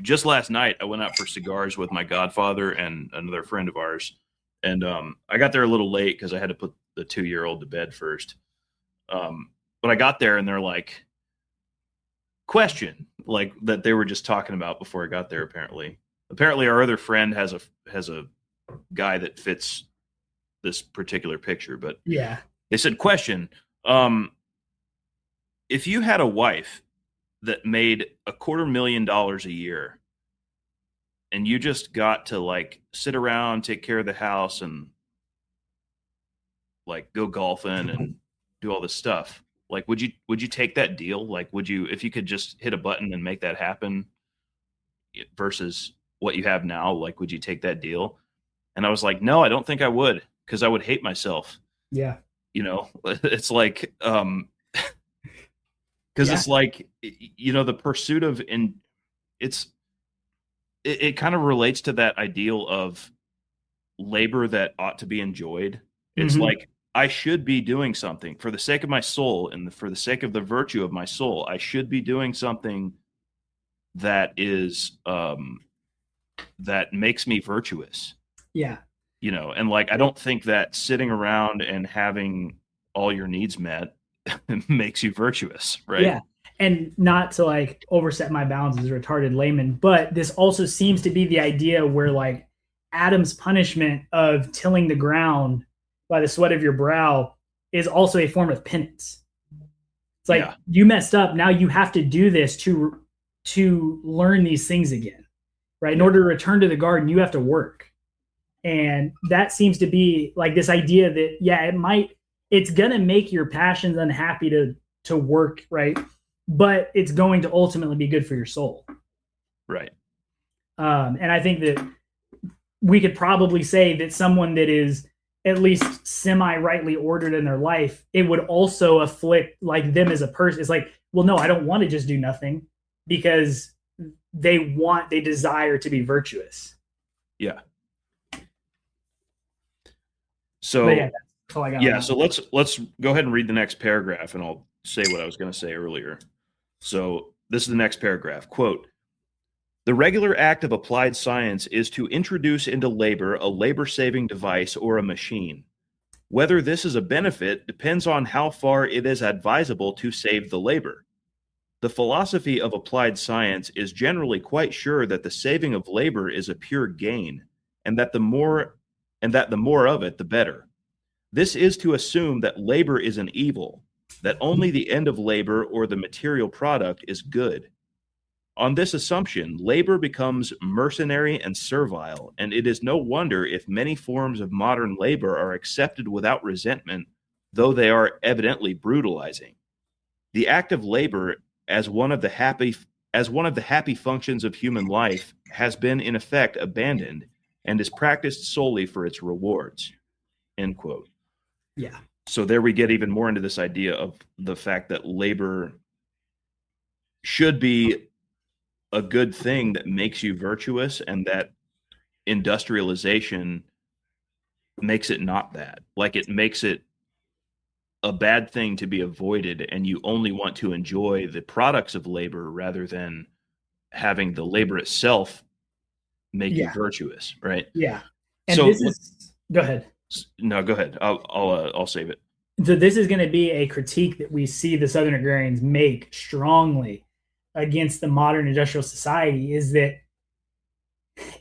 Just last night, I went out for cigars with my godfather and another friend of ours. And I got there a little late because I had to put the 2-year-old to bed first. But I got there and they're like, question, like that they were just talking about before I got there, apparently. Apparently, our other friend has a guy that fits this particular picture. But
yeah,
they said, question, if you had a wife that made $250,000 a year and you just got to like sit around, take care of the house and like go golfing and do all this stuff, like would you take that deal? Like would you, if you could just hit a button and make that happen versus what you have now, like would you take that deal? And I was like, no, I don't think I would, because I would hate myself.
Yeah.
It's like because it's like, the pursuit of, and it kind of relates to that ideal of labor that ought to be enjoyed. It's like, I should be doing something for the sake of my soul and for the sake of the virtue of my soul. I should be doing something that is that makes me virtuous.
Yeah.
And like, I don't think that sitting around and having all your needs met makes you virtuous, right?
Yeah. And not to like overstep my bounds as a retarded layman, but this also seems to be the idea where like Adam's punishment of tilling the ground by the sweat of your brow is also a form of penance. It's like, you messed up. Now you have to do this to learn these things again, right? In order to return to the garden, you have to work. And that seems to be like this idea that, it's going to make your passions unhappy to work, right? But it's going to ultimately be good for your soul.
Right.
And I think that we could probably say that someone that is at least semi-rightly ordered in their life, it would also afflict like them as a person. It's like, well, no, I don't want to just do nothing, because they desire to be virtuous.
Yeah. So
that's all I got.
Yeah, so let's go ahead and read the next paragraph, and I'll say what I was going to say earlier. So this is the next paragraph. Quote, "The regular act of applied science is to introduce into labor a labor-saving device or a machine. Whether this is a benefit depends on how far it is advisable to save the labor. The philosophy of applied science is generally quite sure that the saving of labor is a pure gain, and that the more of it, the better. This is to assume that labor is an evil, that only the end of labor or the material product is good. On this assumption, labor becomes mercenary and servile, and it is no wonder if many forms of modern labor are accepted without resentment, though they are evidently brutalizing. The act of labor as one of the happy functions of human life has been in effect abandoned and is practiced solely for its rewards." End quote.
Yeah.
So there we get even more into this idea of the fact that labor should be a good thing that makes you virtuous, and that industrialization makes it not that. Like, it makes it a bad thing to be avoided, and you only want to enjoy the products of labor rather than having the labor itself make you virtuous, right?
Yeah. And
so
go ahead.
No, go ahead. I'll save it.
So this is going to be a critique that we see the Southern agrarians make strongly against the modern industrial society, is that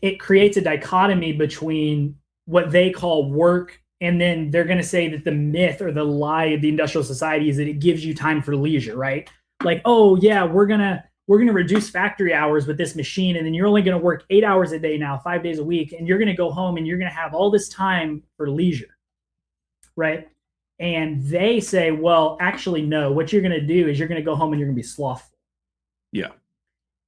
it creates a dichotomy between what they call work, and then they're going to say that the myth or the lie of the industrial society is that it gives you time for leisure, right? Like, oh yeah, we're going to reduce factory hours with this machine, and then you're only going to work 8 hours a day now, 5 days a week, and you're going to go home and you're going to have all this time for leisure, right? And they say, well, actually, no, what you're going to do is you're going to go home and you're going to be slothful.
Yeah.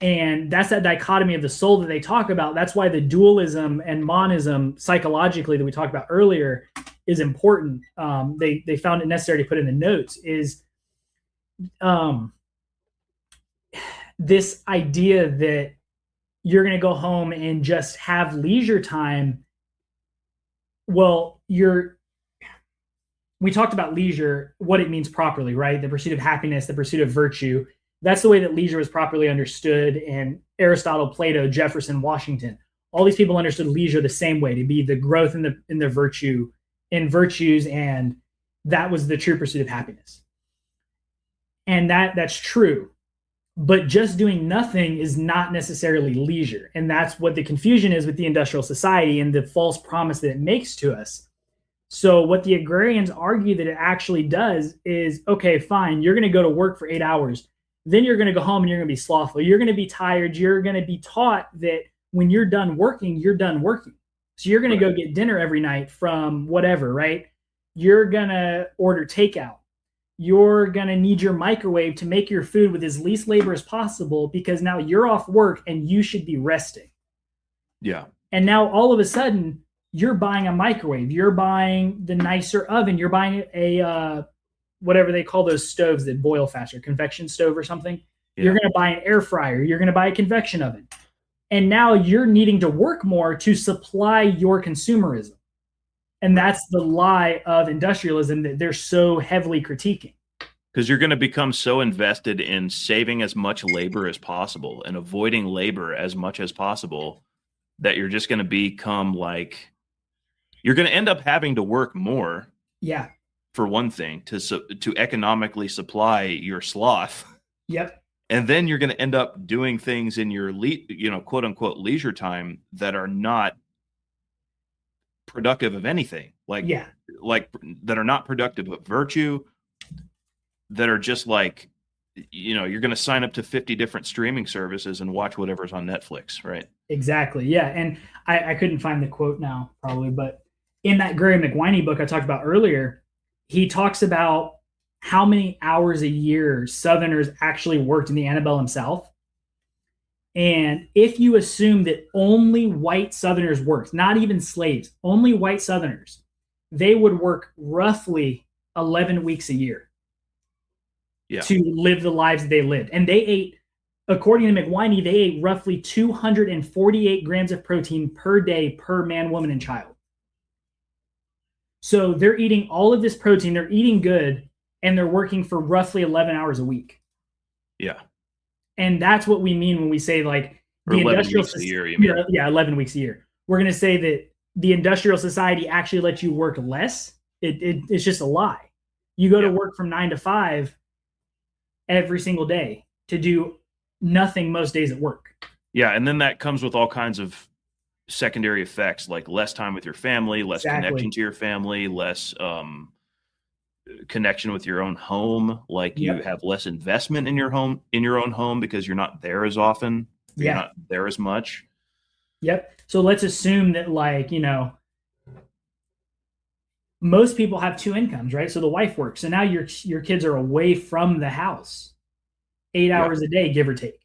And that's that dichotomy of the soul that they talk about. That's why the dualism and monism psychologically that we talked about earlier is important. They found it necessary to put in the notes, is this idea that you're going to go home and just have leisure time. Well, we talked about leisure, what it means properly, right? The pursuit of happiness, the pursuit of virtue. That's the way that leisure was properly understood in Aristotle, Plato, Jefferson, Washington. All these people understood leisure the same way, to be the growth in the virtues, and that was the true pursuit of happiness. And that's true. But just doing nothing is not necessarily leisure. And that's what the confusion is with the industrial society and the false promise that it makes to us. So what the agrarians argue that it actually does is, okay, fine, you're going to go to work for 8 hours. Then you're going to go home and you're going to be slothful. You're going to be tired. You're going to be taught that when you're done working, you're done working. So you're going to go get dinner every night from whatever, right? You're going to order takeout. You're going to need your microwave to make your food with as least labor as possible, because now you're off work and you should be resting.
Yeah.
And now all of a sudden you're buying a microwave. You're buying the nicer oven. You're buying a whatever they call those stoves that boil faster, convection stove or something. Yeah. You're going to buy an air fryer. You're going to buy a convection oven. And now you're needing to work more to supply your consumerism. And that's the lie of industrialism that they're so heavily critiquing.
Because you're going to become so invested in saving as much labor as possible and avoiding labor as much as possible that you're just going to become like, you're going to end up having to work more.
Yeah.
For one thing, to economically supply your sloth.
Yep.
And then you're going to end up doing things in your quote unquote leisure time that are not productive of anything. Like that are not productive of virtue, that are just like, you're going to sign up to 50 different streaming services and watch whatever's on Netflix, right?
Exactly. Yeah. And I couldn't find the quote now probably, but in that Gary McWhiney book I talked about earlier, he talks about how many hours a year Southerners actually worked in the antebellum South. And if you assume that only white Southerners worked, not even slaves, only white Southerners, they would work roughly 11 weeks a year to live the lives that they lived. And they ate, according to McWhiney, they ate roughly 248 grams of protein per day per man, woman, and child. So they're eating all of this protein, they're eating good, and they're working for roughly 11 hours a week.
Yeah.
And that's what we mean when we say like the industrial
weeks a year, you mean.
Yeah, 11 weeks a year. We're going to say that the industrial society actually lets you work less. It's just a lie. You go to work from 9 to 5 every single day to do nothing most days at work.
Yeah, and then that comes with all kinds of secondary effects, like less time with your family, less connection to your family, less connection with your own home. Like you have less investment in your own home because you're not there as often. You're not there as much.
Yep. So let's assume that most people have two incomes, right? So the wife works. So now your kids are away from the house 8 hours a day, give or take.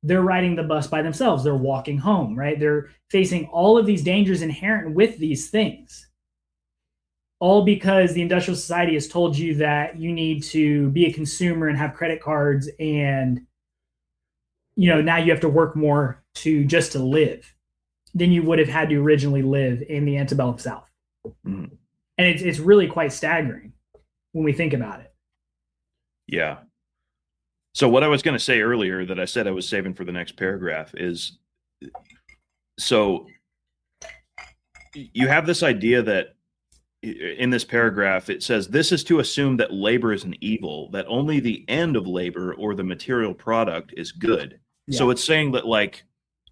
They're riding the bus by themselves. They're walking home, right? They're facing all of these dangers inherent with these things. All because the industrial society has told you that you need to be a consumer and have credit cards, and now you have to work more just to live than you would have had to originally live in the antebellum South. Mm-hmm. And it's really quite staggering when we think about it.
Yeah. So what I was going to say earlier that I said I was saving for the next paragraph is, so you have this idea that in this paragraph, it says, this is to assume that labor is an evil, that only the end of labor or the material product is good. Yeah. So it's saying that like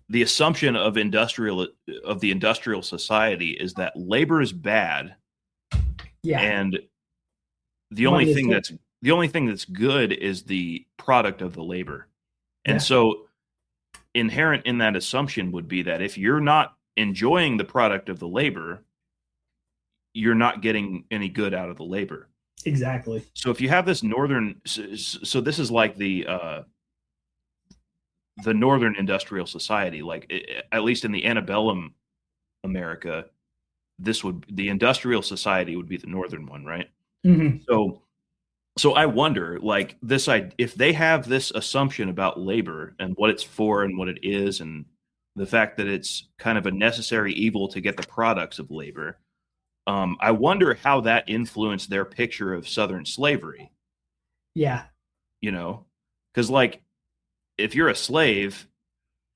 the assumption of the industrial society is that labor is bad.
Yeah.
And the only thing that's good is the product of the labor. And so inherent in that assumption would be that if you're not enjoying the product of the labor, you're not getting any good out of the labor.
Exactly.
So if you have this so this is like the northern industrial society, like at least in the antebellum America, the industrial society would be the northern one, right?
Mm-hmm.
So I wonder, like if they have this assumption about labor and what it's for and what it is, and the fact that it's kind of a necessary evil to get the products of labor, I wonder how that influenced their picture of Southern slavery.
Yeah.
Because like if you're a slave,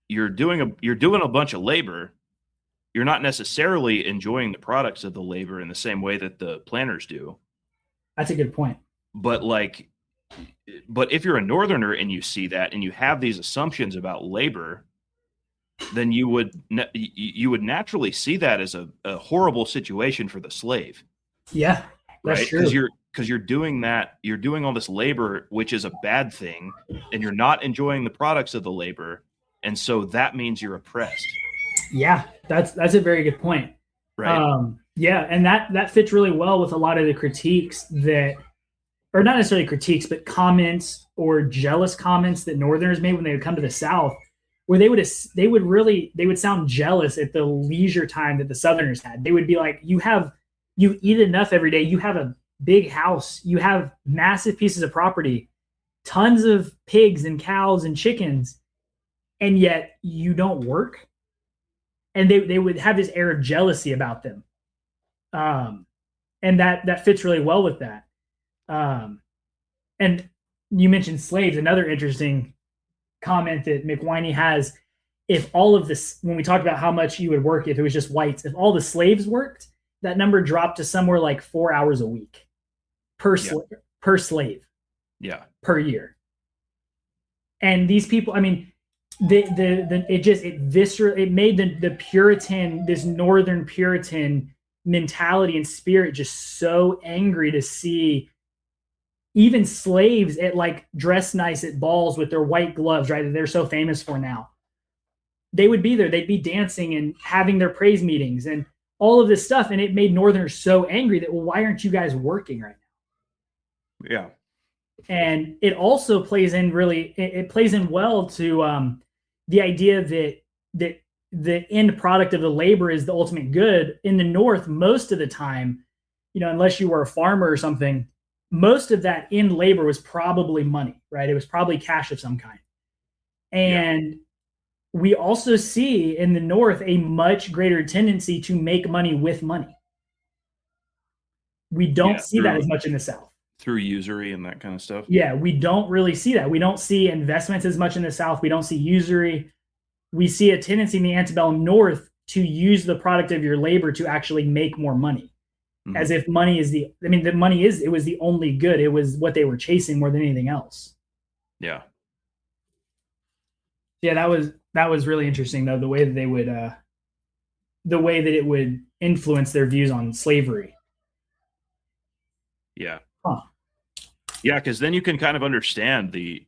you're doing a bunch of labor. You're not necessarily enjoying the products of the labor in the same way that the planters do.
That's a good point.
But if you're a northerner and you see that and you have these assumptions about labor, then you would naturally see that as a horrible situation for the slave.
Yeah, that's
right?
True.
Because you're doing all this labor, which is a bad thing, and you're not enjoying the products of the labor, and so that means you're oppressed.
Yeah, that's a very good point.
Right.
Yeah, and that fits really well with a lot of the critiques that, or not necessarily critiques, but comments or jealous comments that Northerners made when they would come to the South, where they would sound jealous at the leisure time that the Southerners had. They would be like, you eat enough every day. You have a big house, you have massive pieces of property, tons of pigs and cows and chickens, and yet you don't work. And they would have this air of jealousy about them. And that fits really well with that. And you mentioned slaves. Another interesting comment that McWhiney has, if all of this, when we talked about how much you would work if it was just whites, if all the slaves worked, that number dropped to somewhere like 4 hours a week per slave.
Yeah.
Per year. And these people, I mean, it made the Puritan, this Northern Puritan mentality and spirit just so angry to see even slaves at like dress nice at balls with their white gloves, right? That they're so famous for now. They would be there. They'd be dancing and having their praise meetings and all of this stuff. And it made Northerners so angry that, well, why aren't you guys working right now?
Yeah.
And it also plays in well to the idea that the end product of the labor is the ultimate good. In the North, most of the time, unless you were a farmer or something, most of that end labor was probably money, right? It was probably cash of some kind. And we also see in the North a much greater tendency to make money with money. We don't see that as much in the South.
Through usury and that kind of stuff.
Yeah, we don't really see that. We don't see investments as much in the South. We don't see usury. We see a tendency in the antebellum North to use the product of your labor to actually make more money. Mm-hmm. As if money is it was the only good. It was what they were chasing more than anything else.
Yeah.
Yeah, that was really interesting though, the way that it would influence their views on slavery.
Yeah.
Huh.
Yeah, because then you can kind of understand the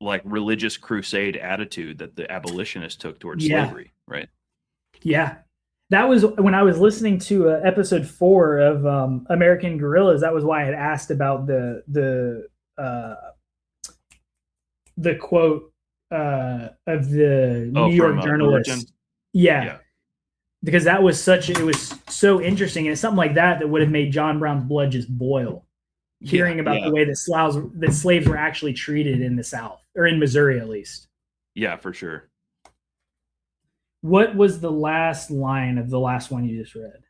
like religious crusade attitude that the abolitionists took towards slavery, right? Yeah.
That was when I was listening to episode 4 of American Guerrillas. That was why I had asked about the quote of the New York journalist. Yeah. Because it was so interesting, and it's something like that would have made John Brown's blood just boil. Hearing about the way that slaves were actually treated in the South, or in Missouri at least.
Yeah, for sure.
What was the last line of the last one you just read?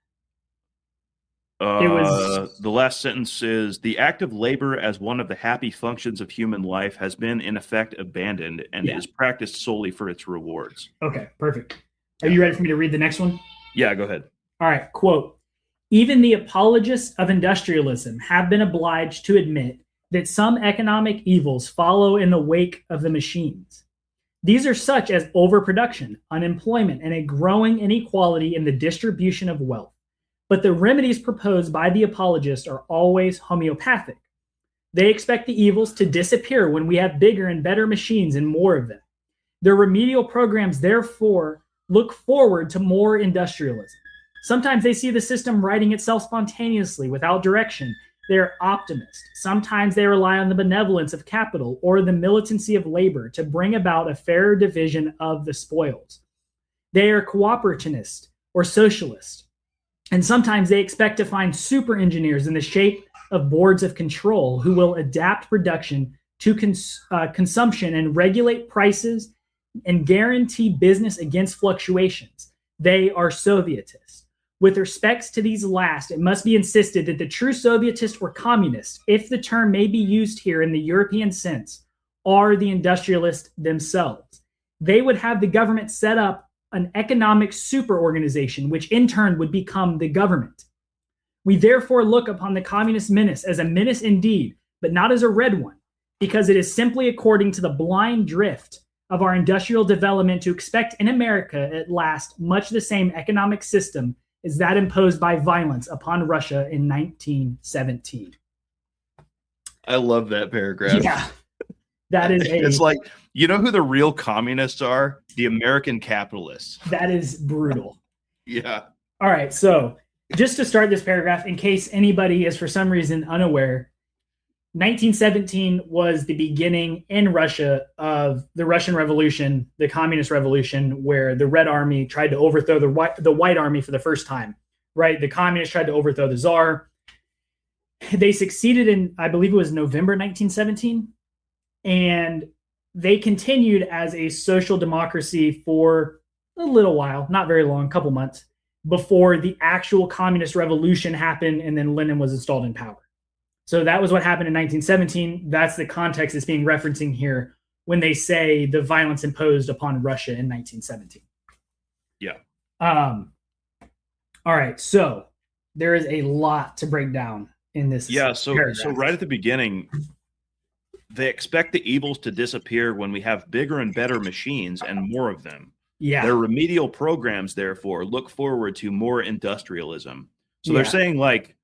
It was the last sentence is, the act of labor as one of the happy functions of human life has been in effect abandoned and is practiced solely for its rewards.
Okay, perfect. Are you ready for me to read the next one?
Yeah, go ahead.
All right, quote, even the apologists of industrialism have been obliged to admit that some economic evils follow in the wake of the machines. These are such as overproduction, unemployment, and a growing inequality in the distribution of wealth. But the remedies proposed by the apologists are always homeopathic. They expect the evils to disappear when we have bigger and better machines and more of them. Their remedial programs, therefore, look forward to more industrialism. Sometimes they see the system righting itself spontaneously without direction. They are optimists. Sometimes they rely on the benevolence of capital or the militancy of labor to bring about a fairer division of the spoils. They are cooperationist or socialist. And sometimes they expect to find super engineers in the shape of boards of control who will adapt production to consumption and regulate prices and guarantee business against fluctuations. They are Sovietists. With respects to these last, it must be insisted that the true Sovietists or communists, if the term may be used here in the European sense, are the industrialists themselves. They would have the government set up an economic superorganization, which in turn would become the government. We therefore look upon the communist menace as a menace indeed, but not as a red one, because it is simply according to the blind drift of our industrial development to expect in America at last much the same economic system as that imposed by violence upon Russia in 1917.
I love that paragraph.
Yeah. That is
it's like, you know who the real communists are? The American capitalists.
That is brutal.
Yeah.
All right. So just to start this paragraph, in case anybody is for some reason unaware, 1917 was the beginning in Russia of the Russian Revolution, the Communist Revolution, where the Red Army tried to overthrow the White Army for the first time. right? The communists tried to overthrow the czar. They succeeded in, I believe it was November 1917, and they continued as a social democracy for a little while, not very long, a couple months, before the actual communist revolution happened and then Lenin was installed in power. So that was what happened in 1917. That's the context it's being referencing here when they say the violence imposed upon Russia in 1917.
Yeah.
All right. So there is a lot to break down in this.
Yeah. So right at the beginning, they expect the evils to disappear when we have bigger and better machines and more of them.
Yeah.
Their remedial programs, therefore, look forward to more industrialism. So they're saying, like,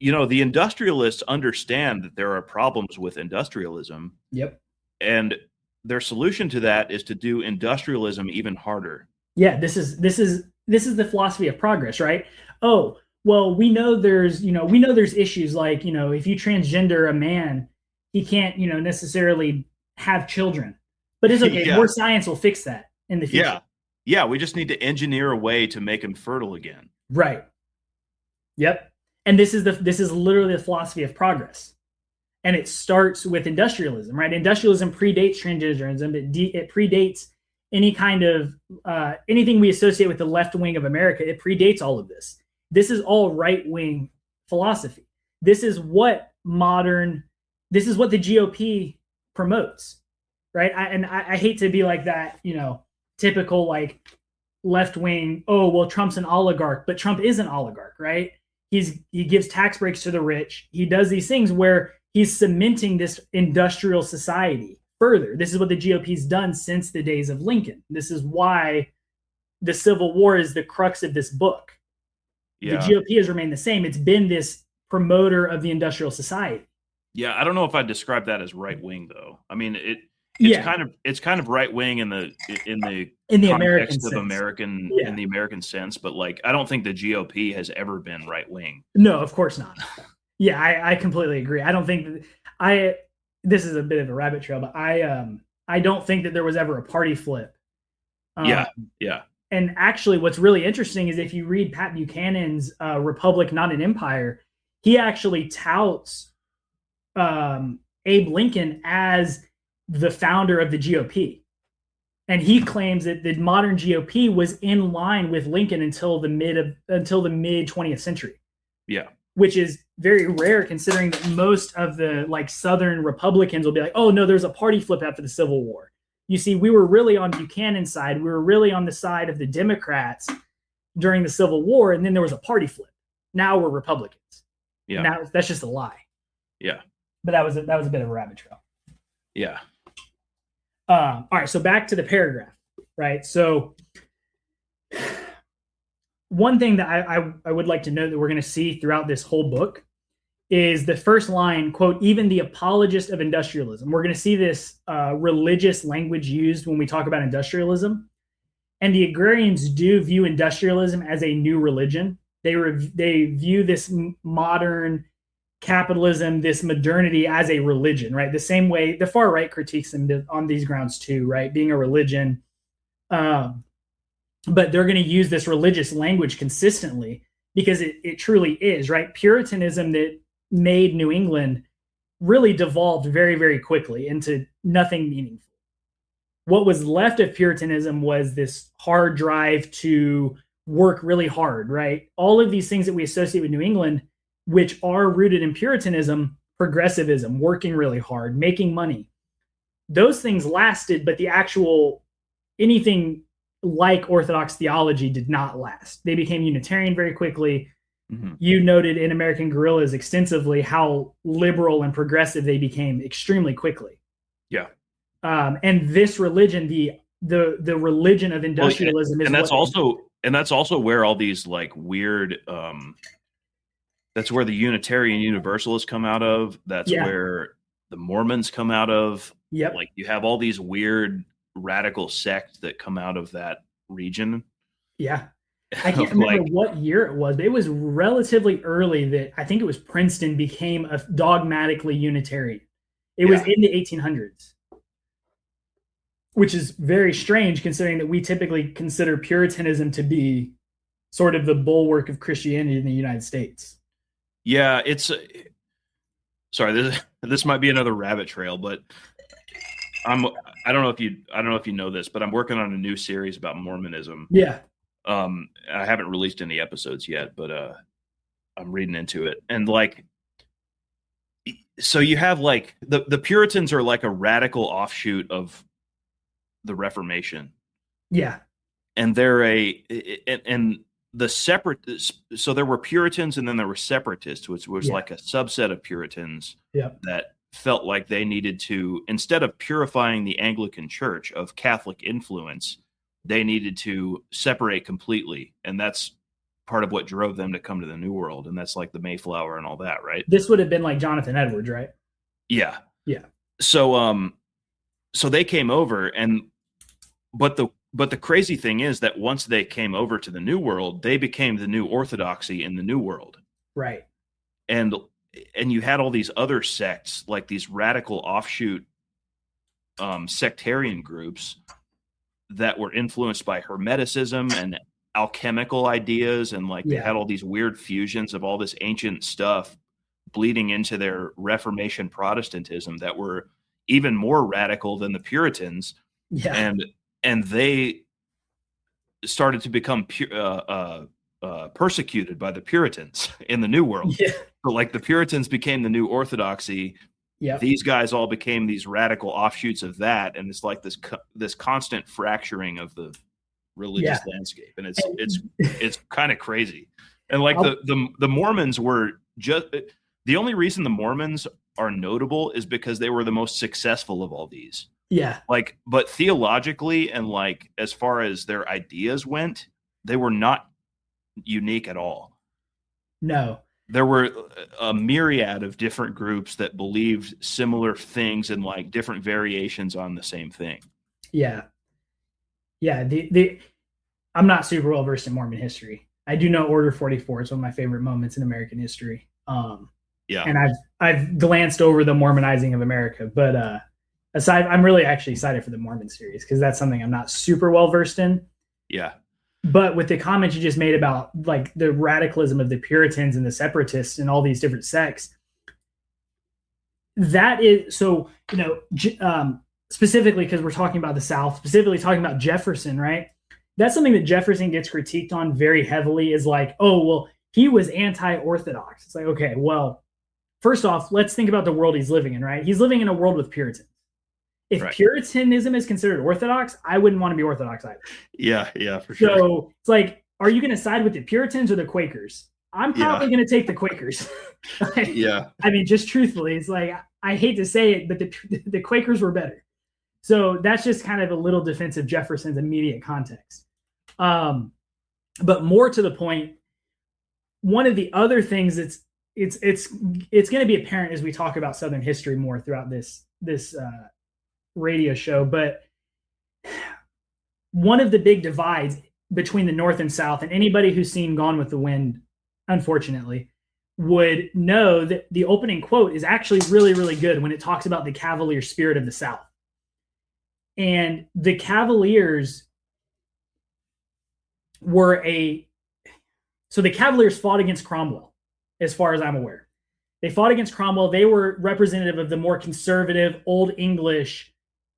the industrialists understand that there are problems with industrialism.
Yep.
And their solution to that is to do industrialism even harder.
Yeah, this is the philosophy of progress, right? Oh, well, we know there's issues like, if you transgender a man, he can't, necessarily have children. But it's okay. More science will fix that in the future.
Yeah, we just need to engineer a way to make him fertile again.
Right. Yep. And this is literally the philosophy of progress. And it starts with industrialism, right? Industrialism predates transgenderism. It predates any kind of anything we associate with the left wing of America. It predates all of this. This is all right-wing philosophy. This is what the GOP promotes, right? I hate to be like that, typical like left-wing, oh, well, Trump's an oligarch, but Trump is an oligarch, right? He gives tax breaks to the rich. He does these things where he's cementing this industrial society further. This is what the GOP's done since the days of Lincoln. This is why the Civil War is the crux of this book. Yeah. The GOP has remained the same. It's been this promoter of the industrial society.
Yeah, I don't know if I'd describe that as right wing, though. I mean, it's kind of right wing in the
American sense.
In the American sense, but like I don't think the GOP has ever been right wing.
No, of course not. Yeah, I completely agree. I don't think this is a bit of a rabbit trail, but I don't think that there was ever a party flip.
Yeah.
And actually, what's really interesting is if you read Pat Buchanan's Republic, Not an Empire, he actually touts Abe Lincoln as the founder of the GOP. And he claims that the modern GOP was in line with Lincoln until the mid 20th century.
Yeah.
Which is very rare considering that most of the like Southern Republicans will be like, oh no, there's a party flip after the Civil War. You see, we were really on Buchanan's side. We were really on the side of the Democrats during the Civil War. And then there was a party flip. Now we're Republicans.
Yeah.
Now that's just a lie.
Yeah.
But that was a bit of a rabbit trail.
Yeah.
All right. So back to the paragraph, right? So one thing that I would like to note that we're going to see throughout this whole book is the first line, quote, even the apologist of industrialism. We're going to see this religious language used when we talk about industrialism. And the agrarians do view industrialism as a new religion. They view this modern capitalism, this modernity as a religion, right? The same way the far right critiques them on these grounds too, right? Being a religion. But they're going to use this religious language consistently because it truly is, right? Puritanism that made New England really devolved very, very quickly into nothing meaningful. What was left of Puritanism was this hard drive to work really hard, right? All of these things that we associate with New England, which are rooted in Puritanism, progressivism, working really hard, making money. Those things lasted, but the actual anything like Orthodox theology did not last. They became Unitarian very quickly. Mm-hmm. You noted in American Guerrillas extensively how liberal and progressive they became extremely quickly.
Yeah.
And this religion, the religion of industrialism,
and that's also where all these like weird that's where the Unitarian Universalists come out of. That's where the Mormons come out of.
Yep.
Like you have all these weird radical sects that come out of that region.
Yeah. I can't remember what year it was, but it was relatively early that I think it was Princeton became a dogmatically Unitarian. It was in the 1800s, which is very strange considering that we typically consider Puritanism to be sort of the bulwark of Christianity in the United States.
Yeah, it's sorry. This might be another rabbit trail, but I don't know if you know this, but I'm working on a new series about Mormonism.
Yeah.
I haven't released any episodes yet, but I'm reading into it, and like, so you have like the Puritans are like a radical offshoot of the Reformation.
Yeah.
And and the separate, so there were Puritans and then there were separatists, which was like a subset of Puritans that felt like they needed to, instead of purifying the Anglican Church of Catholic influence, they needed to separate completely. And that's part of what drove them to come to the New World. And that's like the Mayflower and all that, right?
This would have been like Jonathan Edwards, right?
Yeah.
Yeah.
So they came over, but the crazy thing is that once they came over to the New World, they became the new orthodoxy in the New World.
Right.
And you had all these other sects, like these radical offshoot sectarian groups that were influenced by Hermeticism and alchemical ideas. And like they had all these weird fusions of all this ancient stuff bleeding into their Reformation Protestantism that were even more radical than the Puritans.
Yeah.
And they started to become persecuted by the Puritans in the New World.
Yeah.
So like the Puritans became the new orthodoxy.
Yeah.
These guys all became these radical offshoots of that, and it's like this constant fracturing of the religious landscape, and it's kind of crazy. And like the Mormons were just the only reason the Mormons are notable is because they were the most successful of all these.
Yeah.
Like, but theologically and like as far as their ideas went, they were not unique at all.
No.
There were a myriad of different groups that believed similar things and like different variations on the same thing.
Yeah. Yeah. I'm not super well versed in Mormon history. I do know Order 44. It's one of my favorite moments in American history. And I've glanced over the Mormonizing of America, but aside, I'm really actually excited for the Mormon series because that's something I'm not super well versed in.
Yeah.
But with the comments you just made about like the radicalism of the Puritans and the separatists and all these different sects, that is so, specifically because we're talking about the South, specifically talking about Jefferson, right? That's something that Jefferson gets critiqued on very heavily is like, oh, well, he was anti-Orthodox. It's like, okay, well, first off, let's think about the world he's living in, right? He's living in a world with Puritans. If Puritanism is considered Orthodox, I wouldn't want to be Orthodox either.
Yeah, for sure.
So it's like, are you going to side with the Puritans or the Quakers? I'm probably going to take the Quakers.
Yeah.
I mean, just truthfully, it's like, I hate to say it, but the Quakers were better. So that's just kind of a little defense of Jefferson's immediate context. But more to the point, one of the other things it's going to be apparent as we talk about Southern history more throughout this radio show, but one of the big divides between the North and South, and anybody who's seen Gone with the Wind, unfortunately, would know that the opening quote is actually really, really good when it talks about the Cavalier spirit of the South. And the Cavaliers so the Cavaliers fought against Cromwell, as far as I'm aware. They fought against Cromwell. They were representative of the more conservative, Old English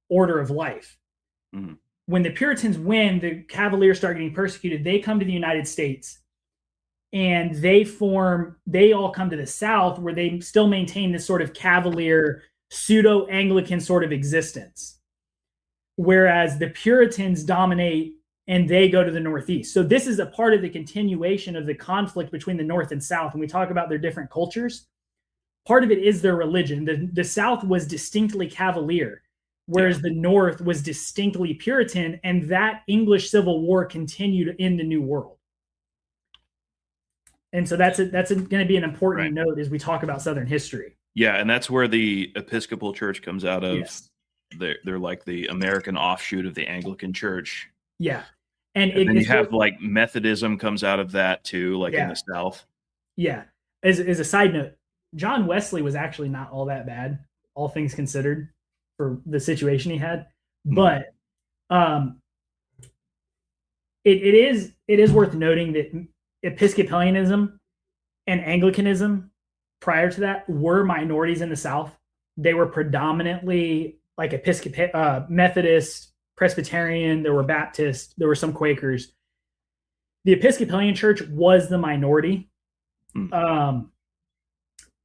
order of life. Mm-hmm. When the Puritans win, the Cavaliers start getting persecuted. They come to the United States, and they all come to the South, where they still maintain this sort of Cavalier, pseudo-Anglican sort of existence. Whereas the Puritans dominate and they go to the Northeast. So this is a part of the continuation of the conflict between the North and South. When we talk about their different cultures, part of it is their religion. The South was distinctly Cavalier, whereas the North was distinctly Puritan, and that English Civil War continued in the New World. And so that's going to be an important note as we talk about Southern history.
Yeah, and that's where the Episcopal Church comes out of. Yes. They're like the American offshoot of the Anglican Church.
Yeah.
And then you have like Methodism comes out of that too, like in the South.
Yeah. As a side note, John Wesley was actually not all that bad, all things considered, for the situation he had. But it is worth noting that Episcopalianism and Anglicanism prior to that were minorities in the South. They were predominantly like Methodist, Presbyterian. There were Baptists. There were some Quakers. The Episcopalian Church was the minority,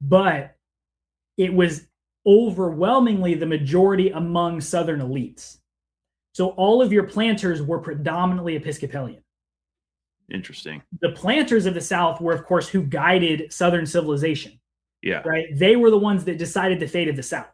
but it was overwhelmingly the majority among Southern elites. So all of your planters were predominantly Episcopalian.
Interesting.
The planters of the South were, of course, who guided Southern civilization.
Yeah.
Right. They were the ones that decided the fate of the South.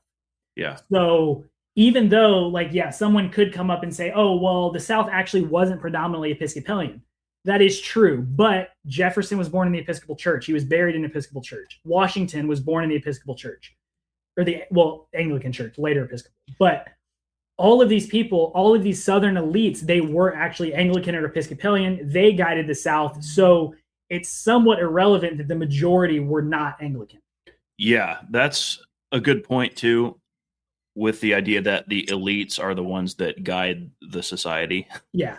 Yeah.
So even though, like, yeah, someone could come up and say, oh, well, the South actually wasn't predominantly Episcopalian. That is true. But Jefferson was born in the Episcopal Church. He was buried in the Episcopal Church. Washington was born in the Episcopal Church, or Anglican Church, later Episcopal. But all of these people, all of these Southern elites, they were actually Anglican or Episcopalian. They guided the South. So it's somewhat irrelevant that the majority were not Anglican.
Yeah, that's a good point too, with the idea that the elites are the ones that guide the society.
Yeah.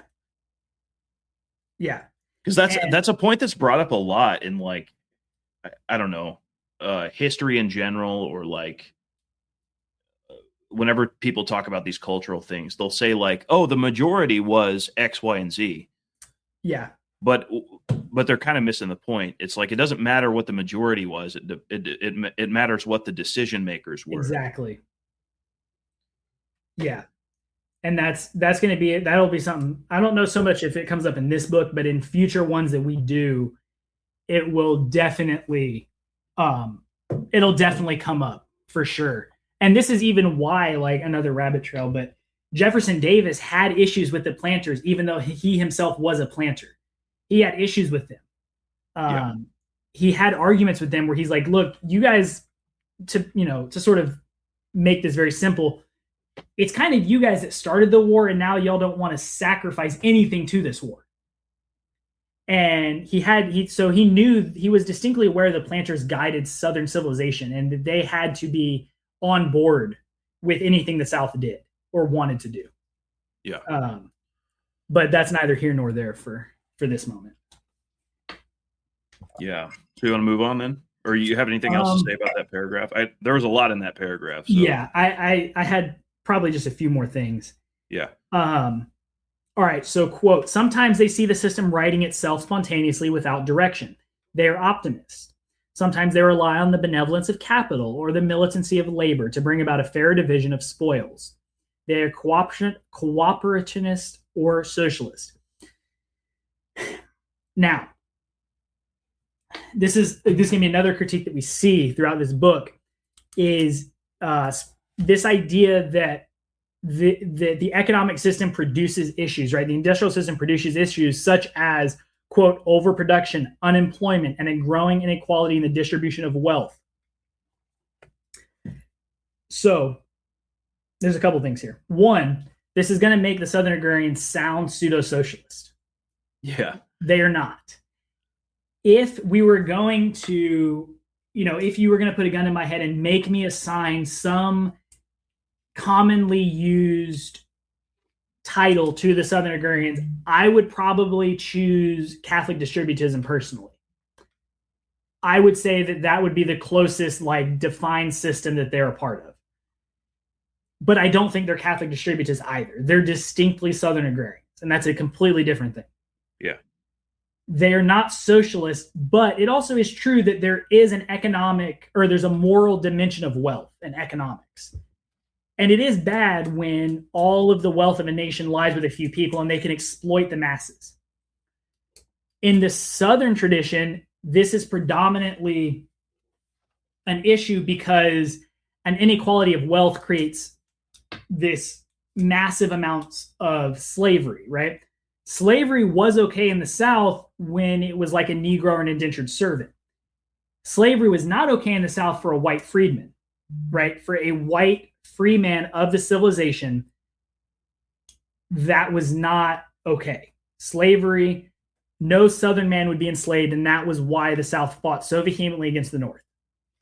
Yeah.
Because that's a point that's brought up a lot in, like, I don't know, history in general, or like whenever people talk about these cultural things, they'll say like, oh, the majority was X, Y, and Z.
Yeah.
But they're kind of missing the point. It's like, it doesn't matter what the majority was. It matters what the decision makers were.
Exactly. Yeah. And that's going to be it. That'll be something. I don't know so much if it comes up in this book, but in future ones that we do, it will definitely, it'll definitely come up for sure. And this is even why, like, another rabbit trail, but Jefferson Davis had issues with the planters, even though he himself was a planter. He had issues with them. He had arguments with them where he's like, look, you guys, to sort of make this very simple, it's kind of you guys that started the war, and now y'all don't want to sacrifice anything to this war. And so he knew, he was distinctly aware the planters guided Southern civilization, and that they had to be on board with anything the South did or wanted to do.
Yeah.
But that's neither here nor there for this moment.
Yeah. So you want to move on then? Or you have anything else to say about that paragraph? There was a lot in that paragraph. So.
Yeah, I had probably just a few more things.
Yeah.
All right. So, quote, sometimes they see the system righting itself spontaneously without direction. They are optimists. Sometimes they rely on the benevolence of capital or the militancy of labor to bring about a fair division of spoils. They are cooperationist or socialist. Now, this is going to be another critique that we see throughout this book, is this idea that the economic system produces issues, right? The industrial system produces issues such as, quote, overproduction, unemployment, and a growing inequality in the distribution of wealth. So there's a couple things here. One, this is going to make the Southern agrarians sound pseudo-socialist.
Yeah.
They are not. If we were going to, if you were going to put a gun in my head and make me assign some commonly used title to the Southern agrarians, I would probably choose Catholic distributism personally. I would say that would be the closest, like, defined system that they're a part of. But I don't think they're Catholic distributists either. They're distinctly Southern agrarians, and that's a completely different thing.
Yeah.
They're not socialist, but it also is true that there is an economic, or there's a moral dimension of wealth and economics. And it is bad when all of the wealth of a nation lies with a few people and they can exploit the masses. In the Southern tradition, this is predominantly an issue because an inequality of wealth creates this massive amounts of slavery, right? Slavery was okay in the South when it was like a Negro or an indentured servant. Slavery was not okay in the South for a white freedman, right? For a white free man of the civilization, that was not okay. Slavery, no Southern man would be enslaved, and that was why the South fought so vehemently against the North.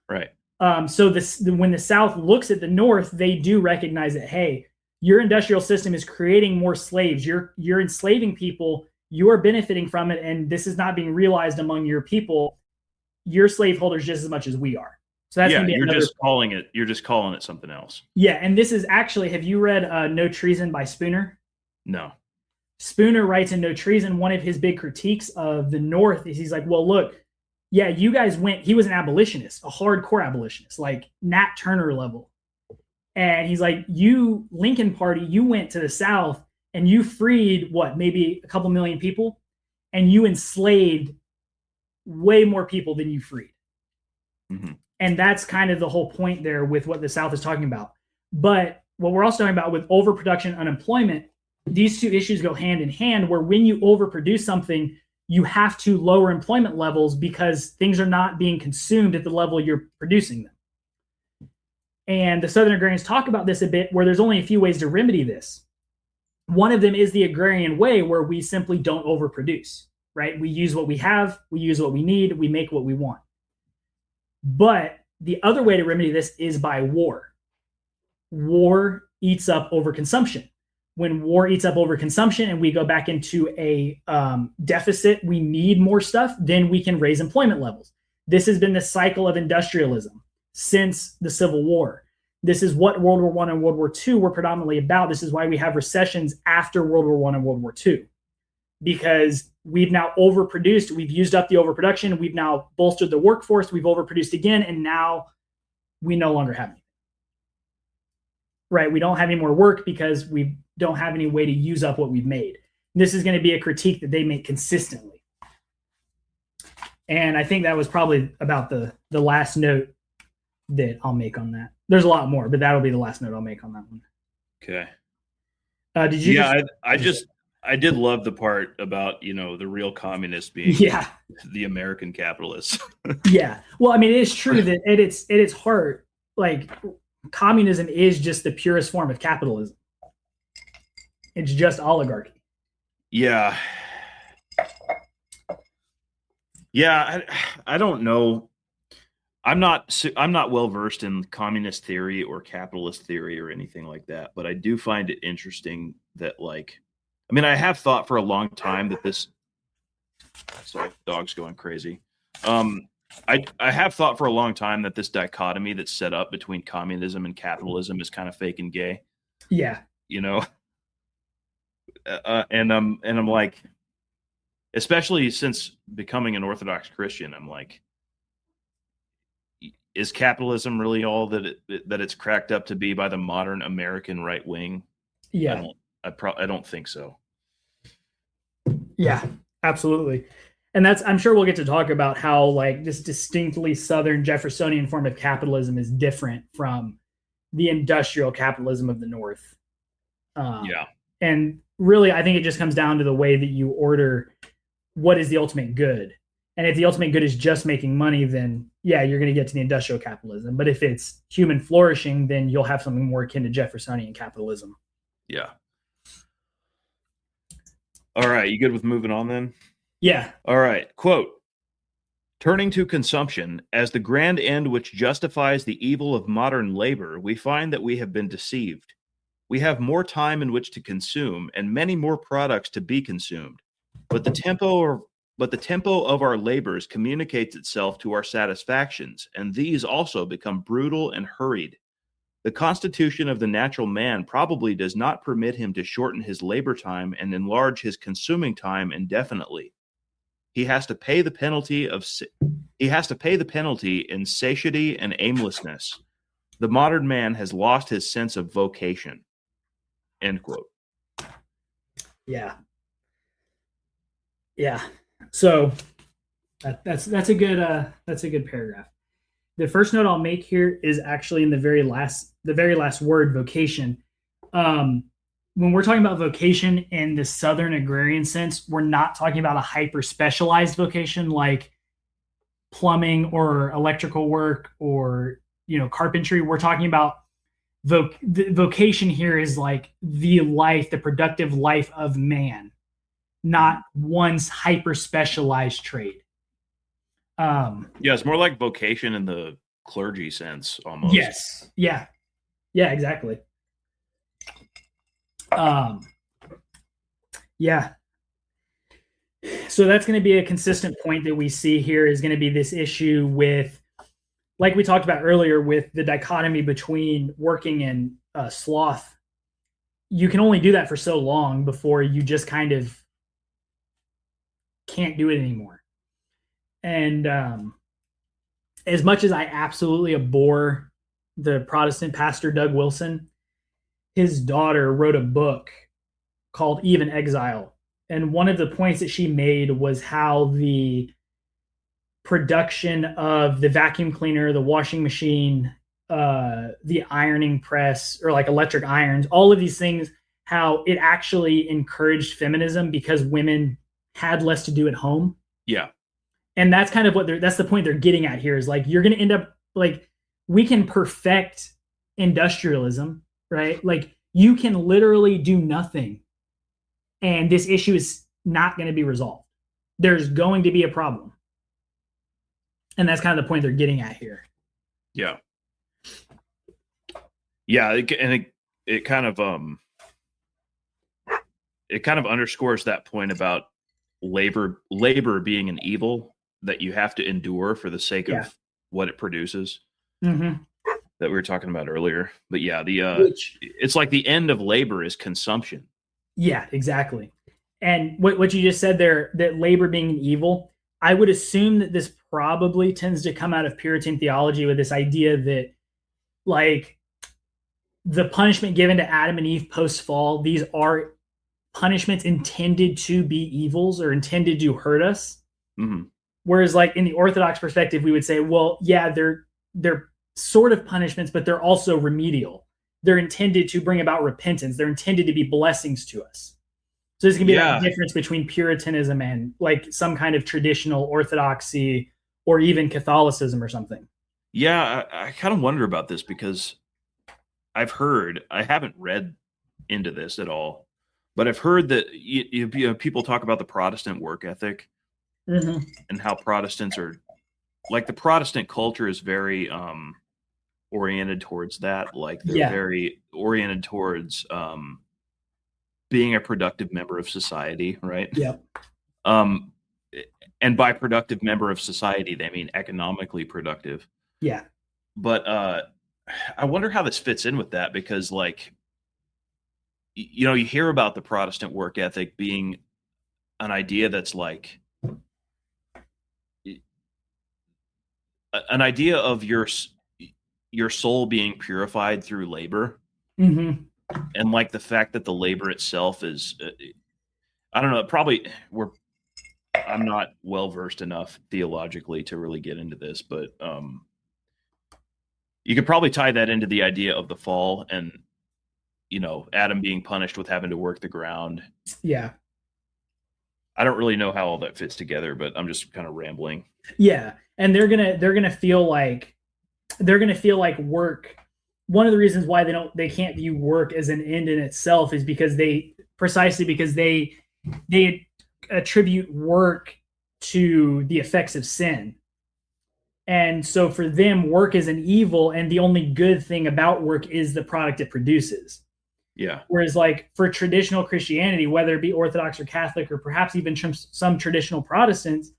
Right.
So when the South looks at the North, they do recognize that, hey, your industrial system is creating more slaves. You're enslaving people. you are benefiting from it, and this is not being realized among your people. You're slaveholders just as much as we are. So that's going to be
you're just calling it something else.
Yeah, and this is actually, have you read No Treason by Spooner?
No.
Spooner writes in No Treason, one of his big critiques of the North is he's like, well, look, yeah, you guys he was an abolitionist, a hardcore abolitionist, like Nat Turner level. And he's like, you, Lincoln Party, you went to the South and you freed maybe a couple million people, and you enslaved way more people than you freed.
Mm-hmm.
And that's kind of the whole point there with what the South is talking about. But what we're also talking about with overproduction, unemployment, these two issues go hand in hand, where when you overproduce something, you have to lower employment levels because things are not being consumed at the level you're producing them. And the Southern Agrarians talk about this a bit, where there's only a few ways to remedy this. One of them is the agrarian way, where we simply don't overproduce, right? We use what we have, we use what we need, we make what we want. But the other way to remedy this is by war. War eats up overconsumption. When war eats up overconsumption and we go back into a deficit, we need more stuff, then we can raise employment levels. This has been the cycle of industrialism since the Civil War. This is what World War I and World War II were predominantly about. This is why we have recessions after World War I and World War II, because we've now overproduced. We've used up the overproduction. We've now bolstered the workforce. We've overproduced again, and now we no longer have anything. Right? We don't have any more work because we don't have any way to use up what we've made. This is going to be a critique that they make consistently. And I think that was probably about the last note that I'll make on that. There's a lot more, but that'll be the last note I'll make on that one.
Okay.
Did you?
Yeah, I did love the part about, the real communists being the American capitalists.
Yeah. Well, I mean, it is true that at its heart, like, communism is just the purest form of capitalism. It's just oligarchy.
Yeah. Yeah, I don't know. I'm not well versed in communist theory or capitalist theory or anything like that, but I do find it interesting that, I have thought for a long time that this. Sorry, dog's going crazy. I have thought for a long time that this dichotomy that's set up between communism and capitalism is kind of fake and gay.
Yeah.
And I'm like, especially since becoming an Orthodox Christian, I'm like, is capitalism really all that it's cracked up to be by the modern American right wing?
Yeah.
I don't think so.
Yeah, absolutely. And I'm sure we'll get to talk about how, like, this distinctly Southern Jeffersonian form of capitalism is different from the industrial capitalism of the North.
Yeah.
And really, I think it just comes down to the way that you order what is the ultimate good. And if the ultimate good is just making money, then yeah, you're going to get to the industrial capitalism. But if it's human flourishing, then you'll have something more akin to Jeffersonian capitalism.
Yeah. All right. You good with moving on then?
Yeah.
All right. Quote, turning to consumption as the grand end which justifies the evil of modern labor, we find that we have been deceived. We have more time in which to consume and many more products to be consumed. But the tempo of our labors communicates itself to our satisfactions, and these also become brutal and hurried. The constitution of the natural man probably does not permit him to shorten his labor time and enlarge his consuming time indefinitely. He has to pay the penalty in satiety and aimlessness. The modern man has lost his sense of vocation. End quote.
Yeah. Yeah. So that's a good paragraph. The first note I'll make here is actually in the very last word, vocation. When we're talking about vocation in the Southern agrarian sense, we're not talking about a hyper specialized vocation like plumbing or electrical work or carpentry. We're talking about the vocation here is like the productive life of man, not one's hyper specialized trade.
It's more like vocation in the clergy sense almost.
Yes. Yeah, exactly. Yeah. So that's going to be a consistent point that we see here is going to be this issue with, like we talked about earlier, with the dichotomy between working and sloth. You can only do that for so long before you just kind of can't do it anymore. And as much as I absolutely abhor the Protestant pastor Doug Wilson, his daughter wrote a book called Eve in Exile. And one of the points that she made was how the production of the vacuum cleaner, the washing machine, the ironing press, or like electric irons, all of these things, how it actually encouraged feminism because women had less to do at home.
Yeah.
And that's kind of that's the point they're getting at here is like, you're going to end up like, we can perfect industrialism, right? Like you can literally do nothing and this issue is not going to be resolved. There's going to be a problem. And that's kind of the point they're getting at here.
Yeah. Yeah. It kind of underscores that point about labor being an evil that you have to endure for the sake of what it produces.
Mm-hmm.
That we were talking about earlier. But yeah, it's like the end of labor is consumption.
Yeah, exactly. And what you just said there, that labor being an evil, I would assume that this probably tends to come out of Puritan theology with this idea that like the punishment given to Adam and Eve post-fall, these are punishments intended to be evils or intended to hurt us.
Mm-hmm.
Whereas like in the Orthodox perspective, we would say, well, yeah, they're sort of punishments, but they're also remedial. They're intended to bring about repentance. They're intended to be blessings to us. So there's going to be that difference between Puritanism and like some kind of traditional Orthodoxy or even Catholicism or something.
Yeah, I kind of wonder about this because I haven't read into this at all, but I've heard that you know, people talk about the Protestant work ethic and how Protestants are like the Protestant culture is very oriented towards that. Like they're very oriented towards being a productive member of society, right?
Yeah.
And by productive member of society, they mean economically productive.
Yeah.
But I wonder how this fits in with that because, like, you know, you hear about the Protestant work ethic being an idea that's like an idea of your soul being purified through labor.
Mm-hmm.
And like the fact that the labor itself is, I don't know, I'm not well versed enough theologically to really get into this, but you could probably tie that into the idea of the fall and, you know, Adam being punished with having to work the ground.
Yeah.
I don't really know how all that fits together, but I'm just kind of rambling.
Yeah. And they're gonna feel like work. One of the reasons why they can't view work as an end in itself is because they attribute work to the effects of sin. And so for them, work is an evil, and the only good thing about work is the product it produces.
Yeah.
Whereas like for traditional Christianity, whether it be Orthodox or Catholic, or perhaps even some traditional Protestants,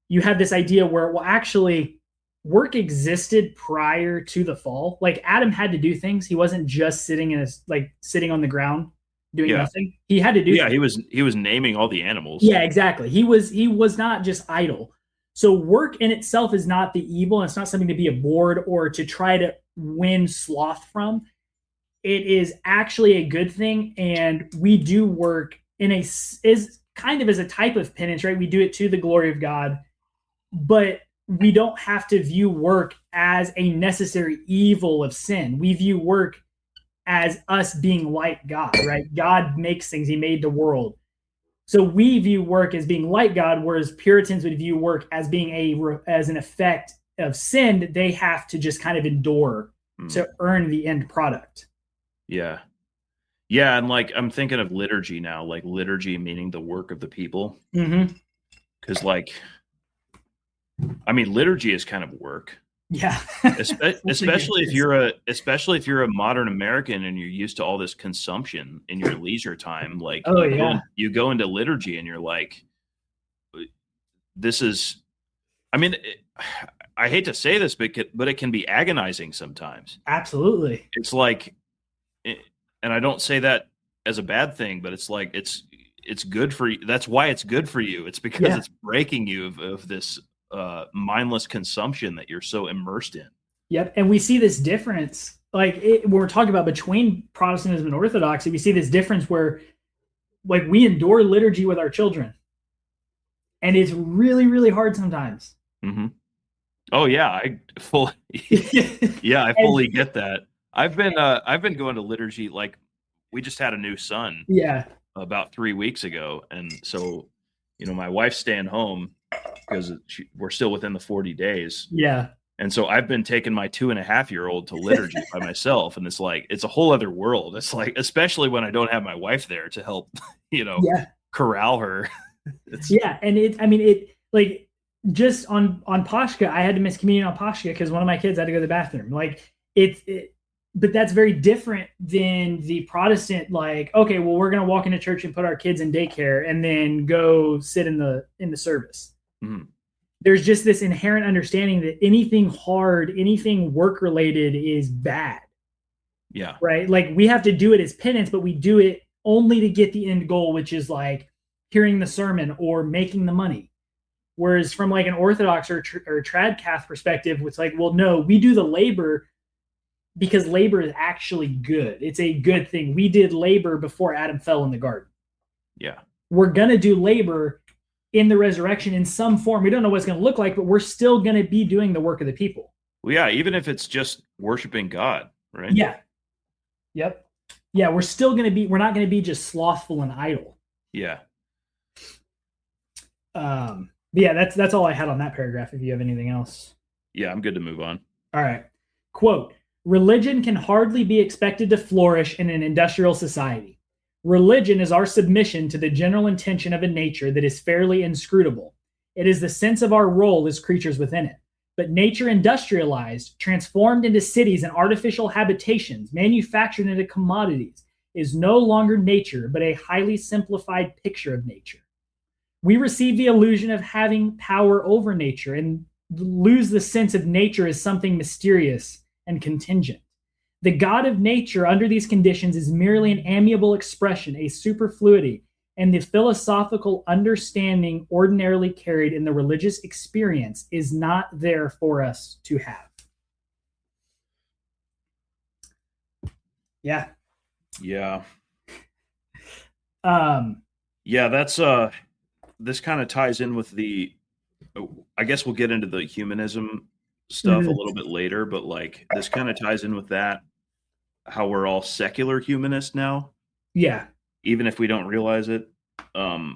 you have this idea where, well, actually work existed prior to the fall. Like Adam had to do things. He wasn't just sitting on the ground doing nothing. He had to do things.
He was naming all the animals.
Yeah, exactly. He was not just idle. So work in itself is not the evil, and it's not something to be abhorred or to try to win sloth from. It is actually a good thing, and we do work is kind of as a type of penance, right? We do it to the glory of God, but we don't have to view work as a necessary evil of sin. We view work as us being like God, right? God makes things. He made the world. So we view work as being like God, whereas Puritans would view work as being as an effect of sin that they have to just kind of endure to earn the end product.
Yeah. Yeah, and like I'm thinking of liturgy now, like liturgy meaning the work of the people.
Mm-hmm.
Because like, I mean, liturgy is kind of work.
Yeah.
especially if you're a modern American and you're used to all this consumption in your leisure time. Like, you go into liturgy and you're like, this is, I mean, I hate to say this, but it can be agonizing sometimes.
Absolutely.
It's like, and I don't say that as a bad thing, but it's like it's good for you. That's why it's good for you. It's because it's breaking you of this mindless consumption that you're so immersed in.
Yep. And we see this difference, like when we're talking about between Protestantism and Orthodoxy, we see this difference where, like, we endure liturgy with our children, and it's really, really hard sometimes.
Mm-hmm. Oh yeah, I fully get that. I've been going to liturgy. Like, we just had a new son.
Yeah.
About 3 weeks ago, and so, my wife's staying home because we're still within the 40 days.
Yeah.
And so I've been taking my 2.5-year-old to liturgy by myself, and it's like it's a whole other world. It's like, especially when I don't have my wife there to help, corral her.
And it like, just on Pashka, I had to miss communion on Pashka because one of my kids had to go to the bathroom. Like, but that's very different than the Protestant, like, okay, well, we're going to walk into church and put our kids in daycare and then go sit in the service.
Mm-hmm.
There's just this inherent understanding that anything hard, anything work related is bad.
Yeah.
Right. Like, we have to do it as penance, but we do it only to get the end goal, which is like hearing the sermon or making the money. Whereas from like an Orthodox or trad cath perspective, it's like, well, no, we do the labor because labor is actually good. It's a good thing. We did labor before Adam fell in the garden.
Yeah.
We're going to do labor in the resurrection in some form. We don't know what it's going to look like, but we're still going to be doing the work of the people.
Well, yeah, even if it's just worshiping God, right?
Yeah. Yep. Yeah, we're not going to be just slothful and idle.
Yeah.
Yeah, that's all I had on that paragraph. If you have anything else.
Yeah, I'm good to move on.
All right. Quote, religion can hardly be expected to flourish in an industrial society. Religion is our submission to the general intention of a nature that is fairly inscrutable. It is the sense of our role as creatures within it. But nature industrialized, transformed into cities and artificial habitations, manufactured into commodities, is no longer nature, but a highly simplified picture of nature. We receive the illusion of having power over nature and lose the sense of nature as something mysterious and contingent. The God of nature under these conditions is merely an amiable expression, a superfluity, and the philosophical understanding ordinarily carried in the religious experience is not there for us to have. Yeah.
Yeah.
Yeah,
that's this kind of ties in with I guess we'll get into the humanism stuff a little bit later, but like this kind of ties in with that, how we're all secular humanists now.
Yeah.
Even if we don't realize it. But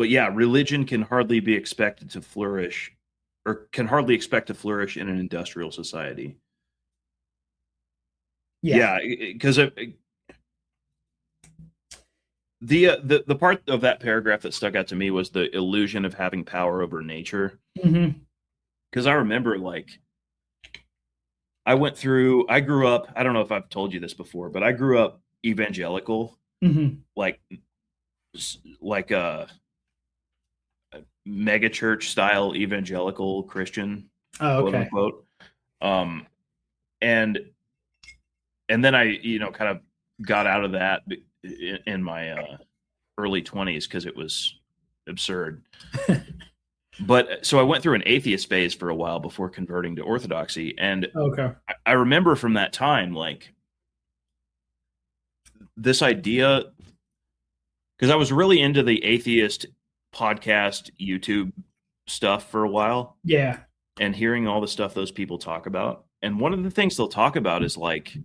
yeah, religion can hardly be expected to flourish, or can hardly expect to flourish in an industrial society. Yeah, because the part of that paragraph that stuck out to me was the illusion of having power over nature.
Mm-hmm.
Because I remember, like, I grew up, I don't know if I've told you this before, but I grew up evangelical, like a mega church style evangelical Christian, quote unquote. And then I, kind of got out of that in my early 20s because it was absurd. But so I went through an atheist phase for a while before converting to Orthodoxy. And I remember from that time, like, this idea, because I was really into the atheist podcast, YouTube stuff for a while.
Yeah.
And hearing all the stuff those people talk about. And one of the things they'll talk about is, like,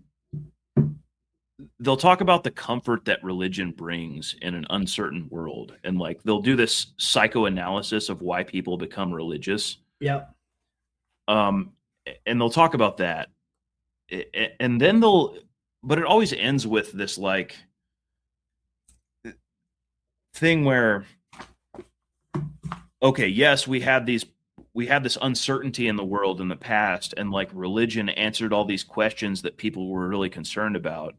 they'll talk about the comfort that religion brings in an uncertain world. And, like, they'll do this psychoanalysis of why people become religious.
Yep.
And they'll talk about that. And then but it always ends with this, like, thing where, okay, yes, we had this uncertainty in the world in the past, and, like, religion answered all these questions that people were really concerned about.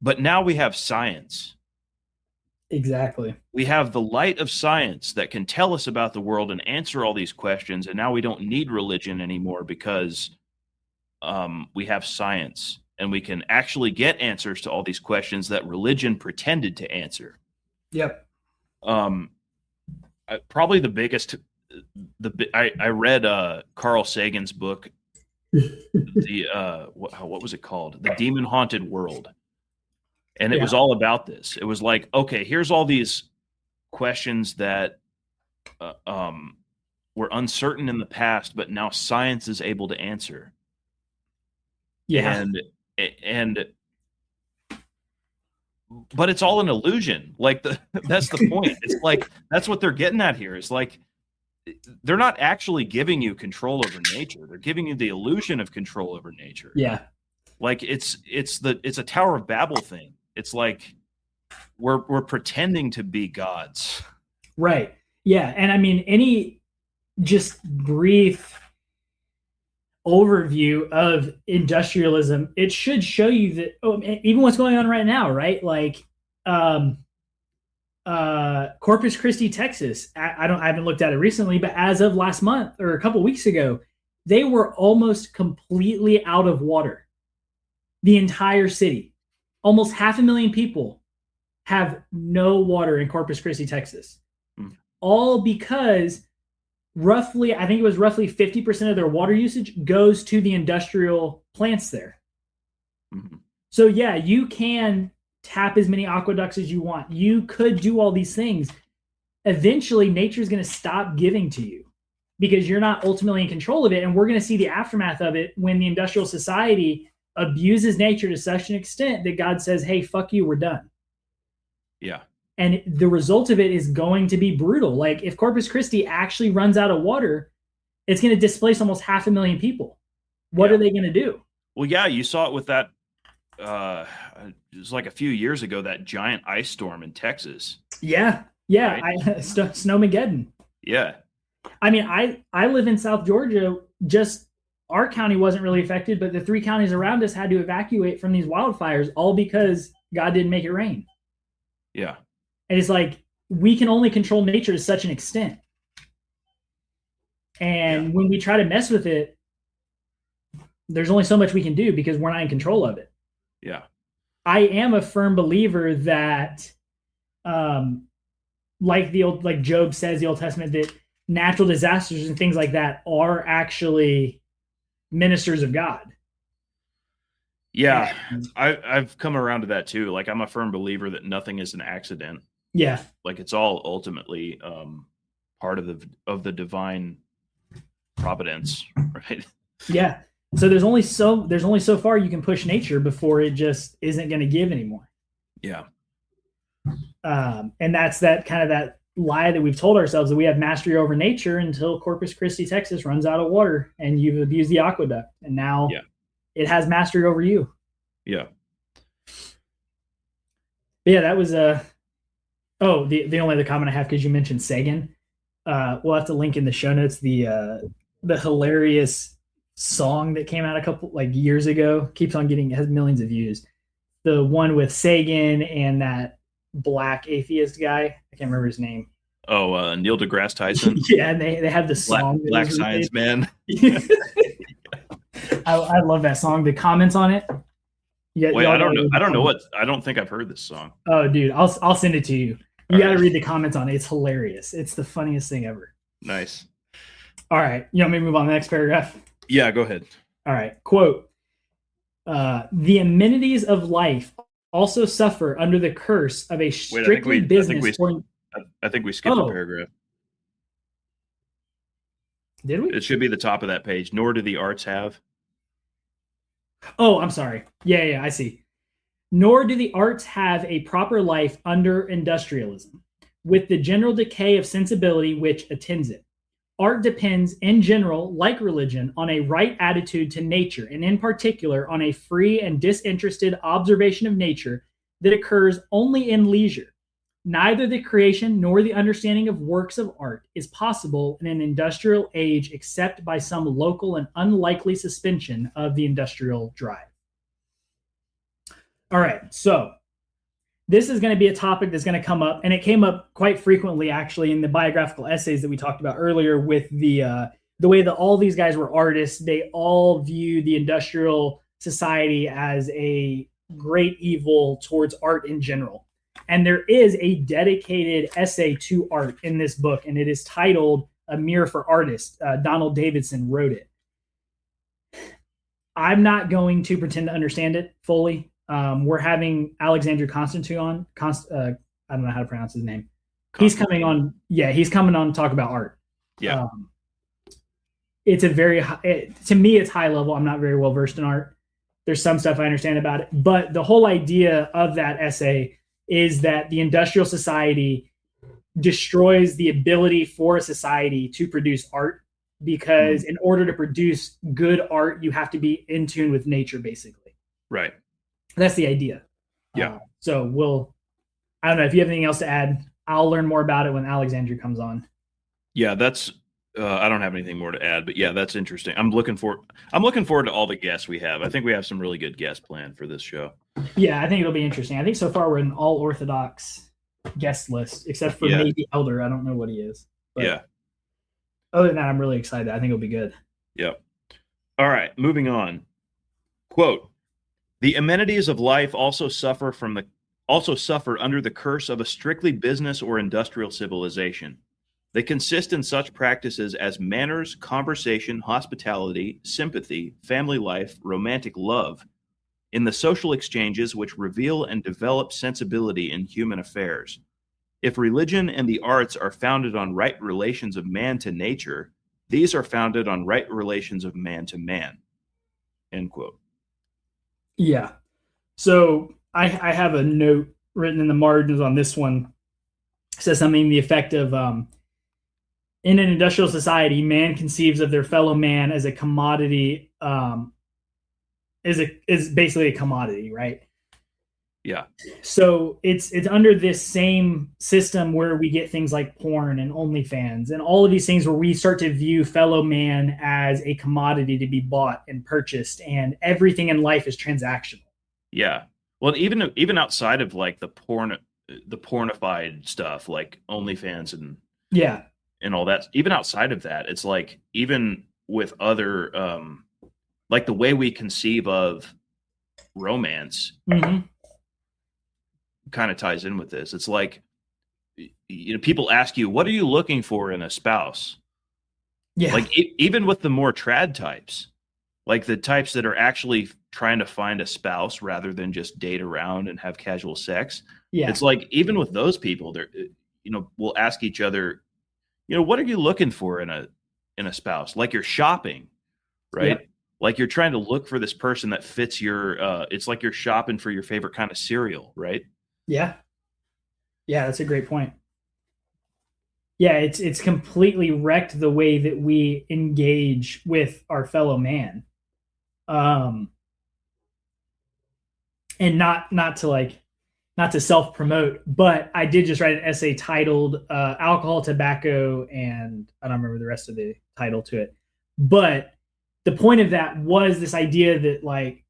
But now we have science.
Exactly.
We have the light of science that can tell us about the world and answer all these questions. And now we don't need religion anymore because we have science and we can actually get answers to all these questions that religion pretended to answer.
Yep.
Probably the biggest. I read Carl Sagan's book, what was it called? The Demon Haunted World. And it was all about this. It was like, okay, here's all these questions that were uncertain in the past, but now science is able to answer.
Yeah.
But it's all an illusion. Like that's the point. It's like that's what they're getting at here. It's like they're not actually giving you control over nature. They're giving you the illusion of control over nature.
Yeah.
Like it's a Tower of Babel thing. It's like we're pretending to be gods.
Right. Yeah. And I mean, any just brief overview of industrialism, it should show you that even what's going on right now, right? Like Corpus Christi, Texas. I haven't looked at it recently, but as of last month or a couple weeks ago, they were almost completely out of water. The entire city, almost 500,000 people have no water in Corpus Christi, Texas. All because I think it was roughly 50% of their water usage goes to the industrial plants there. Mm-hmm. So yeah, you can tap as many aqueducts as you want. You could do all these things. Eventually, nature is going to stop giving to you because you're not ultimately in control of it. And we're going to see the aftermath of it when the industrial society abuses nature to such an extent that God says, hey, fuck you, we're done.
Yeah.
And the result of it is going to be brutal. Like if Corpus Christi actually runs out of water, it's going to displace almost 500,000 people. What are they going to do? Well,
yeah, you saw it with that. It was like a few years ago, that giant ice storm in Texas.
Yeah. Right? Snowmageddon.
Yeah.
I mean, I live in South Georgia. Just our county wasn't really affected, but the 3 counties around us had to evacuate from these wildfires, all because God didn't make it rain.
Yeah.
And it's like, we can only control nature to such an extent. And when we try to mess with it, there's only so much we can do because we're not in control of it.
Yeah.
I am a firm believer that, like Job says, the Old Testament, that natural disasters and things like that are actually ministers of God.
Yeah. I've come around to that too. Like I'm a firm believer that nothing is an accident.
Yeah.
Like it's all ultimately part of the divine providence, right?
Yeah. So there's only so far you can push nature before it just isn't going to give anymore.
Yeah.
And that's that lie that we've told ourselves, that we have mastery over nature until Corpus Christi, Texas runs out of water and you've abused the aqueduct. And now it has mastery over you.
Yeah.
But yeah, that was the only other comment I have, because you mentioned Sagan. We'll have to link in the show notes the hilarious song that came out a couple years ago. Has millions of views. The one with Sagan and that black atheist guy. I can't remember his name.
Oh, Neil deGrasse Tyson.
Yeah, and they have the song.
Black Science Man.
I love that song. The comments on it.
Yeah, wait, I don't know. I don't think I've heard this song.
Oh, dude, I'll send it to you. You got to read the comments on it. It's hilarious. It's the funniest thing ever.
Nice.
All right. You want me to move on to the next paragraph?
Yeah, go ahead.
All right. Quote, the amenities of life also suffer under the curse of a strictly business.
I think we skipped a paragraph.
Did we?
It should be the top of that page. Nor do the arts have.
Oh, I'm sorry. Yeah, I see. Nor do the arts have a proper life under industrialism, with the general decay of sensibility which attends it. Art depends, in general, like religion, on a right attitude to nature, and in particular on a free and disinterested observation of nature that occurs only in leisure. Neither the creation nor the understanding of works of art is possible in an industrial age except by some local and unlikely suspension of the industrial drive. All right, so this is going to be a topic that's going to come up, and it came up quite frequently actually in the biographical essays that we talked about earlier with the way that all these guys were artists. They all viewed the industrial society as a great evil towards art in general. And there is a dedicated essay to art in this book, and it is titled A Mirror for Artists. Donald Davidson wrote it. I'm not going to pretend to understand it fully. We're having Alexander Constantine on. I don't know how to pronounce his name. He's coming on. Yeah, he's coming on to talk about art.
Yeah.
It's a very, to me, it's high level. I'm not very well versed in art. There's some stuff I understand about it. But the whole idea of that essay is that the industrial society destroys the ability for a society to produce art, because in order to produce good art, you have to be in tune with nature, basically.
Right.
That's the idea.
Yeah.
So I don't know if you have anything else to add. I'll learn more about it when Alexandria comes on.
Yeah, that's, I don't have anything more to add, but yeah, that's interesting. I'm looking forward to all the guests we have. I think we have some really good guests planned for this show.
Yeah, I think it'll be interesting. I think so far we're an all Orthodox guest list, except for maybe Elder. I don't know what he is. But
yeah.
Other than that, I'm really excited. I think it'll be good.
Yep. All right, moving on. Quote, "The amenities of life also suffer under the curse of a strictly business or industrial civilization. They consist in such practices as manners, conversation, hospitality, sympathy, family life, romantic love, in the social exchanges which reveal and develop sensibility in human affairs. If religion and the arts are founded on right relations of man to nature, these are founded on right relations of man to man." End quote.
Yeah. So I have a note written in the margins on this one. It says something to the effect of, in an industrial society, man conceives of their fellow man as a commodity, is basically a commodity, right?
Yeah.
So it's under this same system where we get things like porn and OnlyFans and all of these things where we start to view fellow man as a commodity to be bought and purchased, and everything in life is transactional.
Yeah. Well, even outside of like the pornified stuff like OnlyFans and all that, even outside of that, it's like even with other like the way we conceive of romance kind of ties in with this. It's like, you know, people ask you, what are you looking for in a spouse?
Yeah.
Like even with the more trad types, like the types that are actually trying to find a spouse rather than just date around and have casual sex.
Yeah.
It's like, even with those people, they're, you know, we'll ask each other, you know, what are you looking for in a spouse? Like you're shopping, right? Yeah. Like you're trying to look for this person that fits your, it's like you're shopping for your favorite kind of cereal, right?
Yeah. Yeah, that's a great point. Yeah, it's completely wrecked the way that we engage with our fellow man. And not to self-promote, but I did just write an essay titled Alcohol, Tobacco, and I don't remember the rest of the title to it. But the point of that was this idea that like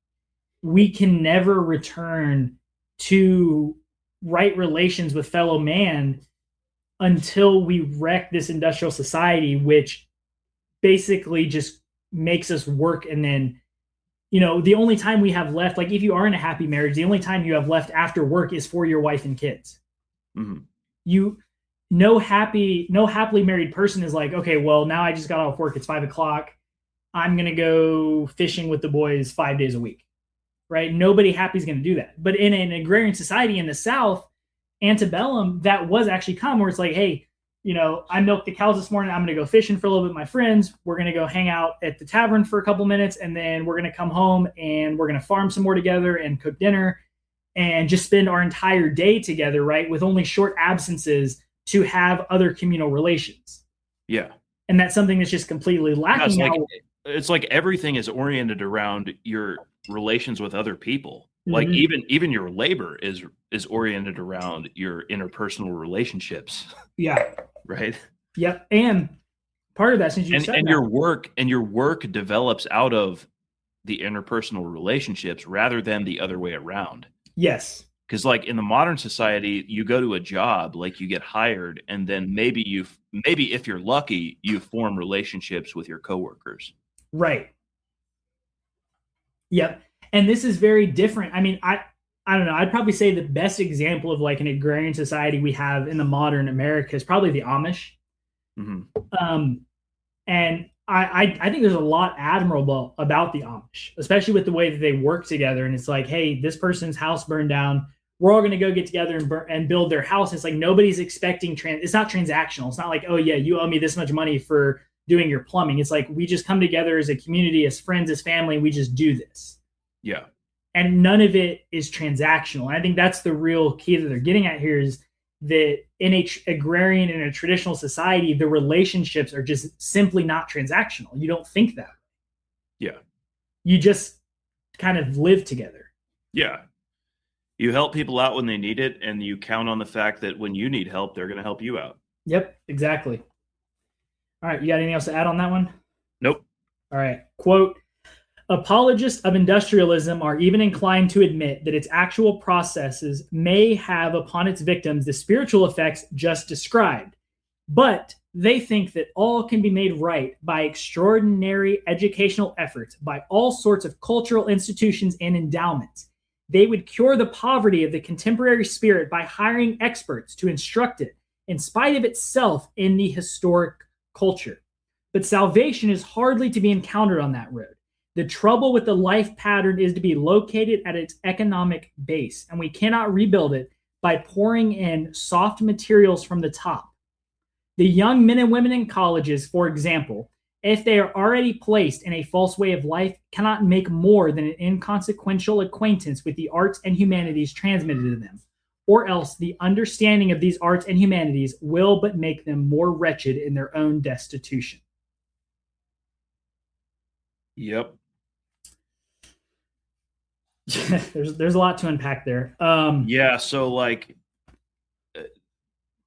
we can never return to right relations with fellow man until we wreck this industrial society, which basically just makes us work. And then, you know, the only time we have left, like if you are in a happy marriage, the only time you have left after work is for your wife and kids. Mm-hmm. No happily married person is like, okay, well, now I just got off work. It's 5:00. I'm going to go fishing with the boys 5 days a week. Right? Nobody happy is going to do that. But in an agrarian society in the South, antebellum, that was actually common, where it's like, hey, you know, I milked the cows this morning. I'm going to go fishing for a little bit with my friends. We're going to go hang out at the tavern for a couple minutes, and then we're going to come home and we're going to farm some more together and cook dinner and just spend our entire day together, right? With only short absences to have other communal relations. Yeah. And that's something that's just completely lacking now.
It's like everything is oriented around your relations with other people. Like even your labor is oriented around your interpersonal relationships.
Yeah.
Right.
Yep. And part of that, since you said
and that, your work develops out of the interpersonal relationships rather than the other way around.
Yes.
Because like in the modern society, you go to a job, like you get hired, and then maybe if you're lucky, you form relationships with your coworkers.
Right. Yep. And this is very different. I mean, I don't know. I'd probably say the best example of like an agrarian society we have in the modern America is probably the Amish.
Mm-hmm.
And I think there's a lot admirable about the Amish, especially with the way that they work together. And it's like, hey, this person's house burned down. We're all going to go get together and build their house. It's like nobody's expecting it's not transactional. It's not like, oh yeah, you owe me this much money for doing your plumbing. It's like we just come together as a community, as friends, as family, and we just do this.
Yeah.
And none of it is transactional. And I think that's the real key that they're getting at here is that in a agrarian, in a traditional society, the relationships are just simply not transactional. You don't think that.
Yeah.
You just kind of live together.
Yeah. You help people out when they need it, and you count on the fact that when you need help, they're going to help you out.
Yep, exactly. All right, you got anything else to add on that one?
Nope.
All right. Quote, apologists of industrialism are even inclined to admit that its actual processes may have upon its victims the spiritual effects just described, but they think that all can be made right by extraordinary educational efforts by all sorts of cultural institutions and endowments. They would cure the poverty of the contemporary spirit by hiring experts to instruct it, in spite of itself, in the historic culture. But salvation is hardly to be encountered on that road. The trouble with the life pattern is to be located at its economic base, and we cannot rebuild it by pouring in soft materials from the top. The young men and women in colleges, for example, if they are already placed in a false way of life, cannot make more than an inconsequential acquaintance with the arts and humanities transmitted to them, or else the understanding of these arts and humanities will but make them more wretched in their own destitution.
Yep.
there's a lot to unpack there.
Yeah, so like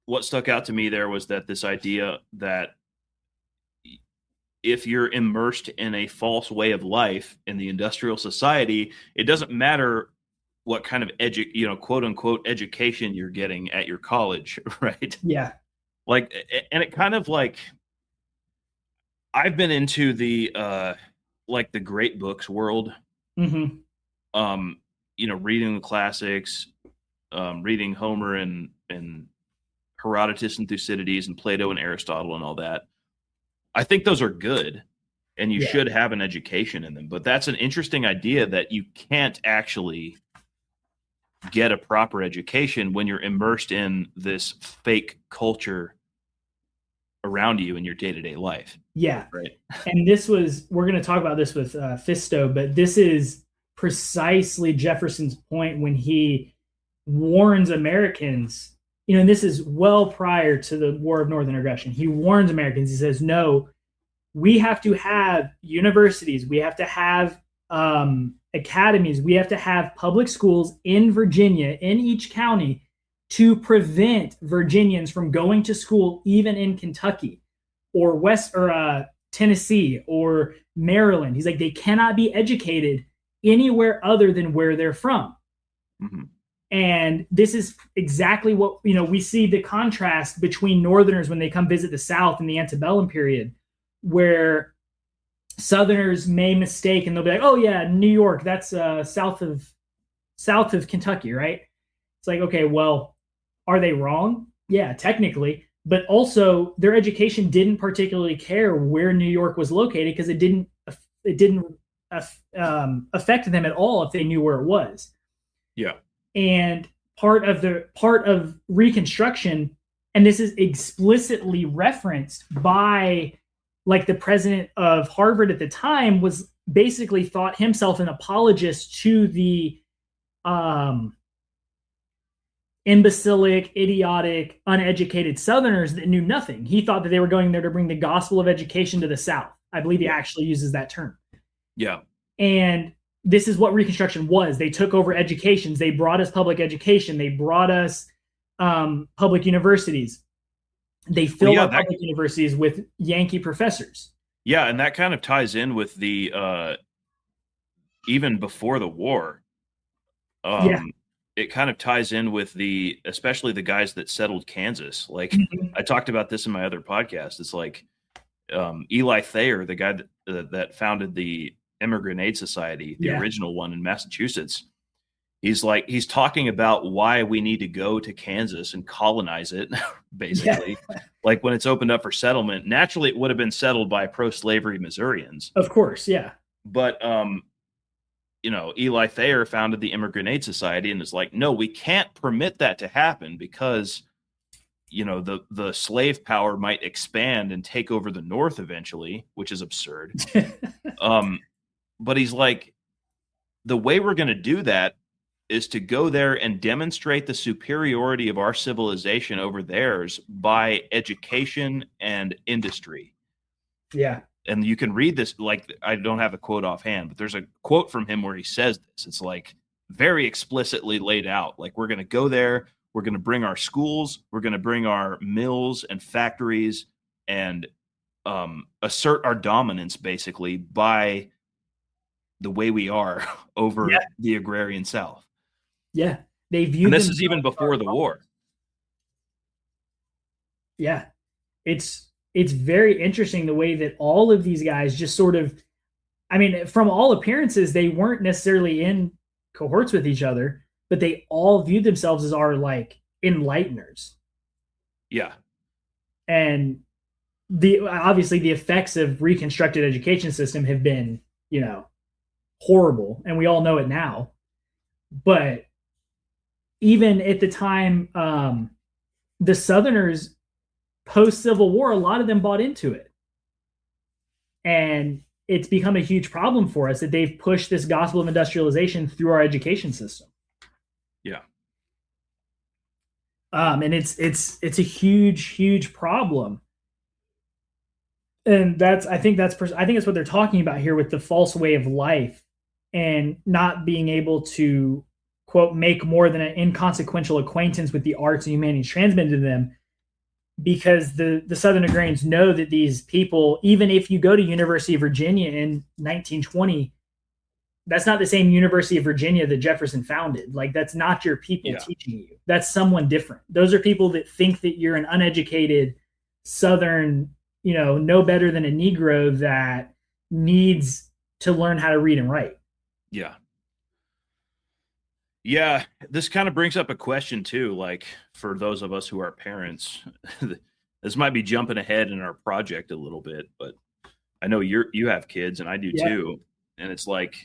what stuck out to me there was that this idea that if you're immersed in a false way of life in the industrial society, it doesn't matter what kind of quote unquote education you're getting at your college, right?
Yeah.
Like, and it kind of like, I've been into the like the great books world.
Mm-hmm.
Reading the classics, reading Homer and Herodotus and Thucydides and Plato and Aristotle and all that. I think those are good, and you should have an education in them. But that's an interesting idea that you can't actually get a proper education when you're immersed in this fake culture around you in your day-to-day life.
Yeah.
Right.
And we're going to talk about this with Fisto, but this is precisely Jefferson's point when he warns Americans, and this is well prior to the War of Northern Aggression. He warns Americans. He says, no, we have to have universities. We have to have academies. We have to have public schools in Virginia, in each county, to prevent Virginians from going to school, even in Kentucky or Tennessee or Maryland. He's like, they cannot be educated anywhere other than where they're from.
Mm-hmm.
And this is exactly what, we see the contrast between Northerners when they come visit the South in the antebellum period, where Southerners may mistake and they'll be like, oh yeah, New York, that's south of Kentucky, right? It's like, okay, well, are they wrong? Yeah, technically, but also their education didn't particularly care where New York was located because it didn't affect them at all if they knew where it was.
Yeah.
And part of Reconstruction, and this is explicitly referenced by like the president of Harvard at the time, was basically thought himself an apologist to the imbecilic, idiotic, uneducated Southerners that knew nothing. He thought that they were going there to bring the gospel of education to the South. I believe he actually uses that term.
Yeah.
And this is what Reconstruction was. They took over educations. They brought us public education. They brought us public universities. They filled our public universities with Yankee professors.
Yeah, and that kind of ties in with the even before the war. it kind of ties in with especially the guys that settled Kansas. Like I talked about this in my other podcast. It's like Eli Thayer, the guy that founded the Immigrant Aid Society, the original one in Massachusetts. He's talking about why we need to go to Kansas and colonize it, basically. Yeah. Like when it's opened up for settlement, naturally it would have been settled by pro-slavery Missourians.
Of course, yeah.
But Eli Thayer founded the Immigrant Aid Society and is like, no, we can't permit that to happen because the slave power might expand and take over the North eventually, which is absurd. But he's like, the way we're going to do that is to go there and demonstrate the superiority of our civilization over theirs by education and industry.
Yeah.
And you can read this, like, I don't have a quote offhand, but there's a quote from him where he says this. It's like very explicitly laid out. Like, we're going to go there. We're going to bring our schools. We're going to bring our mills and factories and assert our dominance, basically, by the way we are over the agrarian South.
Yeah. They view
and this is even before the war.
Yeah. It's very interesting the way that all of these guys just sort of, I mean, from all appearances, they weren't necessarily in cohorts with each other, but they all viewed themselves as our like enlighteners.
Yeah.
And obviously the effects of reconstructed education system have been, horrible. And we all know it now. But even at the time, the Southerners post-Civil War, a lot of them bought into it. And it's become a huge problem for us that they've pushed this gospel of industrialization through our education system.
Yeah.
And it's a huge, huge problem. And I think that's what they're talking about here with the false way of life and not being able to, quote, make more than an inconsequential acquaintance with the arts and humanities transmitted to them, because the Southern agrarians know that these people, even if you go to University of Virginia in 1920, that's not the same University of Virginia that Jefferson founded. Like, that's not your people teaching you. That's someone different. Those are people that think that you're an uneducated Southern, no better than a Negro that needs to learn how to read and write.
Yeah. Yeah, this kind of brings up a question too, like for those of us who are parents. This might be jumping ahead in our project a little bit, but I know you have kids and I do too. And it's like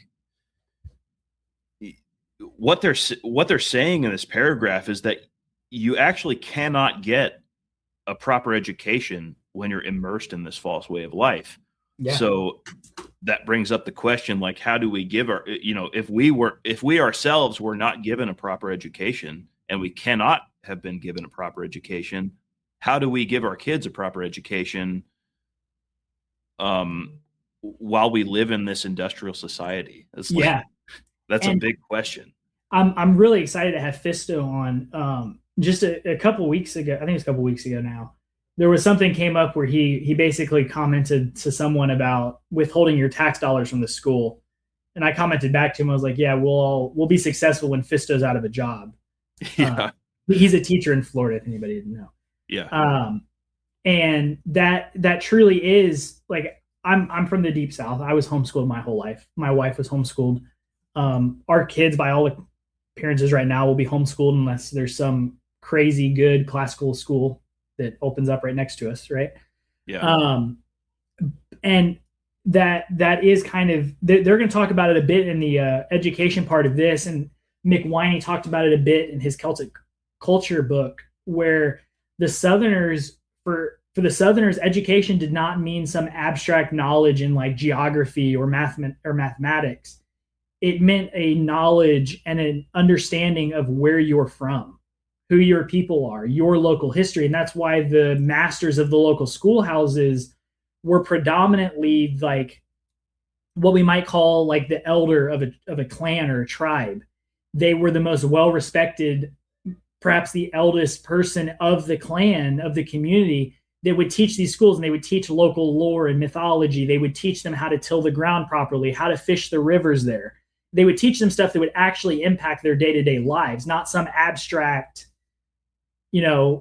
what they're saying in this paragraph is that you actually cannot get a proper education when you're immersed in this false way of life. Yeah. So that brings up the question, like, how do we give our, if we ourselves were not given a proper education and we cannot have been given a proper education, how do we give our kids a proper education while we live in this industrial society? That's a big question. I'm really excited to have Fisto on. Just a couple weeks ago, I think it's a couple weeks ago now, there was something came up where he basically commented to someone about withholding your tax dollars from the school. And I commented back to him. I was like, yeah, we'll be successful when Fisto's out of a job. Yeah. He's a teacher in Florida, if anybody didn't know. Yeah.
And that truly is like, I'm from the deep South. I was homeschooled my whole life. My wife was homeschooled. Our kids, by all appearances right now, will be homeschooled unless there's some crazy good classical school that opens up right next to us, right?
Yeah.
And that is kind of, they're going to talk about it a bit in the education part of this, and Mick Winey talked about it a bit in his Celtic Culture book, where the Southerners, for the Southerners, education did not mean some abstract knowledge in like geography or mathematics. It meant a knowledge and an understanding of where you're from, who your people are, your local history. And that's why the masters of the local schoolhouses were predominantly like what we might call like the elder of a clan or a tribe. They were the most well-respected, perhaps the eldest person of the clan, of the community, that would teach these schools, and they would teach local lore and mythology. They would teach them how to till the ground properly, how to fish the rivers there. they would teach them stuff that would actually impact their day-to-day lives, not some abstract,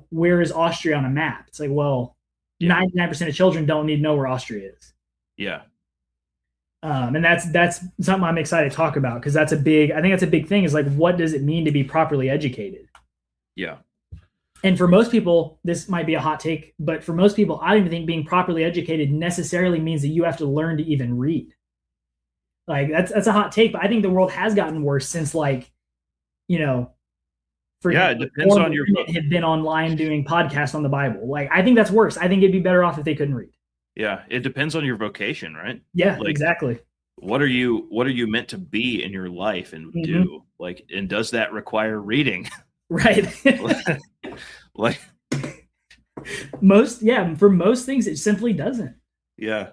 where is Austria on a map? It's like, well, 99% of children don't need to know where Austria is.
Yeah.
And that's something I'm excited to talk about, because I think that's a big thing, is like, what does it mean to be properly educated?
Yeah.
And for most people, this might be a hot take, but for most people, I don't even think being properly educated necessarily means that you have to learn to even read. Like, that's a hot take, but I think the world has gotten worse since, like,
it depends on your
had been online doing podcasts on the Bible. Like, I think that's worse. I think it'd be better off if they couldn't read.
Yeah, it depends on your vocation, right?
Yeah,
like,
exactly.
What are you meant to be in your life and do? Like, and does that require reading?
Right.
Like,
for most things it simply doesn't.
Yeah.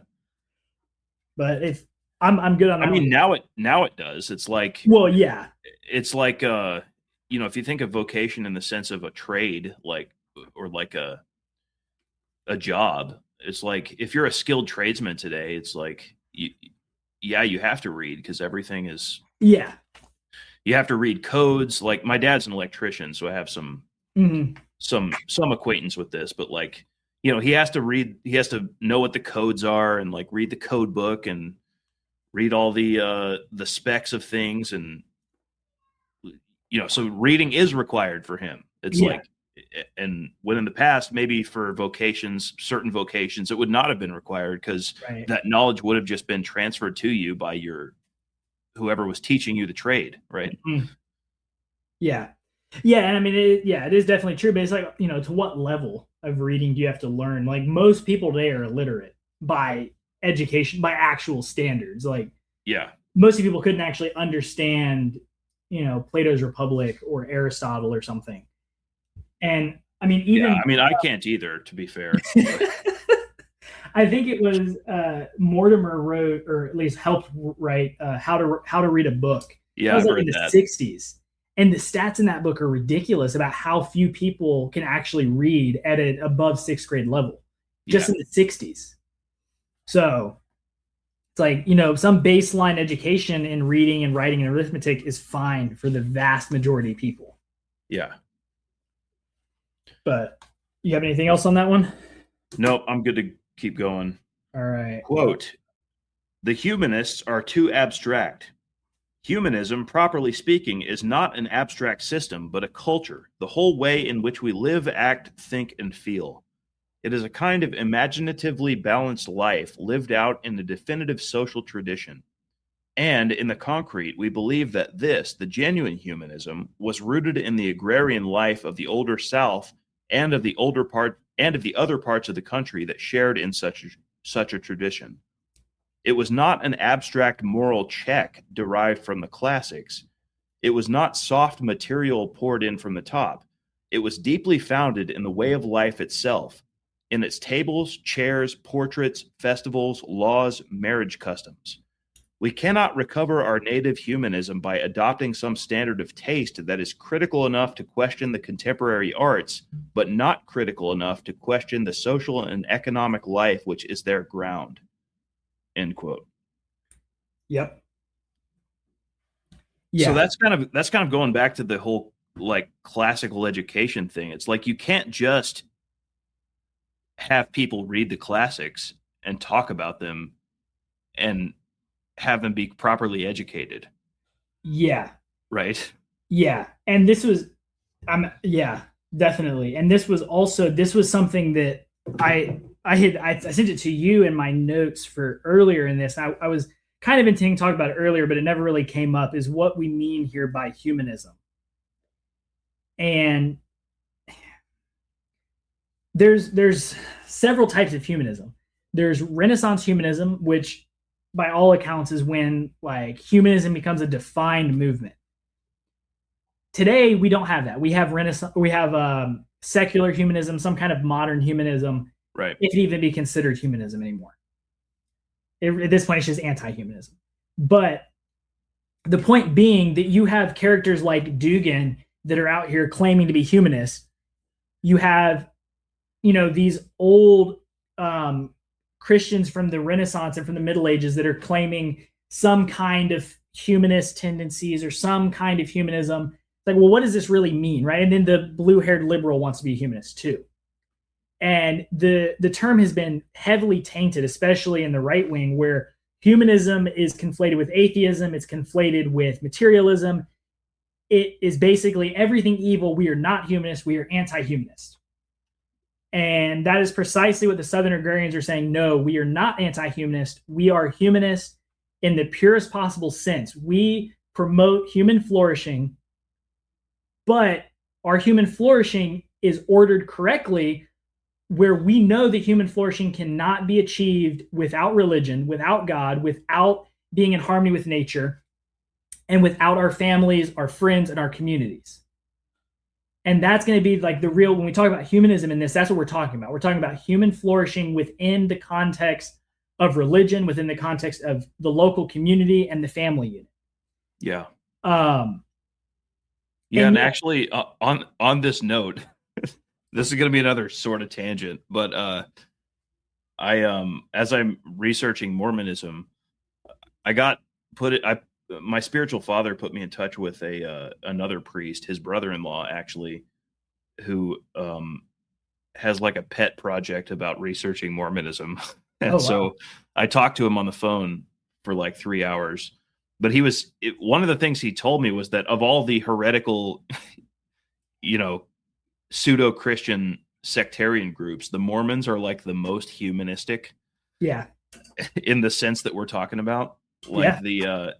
But if I'm good on that.
I mean, now it does. It's like,
well, yeah.
It's like if you think of vocation in the sense of a trade, or like a job, it's like, if you're a skilled tradesman today, it's like, you have to read, because everything is.
Yeah.
You have to read codes. Like, my dad's an electrician, so I have some acquaintance with this, but like, he has to read, he has to know what the codes are, and like read the code book and read all the specs of things. And, so reading is required for him. It's like, and when in the past, maybe for certain vocations, it would not have been required, because that knowledge would have just been transferred to you by whoever was teaching you the trade. Right.
Mm-hmm. Yeah. Yeah. And I mean, it is definitely true, but it's like, to what level of reading do you have to learn? Like, most people today are illiterate by education, by actual standards. Like, most people couldn't actually understand, Plato's Republic or Aristotle or something. And I mean,
I can't either, to be fair.
I think it was Mortimer wrote, or at least helped write, how to read a book.
Yeah,
that was
I've
like in the
read that.
60s. And the stats in that book are ridiculous about how few people can actually read at an above 6th grade level, just in the 60s. So it's like, some baseline education in reading and writing and arithmetic is fine for the vast majority of people.
Yeah.
But you have anything else on that one?
Nope, I'm good to keep going.
All right.
Quote, "The humanists are too abstract. Humanism, properly speaking, is not an abstract system, but a culture, the whole way in which we live, act, think, and feel. It is a kind of imaginatively balanced life lived out in a definitive social tradition. And in the concrete, we believe that this, the genuine humanism, was rooted in the agrarian life of the older South and of the other parts of the country that shared in such a tradition. It was not an abstract moral check derived from the classics. It was not soft material poured in from the top. It was deeply founded in the way of life itself, in its tables, chairs, portraits, festivals, laws, marriage customs. We cannot recover our native humanism by adopting some standard of taste that is critical enough to question the contemporary arts, but not critical enough to question the social and economic life which is their ground." End quote.
Yep. Yeah.
So that's kind of going back to the whole like classical education thing. It's like, you can't just have people read the classics and talk about them and have them be properly educated.
Yeah.
Right.
Yeah. And this was, definitely. And this was something that I sent it to you in my notes for earlier in this. I was kind of intending to talk about it earlier, but it never really came up, is what we mean here by humanism. And there's several types of humanism. There's Renaissance humanism, which by all accounts is when like humanism becomes a defined movement. Today we don't have that. We have secular humanism, some kind of modern humanism.
Right.
It can even be considered humanism anymore. At this point, it's just anti-humanism. But the point being that you have characters like Dugan that are out here claiming to be humanists. You have, these old Christians from the Renaissance and from the Middle Ages that are claiming some kind of humanist tendencies or some kind of humanism. It's like, well, what does this really mean, right? And then the blue-haired liberal wants to be a humanist too. And the term has been heavily tainted, especially in the right wing, where humanism is conflated with atheism, it's conflated with materialism. It is basically everything evil. We are not humanists, we are anti-humanist. And that is precisely what the Southern agrarians are saying. No, we are not anti-humanist. We are humanist in the purest possible sense. We promote human flourishing, but our human flourishing is ordered correctly, where we know that human flourishing cannot be achieved without religion, without God, without being in harmony with nature, and without our families, our friends, and our communities. And that's going to be like the real, when we talk about humanism in this, that's what we're talking about. We're talking about human flourishing within the context of religion, within the context of the local community and the family unit.
Yeah.
And
and actually, on this note, this is going to be another sort of tangent, but I as I'm researching Mormonism, my spiritual father put me in touch with another priest, his brother-in-law actually, who has like a pet project about researching Mormonism. And so I talked to him on the phone for like 3 hours, but one of the things he told me was that of all the heretical, pseudo-Christian sectarian groups, the Mormons are like the most humanistic.
Yeah.
In the sense that we're talking about, like the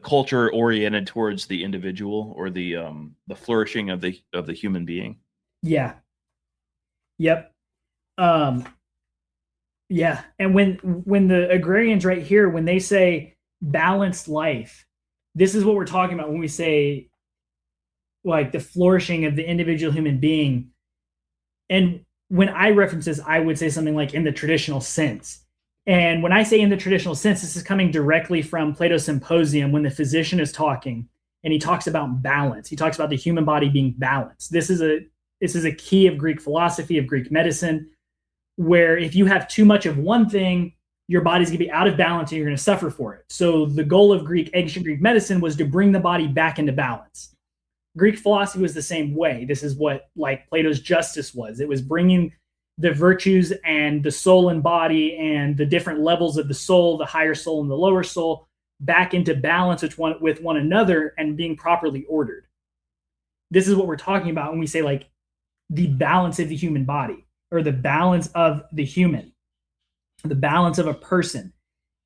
culture oriented towards the individual, or the flourishing of the human being.
Yeah. Yep. Yeah. And when the agrarians right here, when they say balanced life, this is what we're talking about when we say like the flourishing of the individual human being. And when I reference this, I would say something like in the traditional sense. And when I say in the traditional sense, this is coming directly from Plato's Symposium, when the physician is talking and he talks about balance. He talks about the human body being balanced. This is a key of Greek philosophy, of Greek medicine, where if you have too much of one thing, your body's going to be out of balance and you're going to suffer for it. So the goal of ancient Greek medicine was to bring the body back into balance. Greek philosophy was the same way. This is what like Plato's justice was. It was bringing the virtues and the soul and body and the different levels of the soul, the higher soul and the lower soul, back into balance with one another and being properly ordered. This is what we're talking about when we say like the balance of the human body, or the balance of the human, the balance of a person.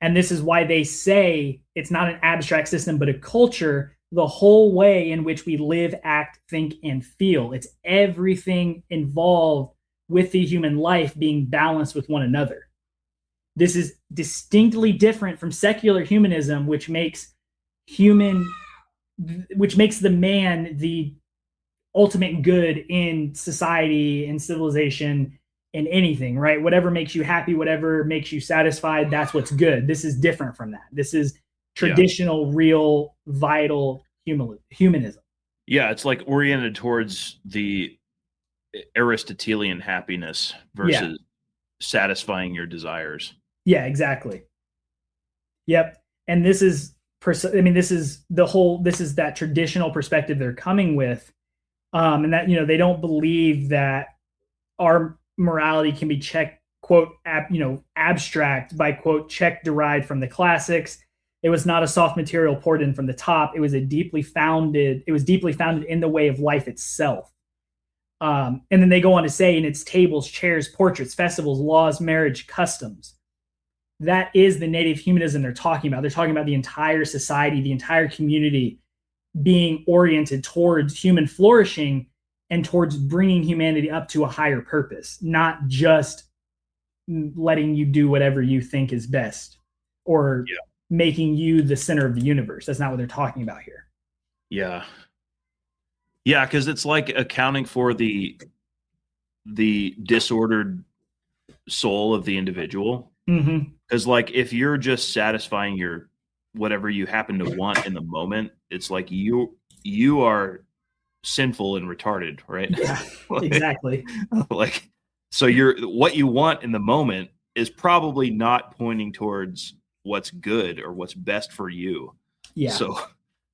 And this is why they say it's not an abstract system, but a culture, the whole way in which we live, act, think, and feel. It's everything involved with the human life being balanced with one another. This is distinctly different from secular humanism, which makes the man the ultimate good in society, in civilization, in anything, right? Whatever makes you happy, whatever makes you satisfied, that's what's good. This is different from that. This is traditional, real, vital humanism.
Yeah, it's like oriented towards the Aristotelian happiness versus satisfying your desires.
Yeah, exactly. Yep. And this is that traditional perspective they're coming with. And that, they don't believe that our morality can be checked, quote, abstract by, quote, check derived from the classics. It was not a soft material poured in from the top. It was deeply founded in the way of life itself. And then they go on to say in its tables, chairs, portraits, festivals, laws, marriage, customs. That is the native humanism they're talking about. They're talking about the entire society, the entire community being oriented towards human flourishing and towards bringing humanity up to a higher purpose, not just letting you do whatever you think is best or making you the center of the universe. That's not what they're talking about here.
Yeah. Yeah, because it's like accounting for the disordered soul of the individual. Because like if you're just satisfying your whatever you happen to want in the moment, it's like you are sinful and retarded, right?
Yeah, exactly.
Like, so what you want in the moment is probably not pointing towards what's good or what's best for you.
Yeah.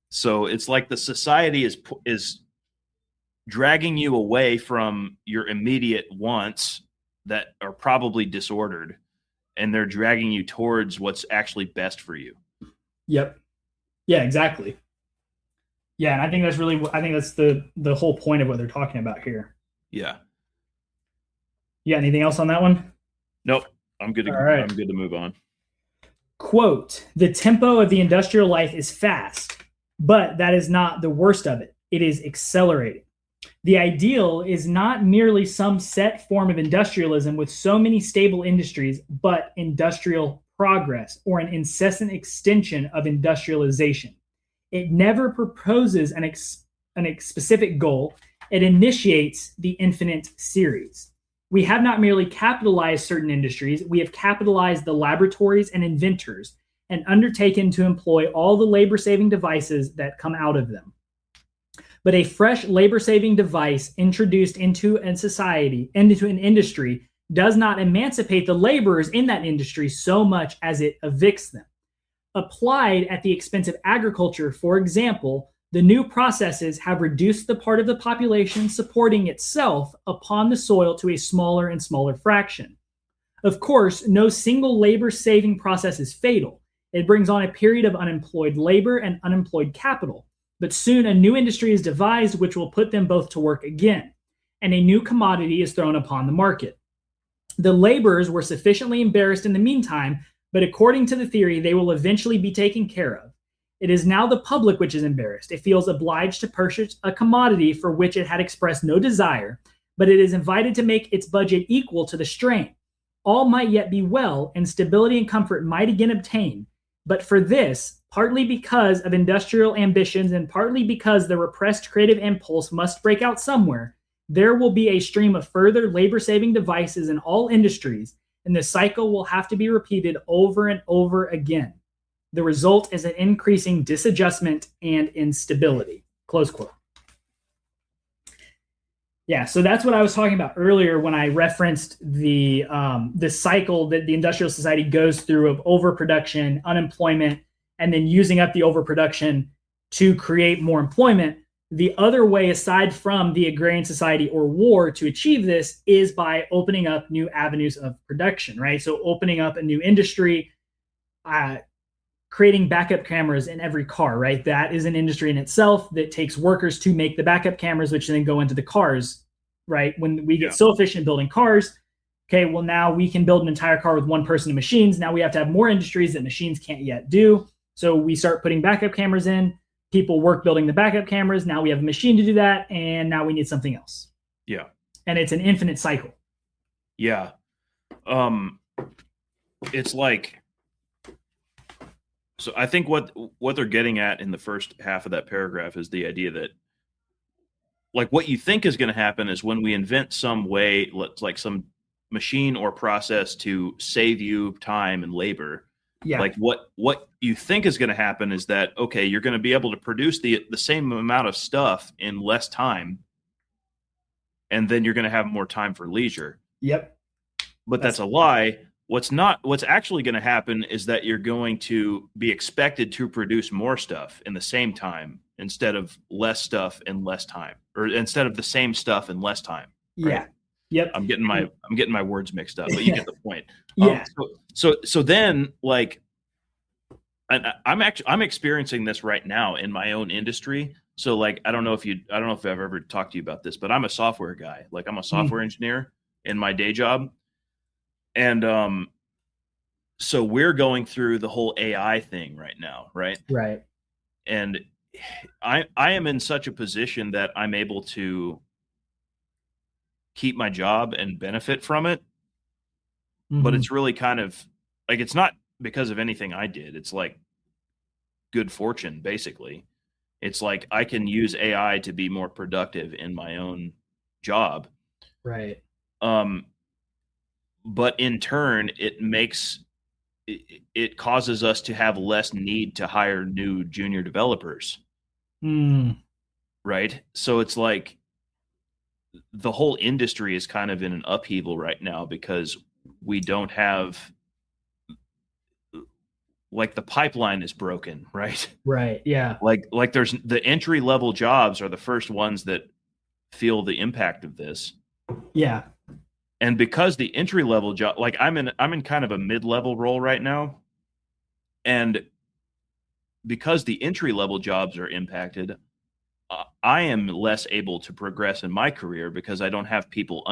So it's like the society is dragging you away from your immediate wants that are probably disordered, and they're dragging you towards what's actually best for you.
Yep. Yeah, exactly. Yeah, and I think that's the whole point of what they're talking about here.
Yeah.
Yeah, anything else on that one?
Nope. I'm good.
All right.
I'm good to move on.
Quote, the tempo of the industrial life is fast, but that is not the worst of it. It is accelerating. The ideal is not merely some set form of industrialism with so many stable industries, but industrial progress or an incessant extension of industrialization. It never proposes a specific goal. It initiates the infinite series. We have not merely capitalized certain industries, we have capitalized the laboratories and inventors and undertaken to employ all the labor-saving devices that come out of them. But a fresh labor-saving device introduced into an industry, does not emancipate the laborers in that industry so much as it evicts them. Applied at the expense of agriculture, for example, the new processes have reduced the part of the population supporting itself upon the soil to a smaller and smaller fraction. Of course, no single labor-saving process is fatal. It brings on a period of unemployed labor and unemployed capital. But soon a new industry is devised which will put them both to work again, and a new commodity is thrown upon the market. The laborers were sufficiently embarrassed in the meantime, but according to the theory, they will eventually be taken care of. It is now the public which is embarrassed. It feels obliged to purchase a commodity for which it had expressed no desire, but it is invited to make its budget equal to the strain. All might yet be well, and stability and comfort might again obtain. But for this, partly because of industrial ambitions and partly because the repressed creative impulse must break out somewhere, there will be a stream of further labor-saving devices in all industries, and the cycle will have to be repeated over and over again. The result is an increasing disadjustment and instability. Close quote. Yeah, so that's what I was talking about earlier when I referenced the cycle that the industrial society goes through of overproduction, unemployment, and then using up the overproduction to create more employment. The other way, aside from the agrarian society or war, to achieve this is by opening up new avenues of production, right? So opening up a new industry, creating backup cameras in every car, right? That is an industry in itself that takes workers to make the backup cameras, which then go into the cars, right? When we get so efficient at building cars, okay, well, now we can build an entire car with one person and machines. Now we have to have more industries that machines can't yet do. So we start putting backup cameras in. People work building the backup cameras. Now we have a machine to do that. And now we need something else.
Yeah.
And it's an infinite cycle.
Yeah. It's like, so I think what they're getting at in the first half of that paragraph is the idea that, like, what you think is going to happen is when we invent some way, like some machine or process to save you time and labor. Yeah. Like what you think is going to happen is that, okay, you're going to be able to produce the same amount of stuff in less time, and then you're going to have more time for leisure.
Yep.
But that's a lie. What's actually going to happen is that you're going to be expected to produce more stuff in the same time instead of less stuff in less time, or instead of the same stuff in less time. Right? Yeah.
Yep.
I'm getting my words mixed up, but you get the point.
Yeah.
So then, like, I'm experiencing this right now in my own industry. So, like, I don't know if I've ever talked to you about this, but I'm a software guy. Like, I'm a software engineer in my day job. And so we're going through the whole AI thing right now, right?
Right.
And I am in such a position that I'm able to keep my job and benefit from it. Mm-hmm. But it's really kind of like, it's not because of anything I did. It's like good fortune, basically. It's like I can use AI to be more productive in my own job.
Right.
But in turn, it causes us to have less need to hire new junior developers. Right. So it's like the whole industry is kind of in an upheaval right now because we don't have, like, the pipeline is broken, right?
Right. Yeah.
Like there's the entry level jobs are the first ones that feel the impact of this.
Yeah.
And because the entry level job, like I'm in kind of a mid-level role right now. And because the entry level jobs are impacted, I am less able to progress in my career because I don't have people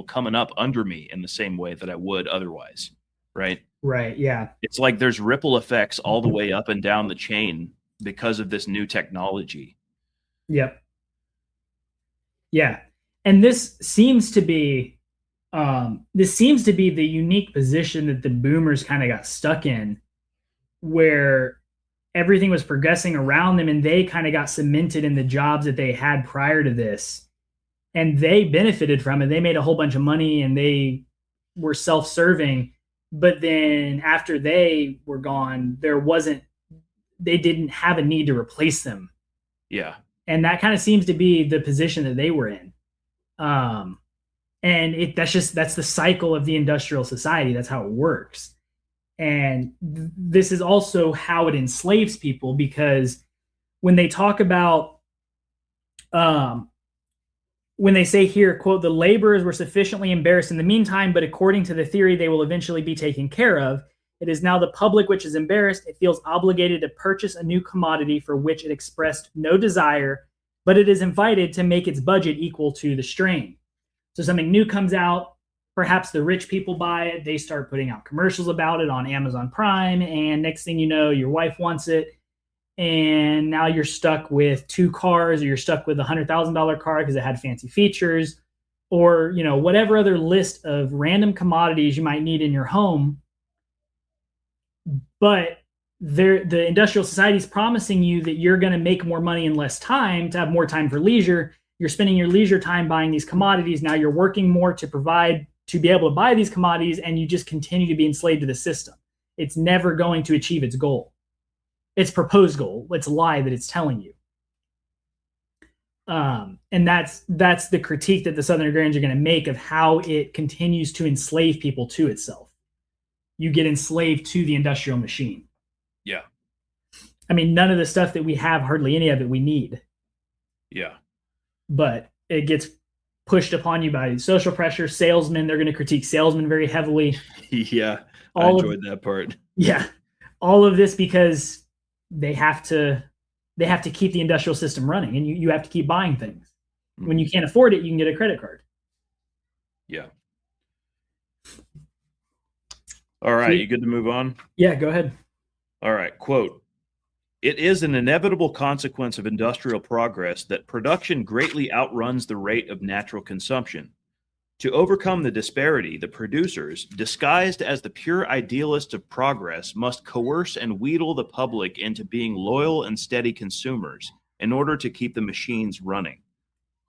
coming up under me in the same way that I would otherwise. Right.
Right. Yeah.
It's like there's ripple effects all the way up and down the chain because of this new technology.
Yep. Yeah. And this seems to be the unique position that the boomers kind of got stuck in, where everything was progressing around them and they kind of got cemented in the jobs that they had prior to this. And they benefited from it. They made a whole bunch of money and they were self-serving. But then after they were gone, they didn't have a need to replace them.
Yeah.
And that kind of seems to be the position that they were in. And that's the cycle of the industrial society. That's how it works. And this is also how it enslaves people, because when they talk about, when they say here, quote, the laborers were sufficiently embarrassed in the meantime, but according to the theory, they will eventually be taken care of. It is now the public which is embarrassed. It feels obligated to purchase a new commodity for which it expressed no desire, but it is invited to make its budget equal to the strain. So something new comes out. Perhaps the rich people buy it. They start putting out commercials about it on Amazon Prime. And next thing you know, your wife wants it. And now you're stuck with 2 cars, or you're stuck with a $100,000 car because it had fancy features, or, whatever other list of random commodities you might need in your home. But the industrial society is promising you that you're going to make more money in less time to have more time for leisure. You're spending your leisure time buying these commodities. Now you're working more to be able to buy these commodities, and you just continue to be enslaved to the system. It's never going to achieve its goal. Its proposed goal. It's a lie that it's telling you. And that's the critique that the Southern Agrarians are going to make of how it continues to enslave people to itself. You get enslaved to the industrial machine.
Yeah.
I mean, none of the stuff that we have, hardly any of it we need.
Yeah.
But it gets pushed upon you by social pressure. Salesmen, they're going to critique salesmen very heavily.
Yeah. I enjoyed that part.
Yeah. All of this because they have to keep the industrial system running, and you have to keep buying things. Mm-hmm. When you can't afford it, you can get a credit card.
Yeah. All right. You good to move on?
Yeah, go ahead.
All right. Quote, it is an inevitable consequence of industrial progress that production greatly outruns the rate of natural consumption. To overcome the disparity, the producers, disguised as the pure idealists of progress, must coerce and wheedle the public into being loyal and steady consumers in order to keep the machines running.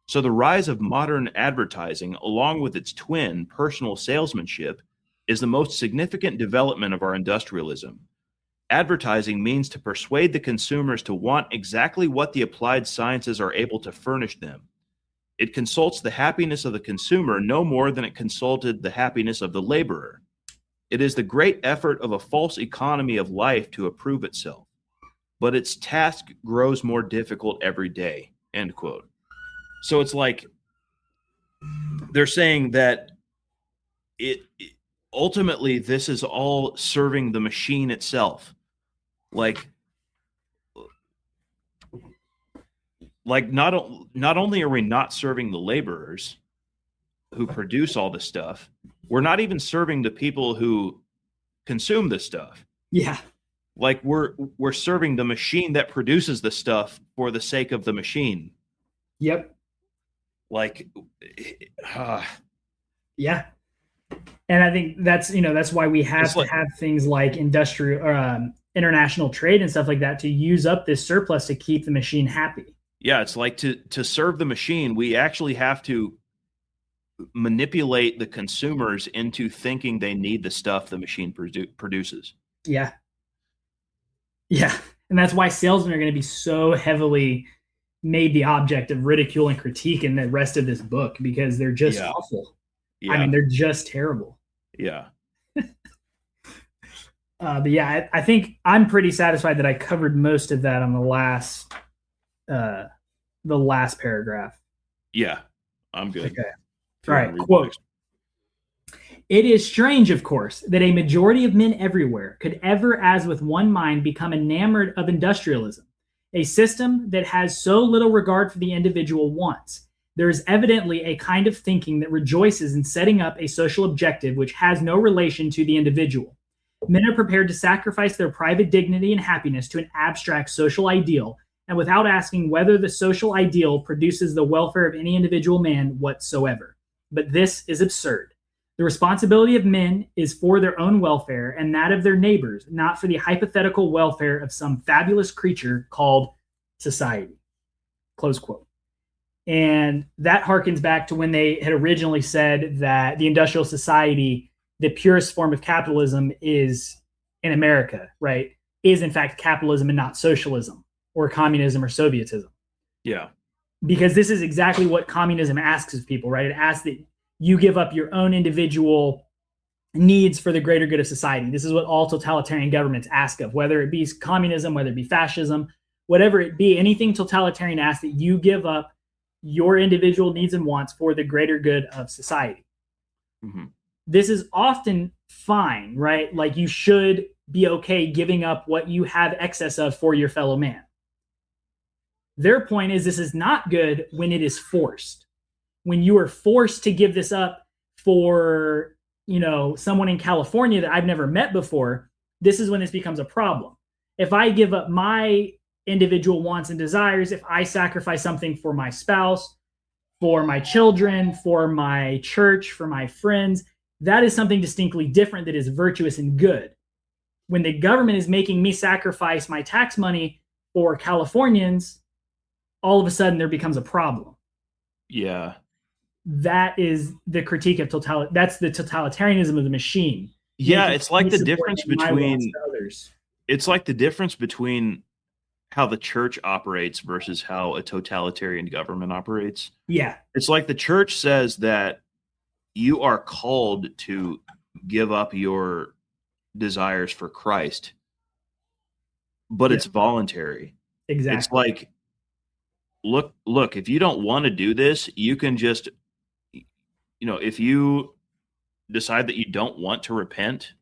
So the rise of modern advertising, along with its twin, personal salesmanship, is the most significant development of our industrialism. Advertising means to persuade the consumers to want exactly what the applied sciences are able to furnish them. It consults the happiness of the consumer no more than it consulted the happiness of the laborer. It is the great effort of a false economy of life to approve itself, but its task grows more difficult every day, end quote. So it's like they're saying that ultimately this is all serving the machine itself. Like not only are we not serving the laborers who produce all this stuff, we're not even serving the people who consume this stuff.
Yeah.
Like we're serving the machine that produces the stuff for the sake of the machine.
Yep.
Like,
yeah. And I think that's why we have to have things like industrial international trade and stuff like that to use up this surplus to keep the machine happy.
Yeah, it's like to serve the machine, we actually have to manipulate the consumers into thinking they need the stuff the machine produces.
Yeah. Yeah. And that's why salesmen are going to be so heavily made the object of ridicule and critique in the rest of this book, because they're just awful. Yeah. I mean, they're just terrible.
Yeah.
But yeah, I think I'm pretty satisfied that I covered most of that on the last paragraph.
Yeah. I'm good.
Okay.
If you
All
want to
right.
read the
Quote.
next-
It is strange, of course, that a majority of men everywhere could ever, as with one mind, become enamored of industrialism, a system that has so little regard for the individual wants. There is evidently a kind of thinking that rejoices in setting up a social objective which has no relation to the individual. Men are prepared to sacrifice their private dignity and happiness to an abstract social ideal, and without asking whether the social ideal produces the welfare of any individual man whatsoever. But this is absurd. The responsibility of men is for their own welfare and that of their neighbors, not for the hypothetical welfare of some fabulous creature called society. Close quote. And that harkens back to when they had originally said that the industrial society, the purest form of capitalism is in America, right? Is in fact capitalism and not socialism or communism or Sovietism.
Yeah.
Because this is exactly what communism asks of people, right? It asks that you give up your own individual needs for the greater good of society. This is what all totalitarian governments ask of, whether it be communism, whether it be fascism, whatever it be, anything totalitarian asks that you give up your individual needs and wants for the greater good of society.
Mm-hmm.
This is often fine, right? Like you should be okay giving up what you have excess of for your fellow man. Their point is this is not good when it is forced. When you are forced to give this up for, someone in California that I've never met before, this is when this becomes a problem. If I give up my individual wants and desires, if I sacrifice something for my spouse, for my children, for my church, for my friends, that is something distinctly different that is virtuous and good. When the government is making me sacrifice my tax money for Californians, all of a sudden there becomes a problem.
Yeah.
That is the critique of that's the totalitarianism of the machine.
Yeah, it's like the difference between how the church operates versus how a totalitarian government operates.
Yeah.
It's like the church says that you are called to give up your desires for Christ, but it's voluntary.
Exactly.
It's like, look, if you don't want to do this, you can just, if you decide that you don't want to repent,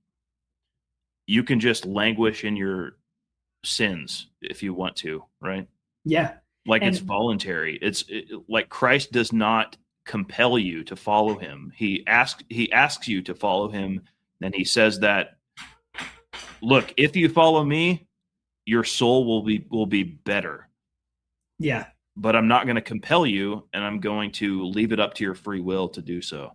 you can just languish in your sins if you want to, right?
Yeah.
It's voluntary. Like Christ does not compel you to follow him. He asks you to follow him, and he says that, look, if you follow me, your soul will be better.
Yeah.
But I'm not going to compel you, and I'm going to leave it up to your free will to do so.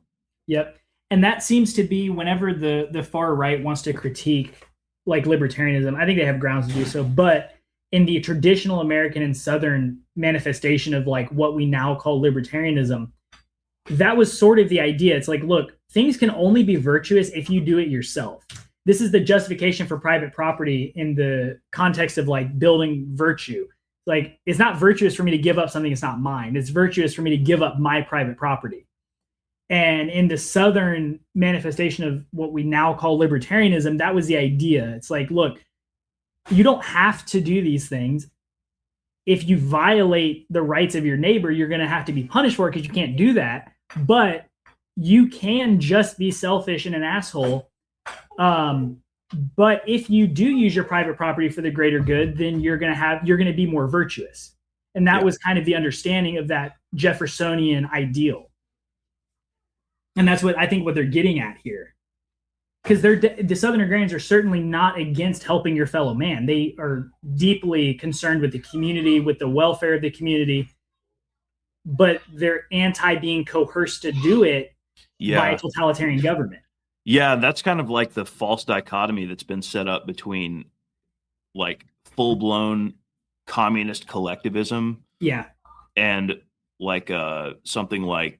Yep. And that seems to be whenever the far right wants to critique like libertarianism, I think they have grounds to do so, but in the traditional American and Southern manifestation of like what we now call libertarianism, that was sort of the idea. It's like, look, things can only be virtuous if you do it yourself. This is the justification for private property in the context of like building virtue. Like, it's not virtuous for me to give up something that's not mine. It's virtuous for me to give up my private property. And in the Southern manifestation of what we now call libertarianism, that was the idea. It's like, look, you don't have to do these things. If you violate the rights of your neighbor, you're going to have to be punished for it because you can't do that. But you can just be selfish and an asshole. But if you do use your private property for the greater good, then you're going to be more virtuous. And that was kind of the understanding of that Jeffersonian ideal. And that's what I think what they're getting at here. Because the Southern Agrarians are certainly not against helping your fellow man. They are deeply concerned with the community, with the welfare of the community, but they're anti being coerced to do it by a totalitarian government.
Yeah, that's kind of like the false dichotomy that's been set up between like full-blown communist collectivism and like something like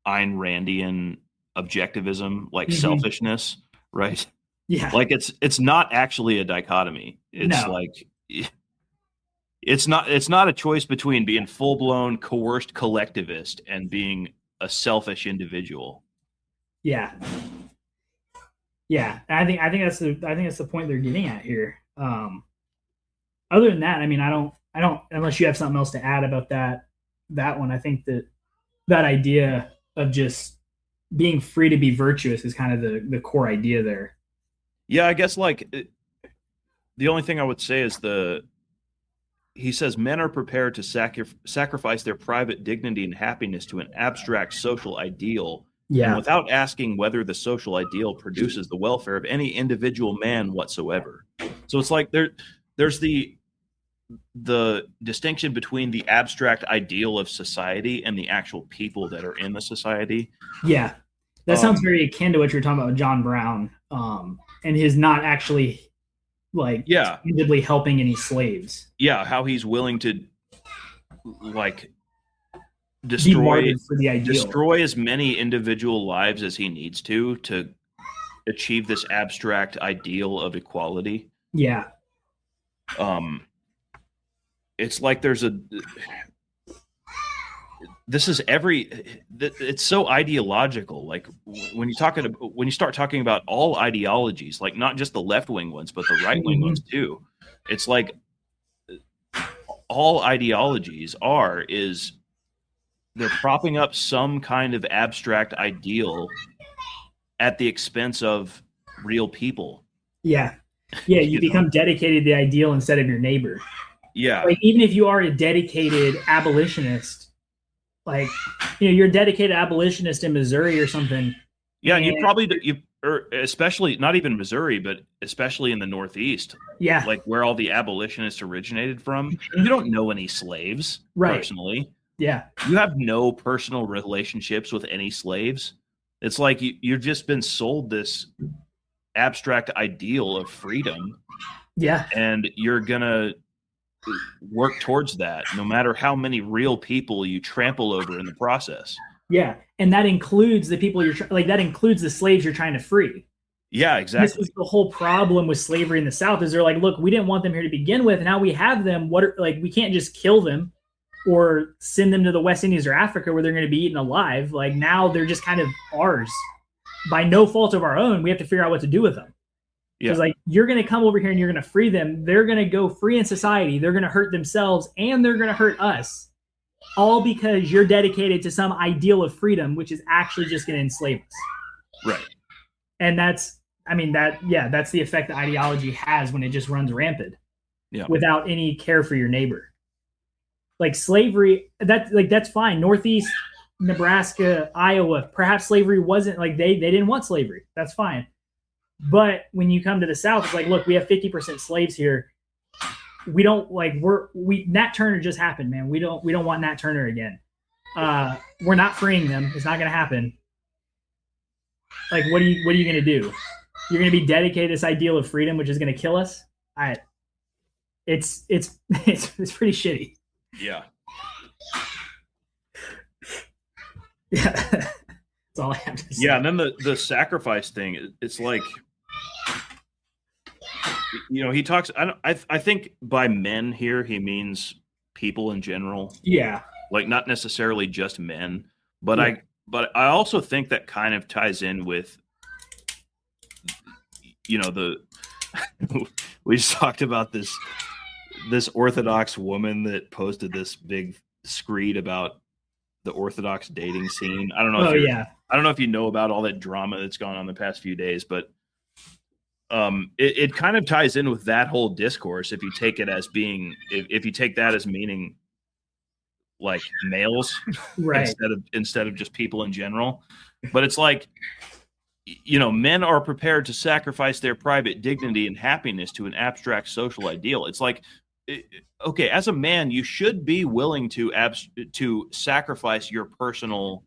Ayn Randian objectivism, like selfishness, right?
Yeah.
Like it's not actually a dichotomy. It's like it's not a choice between being full-blown coerced collectivist and being a selfish individual.
Yeah. Yeah, I think that's the point they're getting at here. Other than that, I mean, I don't unless you have something else to add about that one. I think that idea of just being free to be virtuous is kind of the core idea there.
Yeah, I guess the only thing I would say is he says men are prepared to sacrifice their private dignity and happiness to an abstract social ideal, and
Yeah,
without asking whether the social ideal produces the welfare of any individual man whatsoever. So it's like there's the distinction between the abstract ideal of society and the actual people that are in the society.
yeah, that sounds very akin to what you were talking about with John Brown, and his not actually like
Yeah,
tangibly helping any slaves.
yeah, how he's willing to like
Be
destroy
martyred for the ideal.
destroy as many individual lives as he needs to achieve this abstract ideal of equality.
Yeah,
It's like it's so ideological. Like when you start talking about all ideologies, like not just the left wing ones, but the right wing ones too. It's like all ideologies is they're propping up some kind of abstract ideal at the expense of real people.
yeah, you become dedicated to the ideal instead of your neighbor.
Yeah.
Like even if you are a dedicated abolitionist, like you're a dedicated abolitionist in Missouri or something.
Yeah, and or especially not even Missouri, but especially in the Northeast,
Yeah,
like where all the abolitionists originated from. You don't know any slaves personally.
Yeah,
You have no personal relationships with any slaves. It's like you've just been sold this abstract ideal of freedom.
Yeah,
and you're gonna work towards that, no matter how many real people you trample over in the process.
Yeah, and that includes the people that includes the slaves you're trying to free.
Yeah, exactly.
This is the whole problem with slavery in the South is they're like, look, we didn't want them here to begin with. Now we have them. We can't just kill them or send them to the West Indies or Africa where they're going to be eaten alive. Like now they're just kind of ours by no fault of our own. We have to figure out what to do with them. Because you're going to come over here and you're going to free them. They're going to go free in society. They're going to hurt themselves and they're going to hurt us. All because you're dedicated to some ideal of freedom, which is actually just going to enslave us.
Right.
And that's the effect that ideology has when it just runs rampant without any care for your neighbor. Like slavery, that's fine. Northeast, Nebraska, Iowa, perhaps slavery wasn't like they didn't want slavery. That's fine. But when you come to the South, it's like, look, we have 50% slaves here. We don't Nat Turner just happened, man. We don't want Nat Turner again. We're not freeing them. It's not going to happen. Like, what are you going to do? You're going to be dedicated to this ideal of freedom, which is going to kill us. It's pretty shitty.
Yeah.
Yeah. That's all I have to say.
Yeah, and then the sacrifice thing, it's like, he talks. I think by men here he means people in general.
Yeah,
like not necessarily just men, but I also think that kind of ties in with, we just talked about this Orthodox woman that posted this big screed about the Orthodox dating scene. I don't know. I don't know if you know about all that drama that's gone on the past few days, but it kind of ties in with that whole discourse. If you take it as being, if you take that as meaning like males,
right,
instead of just people in general. But it's like, men are prepared to sacrifice their private dignity and happiness to an abstract social ideal. It's like, okay, as a man, you should be willing to sacrifice your personal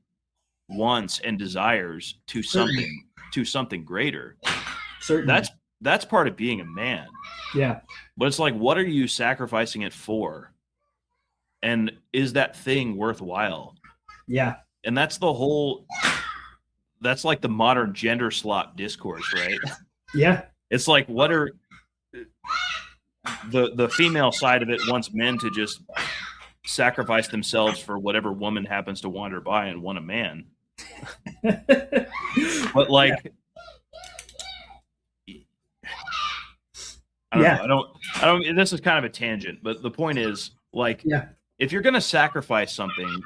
wants and desires to something greater.
Certainly.
That's part of being a man.
Yeah.
But it's like, what are you sacrificing it for? And is that thing worthwhile?
Yeah.
And that's like the modern gender slop discourse, right?
Yeah.
It's like, what are the female side of it wants men to just sacrifice themselves for whatever woman happens to wander by and want a man. But I don't know. I don't. This is kind of a tangent, but the point is, like, if you're going to sacrifice something,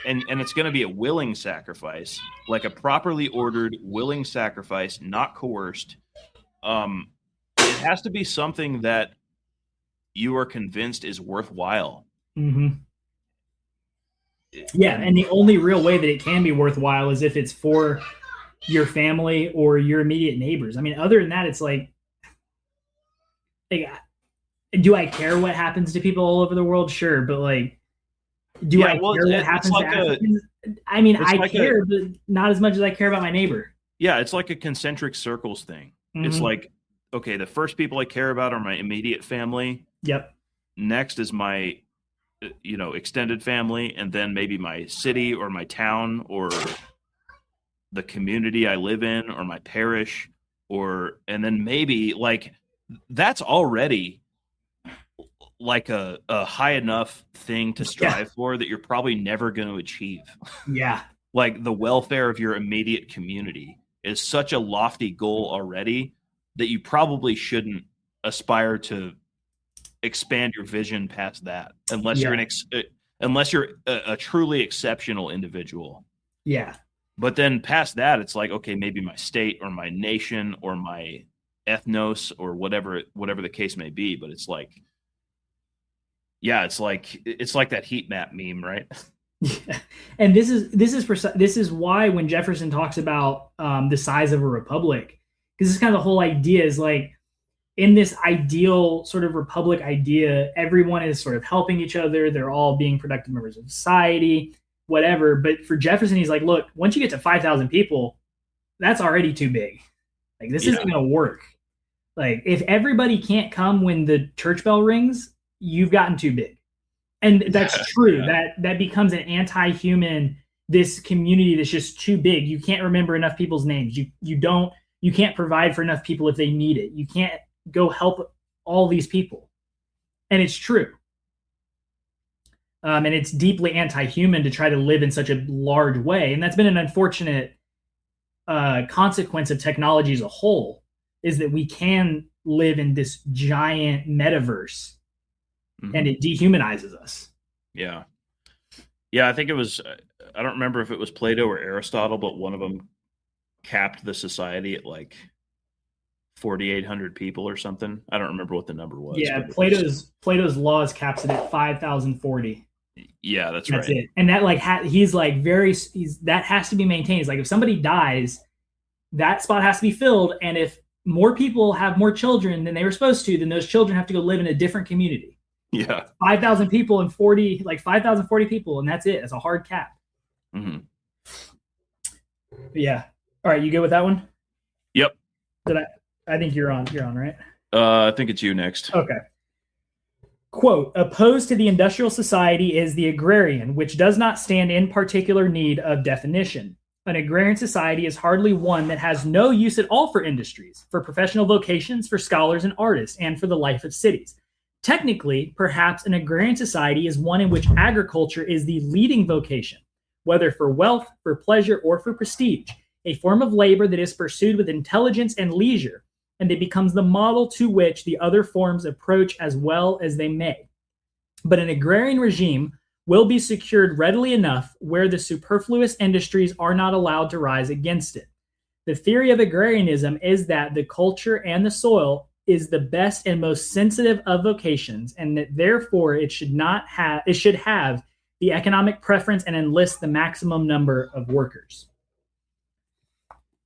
and it's going to be a willing sacrifice, like a properly ordered, willing sacrifice, not coerced, it has to be something that you are convinced is worthwhile.
Mm-hmm. Yeah, and the only real way that it can be worthwhile is if it's for your family or your immediate neighbors. I mean, other than that, it's like do I care what happens to people all over the world? Sure, but like, do I care what happens to Africans? I mean, I care, but not as much as I care about my neighbor.
Yeah, it's like a concentric circles thing. Mm-hmm. It's like, okay, the first people I care about are my immediate family.
Yep.
Next is my, extended family, and then maybe my city or my town or the community I live in or my parish, and then maybe like that's already like a high enough thing to strive for that you're probably never going to achieve.
Yeah.
Like the welfare of your immediate community is such a lofty goal already that you probably shouldn't aspire to expand your vision past that unless you're a truly exceptional individual.
Yeah.
But then past that, it's like, okay, maybe my state or my nation or my ethnos or whatever the case may be. But it's like, it's like that heat map meme, right?
Yeah. And this is why when Jefferson talks about the size of a republic, because it's kind of the whole idea is like in this ideal sort of republic idea, everyone is sort of helping each other. They're all being productive members of society, whatever. But for Jefferson, he's like, look, once you get to 5,000 people, that's already too big. Like this isn't going to work. Like if everybody can't come when the church bell rings, you've gotten too big. And that's true. That becomes an anti-human, this community that's just too big. You can't remember enough people's names. You can't provide for enough people if they need it. You can't go help all these people. And it's true. And it's deeply anti-human to try to live in such a large way. And that's been an unfortunate consequence of technology as a whole, is that we can live in this giant metaverse. Mm-hmm. And it dehumanizes us.
Yeah. I think it was, I don't remember if it was Plato or Aristotle, but one of them capped the society at like 4,800 people or something. I don't remember what the number was.
Yeah, Plato's laws caps it at 5,040.
Yeah, that's
right.
It.
And that like he's like that has to be maintained. It's like if somebody dies, that spot has to be filled, and if more people have more children than they were supposed to, then those children have to go live in a different community.
Yeah.
5,000 people and 5,040 people, and that's it. It's a hard cap.
Mm-hmm.
Yeah. All right, you good with that one?
Yep.
I think you're on, right?
I think it's you next.
Okay. Quote, opposed to the industrial society is the agrarian, which does not stand in particular need of definition. An agrarian society is hardly one that has no use at all for industries, for professional vocations, for scholars and artists, and for the life of cities. Technically, perhaps an agrarian society is one in which agriculture is the leading vocation, whether for wealth, for pleasure, or for prestige, a form of labor that is pursued with intelligence and leisure, and it becomes the model to which the other forms approach as well as they may. But an agrarian regime will be secured readily enough where the superfluous industries are not allowed to rise against it. The theory of agrarianism is that the culture and the soil is the best and most sensitive of vocations, and that therefore it should have the economic preference and enlist the maximum number of workers.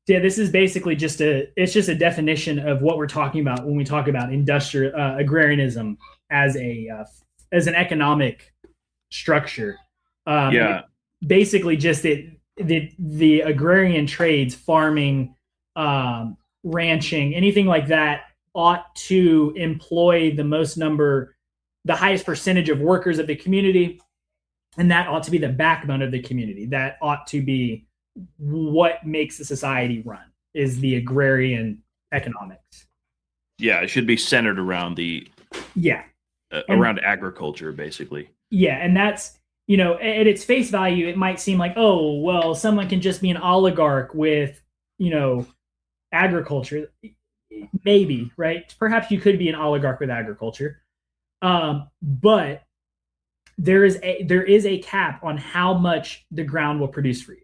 So yeah, this is basically just a definition of what we're talking about when we talk about industrial agrarianism as an economic structure. Basically just the agrarian trades, farming, ranching, anything like that, ought to employ the highest percentage of workers of the community, and that ought to be the backbone of the community. That ought to be what makes the society run, is the agrarian economics.
Yeah, it should be centered around around agriculture, basically.
Yeah, and that's, at its face value, it might seem like, oh, well, someone can just be an oligarch with, agriculture. maybe, right? Perhaps you could be an oligarch with agriculture. But there is a cap on how much the ground will produce for you.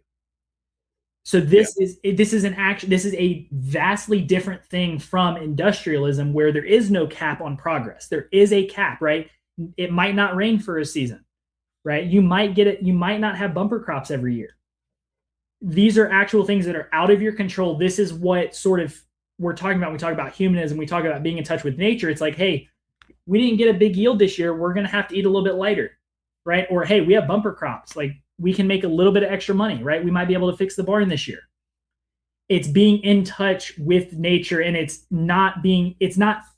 So this is a vastly different thing from industrialism, where there is no cap on progress. There is a cap, right? It might not rain for a season, right? You might get it. You might not have bumper crops every year. These are actual things that are out of your control. This is what sort of we're talking about. When we talk about humanism, we talk about being in touch with nature. It's like, hey, we didn't get a big yield this year. We're going to have to eat a little bit lighter, right? Or, hey, we have bumper crops. Like, we can make a little bit of extra money, right? We might be able to fix the barn this year. It's being in touch with nature, and it's not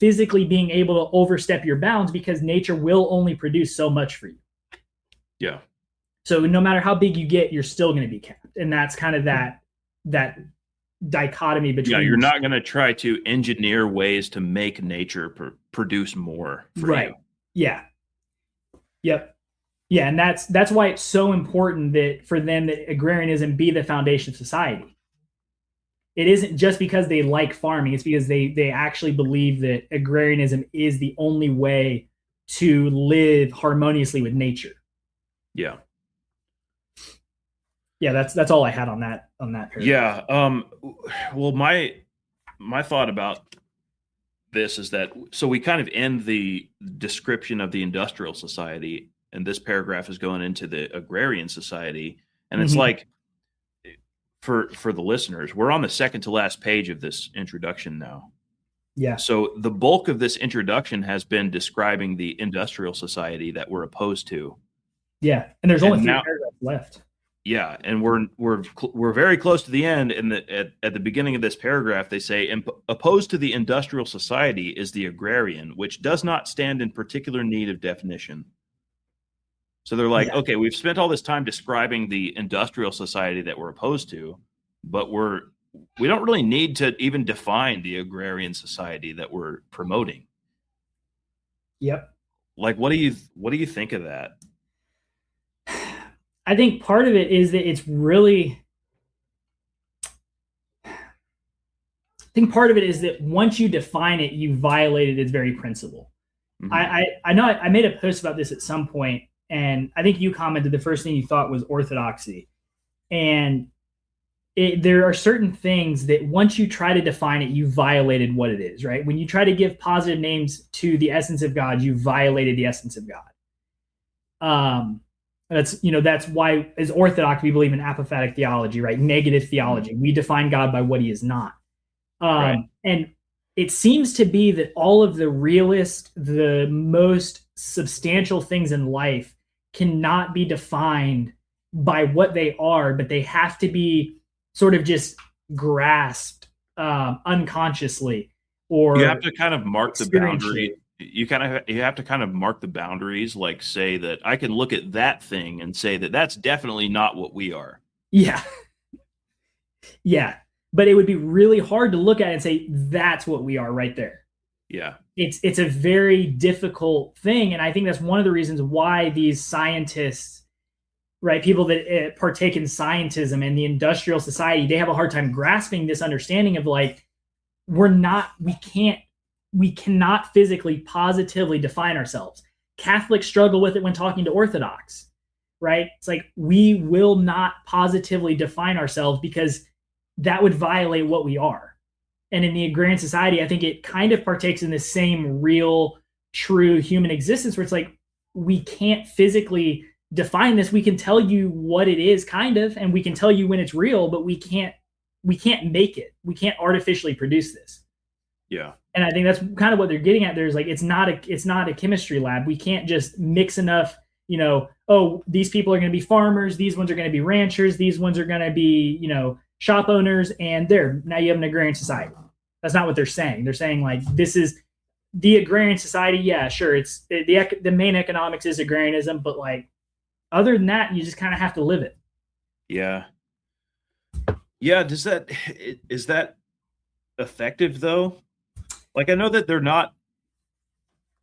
physically being able to overstep your bounds, because nature will only produce so much for you.
Yeah.
So no matter how big you get, you're still going to be capped. And that's kind of that dichotomy between.
Yeah, you're not going to try to engineer ways to make nature produce more for
right.
you.
Yeah. Yep. Yeah, and that's why it's so important that for them that agrarianism be the foundation of society. It isn't just because they like farming; it's because they actually believe that agrarianism is the only way to live harmoniously with nature.
Yeah.
Yeah, that's all I had on that paragraph.
Yeah. Well, my thought about this is that, so we kind of end the description of the industrial society, and this paragraph is going into the agrarian society, and it's like, for the listeners, we're on the second to last page of this introduction now.
Yeah.
So the bulk of this introduction has been describing the industrial society that we're opposed to.
Yeah, and there's only 3 paragraphs left.
Yeah, and we're very close to the end. And at the beginning of this paragraph, they say, opposed to the industrial society is the agrarian, which does not stand in particular need of definition. So they're like, okay, we've spent all this time describing the industrial society that we're opposed to, but we don't really need to even define the agrarian society that we're promoting.
Yep.
Like, what do you think of that?
I think part of it is that it's really. I think part of it is that once you define it, you violated its very principle. Mm-hmm. I know I made a post about this at some point, and I think you commented the first thing you thought was orthodoxy. And there are certain things that once you try to define it, you violated what it is, right? When you try to give positive names to the essence of God, you violated the essence of God. That's why as Orthodox, we believe in apophatic theology, right? Negative theology. We define God by what he is not. Right. And it seems to be that all of the realist, the most substantial things in life cannot be defined by what they are, but they have to be sort of just grasped unconsciously, or
you have to kind of mark the boundary. You have to kind of mark the boundaries, like say that I can look at that thing and say that that's definitely not what we are.
Yeah. Yeah. But it would be really hard to look at it and say, that's what we are right there.
Yeah.
It's a very difficult thing. And I think that's one of the reasons why these scientists, right, people that partake in scientism and the industrial society, they have a hard time grasping this understanding of like, we cannot physically positively define ourselves. Catholics struggle with it when talking to Orthodox, right? It's like, we will not positively define ourselves because that would violate what we are. And in the agrarian society, I think it kind of partakes in the same real, true human existence where it's like, we can't physically define this. We can tell you what it is, kind of, and we can tell you when it's real, but we can't make it. We can't artificially produce this.
Yeah.
And I think that's kind of what they're getting at. There's like, it's not a chemistry lab. We can't just mix enough, these people are going to be farmers. These ones are going to be ranchers. These ones are going to be, shop owners. And now you have an agrarian society. That's not what they're saying. They're saying like, this is the agrarian society. Yeah, sure. It's the main economics is agrarianism, but like, other than that, you just kind of have to live it.
Yeah. Yeah. Is that effective though? Like, I know that they're not,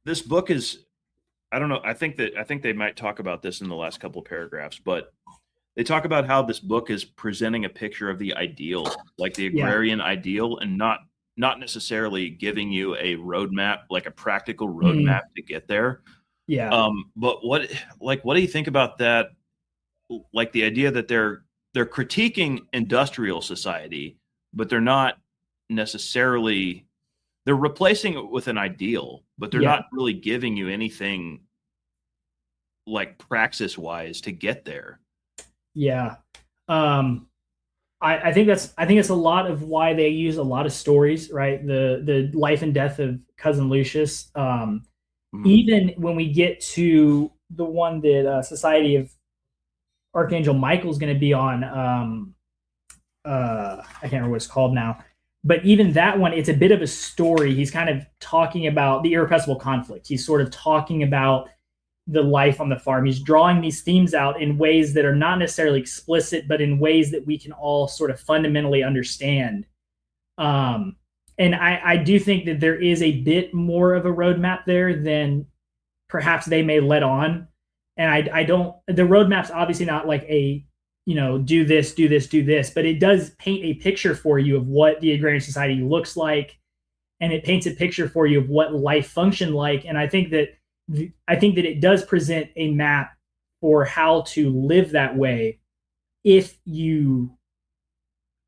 this book is, I don't know. I think they might talk about this in the last couple of paragraphs, but they talk about how this book is presenting a picture of the ideal, like the agrarian ideal, and not not necessarily giving you a roadmap, like a practical roadmap to get there.
Yeah.
But what do you think about that? Like the idea that they're critiquing industrial society, but they're not necessarily, they're replacing it with an ideal, but they're not really giving you anything like praxis wise to get there.
Yeah. I think it's a lot of why they use a lot of stories, right? The life and death of cousin Lucius. Even when we get to the one that Society of Archangel Michael is going to be on, I can't remember what it's called now, but even that one, it's a bit of a story. He's kind of talking about the irrepressible conflict. He's sort of talking about the life on the farm. He's drawing these themes out in ways that are not necessarily explicit, but in ways that we can all sort of fundamentally understand. And I do think that there is a bit more of a roadmap there than perhaps they may let on. And I don't, the roadmap's obviously not like a, do this, but it does paint a picture for you of what the agrarian society looks like. And it paints a picture for you of what life functioned like. And I think that it does present a map for how to live that way if you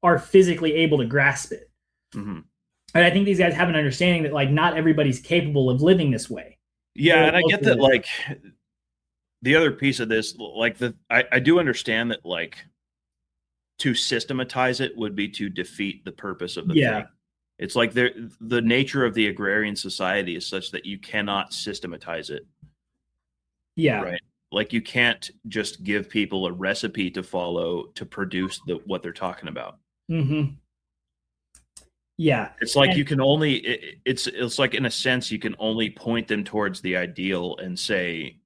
are physically able to grasp it. And I think these guys have an understanding that like not everybody's capable of living this way.
Yeah, and I get that. Like the other piece of this, like I do understand that like to systematize it would be to defeat the purpose of the thing. It's like the nature of the agrarian society is such that you cannot systematize it.
Yeah.
Right. Like you can't just give people a recipe to follow to produce what they're talking about.
Yeah.
It's like you can only, it's like in a sense, you can only point them towards the ideal and say,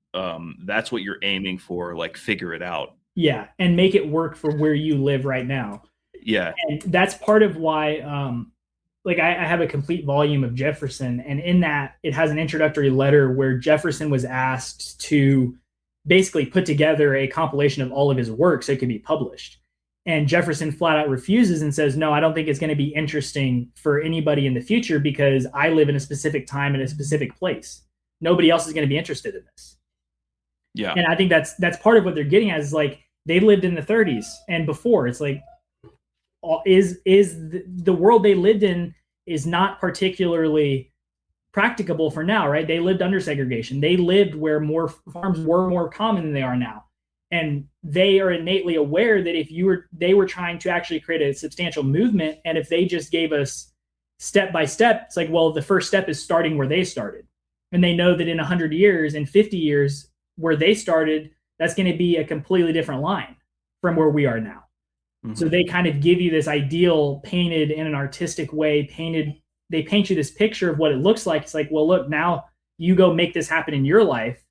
that's what you're aiming for. Like figure it out.
Yeah. And make it work for where you live right now.
Yeah.
And that's part of why, like I have a complete volume of Jefferson, and in that it has an introductory letter where Jefferson was asked to basically put together a compilation of all of his work so it could be published. And Jefferson flat out refuses and says, no, I don't think it's going to be interesting for anybody in the future because I live in a specific time in a specific place. Nobody else is going to be interested in this.
Yeah.
And I think that's part of what they're getting at is like they lived in the 30s and before. It's like, is the world they lived in is not particularly practicable for now, right? They lived under segregation. They lived where more farms were more common than they are now. And they are innately aware that if they were trying to actually create a substantial movement, and if they just gave us step by step, it's like, well, the first step is starting where they started. And they know that in 100 years, in 50 years, where they started, that's going to be a completely different line from where we are now. So they kind of give you this ideal painted in an artistic way, they paint you this picture of what it looks like. It's like, well, look, now you go make this happen in your life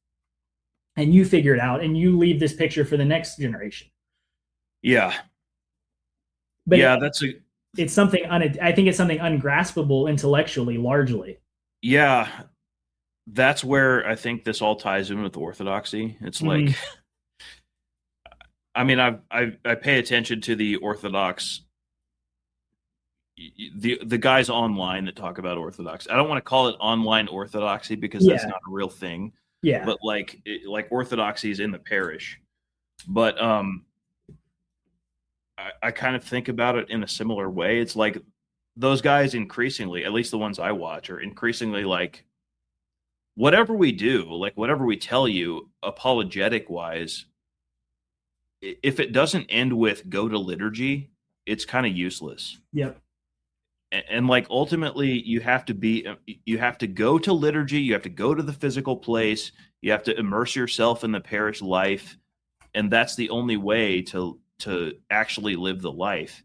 and you figure it out and you leave this picture for the next generation.
Yeah.
But
yeah,
it's something, I think it's something ungraspable intellectually, largely.
Yeah. That's where I think this all ties in with orthodoxy. It's like, I mean, I pay attention to the Orthodox, the guys online that talk about Orthodox. I don't want to call it online Orthodoxy because that's not a real thing.
Yeah.
But like Orthodoxy is in the parish. But I kind of think about it in a similar way. It's like those guys increasingly, at least the ones I watch, are increasingly like whatever we do, like whatever we tell you, apologetic wise, if it doesn't end with go to liturgy, it's kind of useless.
Yep.
And like ultimately you have to go to liturgy, you have to go to the physical place, you have to immerse yourself in the parish life, and that's the only way to actually live the life.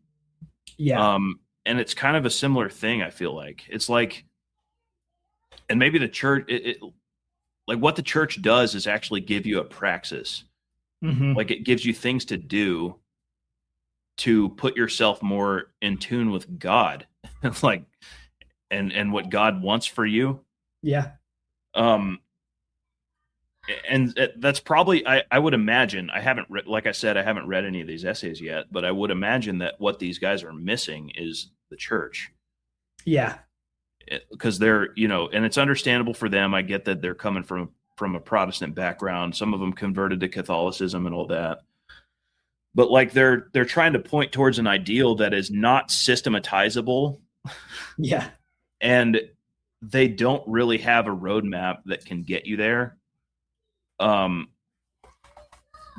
Yeah.
And it's kind of a similar thing, I feel like. It's like, and maybe the church, like what the church does is actually give you a praxis. Like it gives you things to do to put yourself more in tune with God, like, and what God wants for you.
Yeah.
And that's probably, I would imagine, I haven't like I said, I haven't read any of these essays yet, but I would imagine that what these guys are missing is the church.
Yeah.
Because they're, and it's understandable for them. I get that they're coming from a Protestant background. Some of them converted to Catholicism and all that. But like they're trying to point towards an ideal that is not systematizable.
Yeah.
And they don't really have a roadmap that can get you there.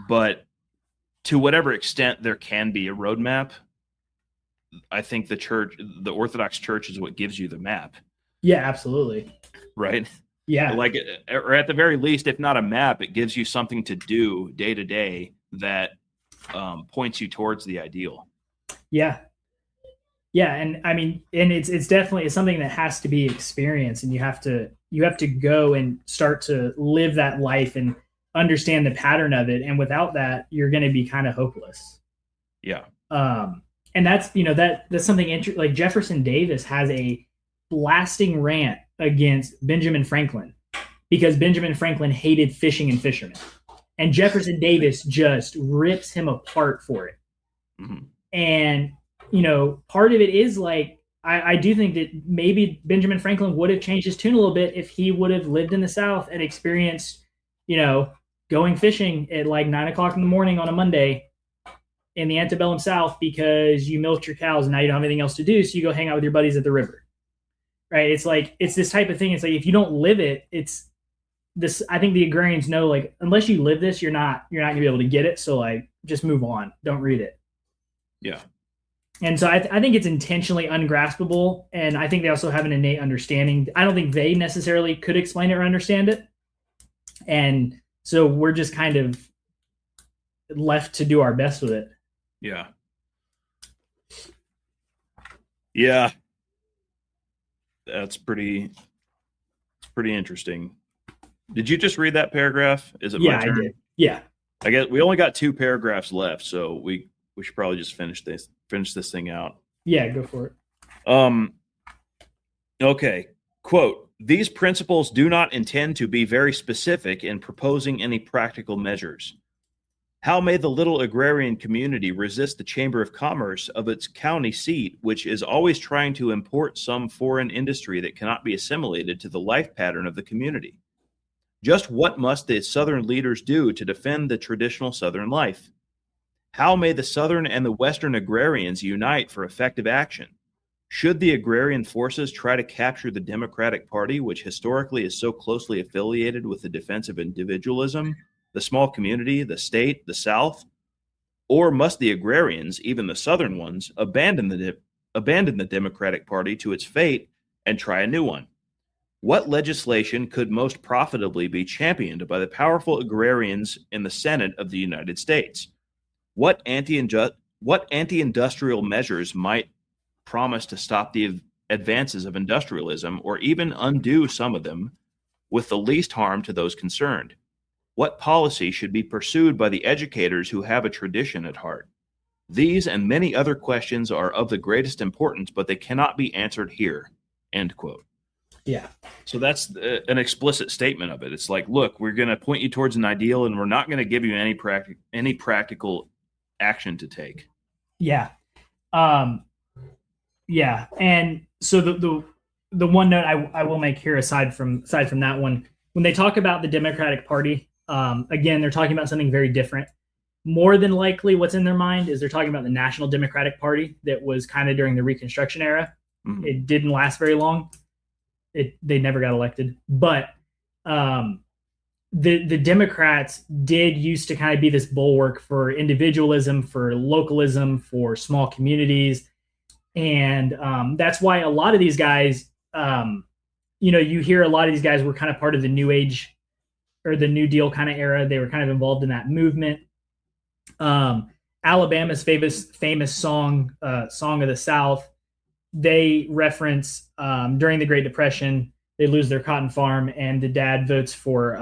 But to whatever extent there can be a roadmap, I think the Orthodox Church is what gives you the map.
Yeah, absolutely.
Right?
Yeah.
Like, or at the very least, if not a map, it gives you something to do day to day that points you towards the ideal.
Yeah. Yeah. And I mean, and it's definitely something that has to be experienced, and you have to go and start to live that life and understand the pattern of it. And without that, you're going to be kind of hopeless.
Yeah.
And that's, that's something interesting. Like Jefferson Davis has a blasting rant against Benjamin Franklin because Benjamin Franklin hated fishing and fishermen. And Jefferson Davis just rips him apart for it.
Mm-hmm.
And, part of it is like, I do think that maybe Benjamin Franklin would have changed his tune a little bit if he would have lived in the South and experienced, going fishing at like 9:00 in the morning on a Monday in the antebellum South because you milked your cows and now you don't have anything else to do. So you go hang out with your buddies at the river. Right. It's like, it's this type of thing. It's like, if you don't live it, it's this, I think the agrarians know, like, unless you live this, you're not going to be able to get it. So like, just move on. Don't read it.
Yeah.
And so I think it's intentionally ungraspable. And I think they also have an innate understanding. I don't think they necessarily could explain it or understand it. And so we're just kind of left to do our best with it.
Yeah. Yeah. That's pretty interesting. Did you just read that paragraph? Is it my turn?
I did. Yeah.
I guess we only got 2 paragraphs left, so we should probably just finish this thing out.
Yeah, go for it.
Okay. Quote, "These principles do not intend to be very specific in proposing any practical measures. How may the little agrarian community resist the Chamber of Commerce of its county seat, which is always trying to import some foreign industry that cannot be assimilated to the life pattern of the community? Just what must the Southern leaders do to defend the traditional Southern life? How may the Southern and the Western agrarians unite for effective action? Should the agrarian forces try to capture the Democratic Party, which historically is so closely affiliated with the defense of individualism, the small community, the state, the South? Or must the agrarians, even the Southern ones, abandon the Democratic Party to its fate and try a new one? What legislation could most profitably be championed by the powerful agrarians in the Senate of the United States? What anti-industrial measures might promise to stop the advances of industrialism or even undo some of them with the least harm to those concerned? What policy should be pursued by the educators who have a tradition at heart? These and many other questions are of the greatest importance, but they cannot be answered here." End quote.
Yeah.
So that's an explicit statement of it. It's like, look, we're going to point you towards an ideal, and we're not going to give you any practical action to take.
Yeah. Yeah. And so the one note I will make here, aside from that one, when they talk about the Democratic Party, again, they're talking about something very different. More than likely, what's in their mind is they're talking about the National Democratic Party that was kind of during the Reconstruction era. Mm-hmm. It didn't last very long. They never got elected. But the Democrats did used to kind of be this bulwark for individualism, for localism, for small communities. And that's why a lot of these guys, you hear a lot of these guys were kind of part of the New Age or the New Deal kind of era. They were kind of involved in that movement. Alabama's famous song of the South, they reference during the Great Depression, they lose their cotton farm, and the dad votes for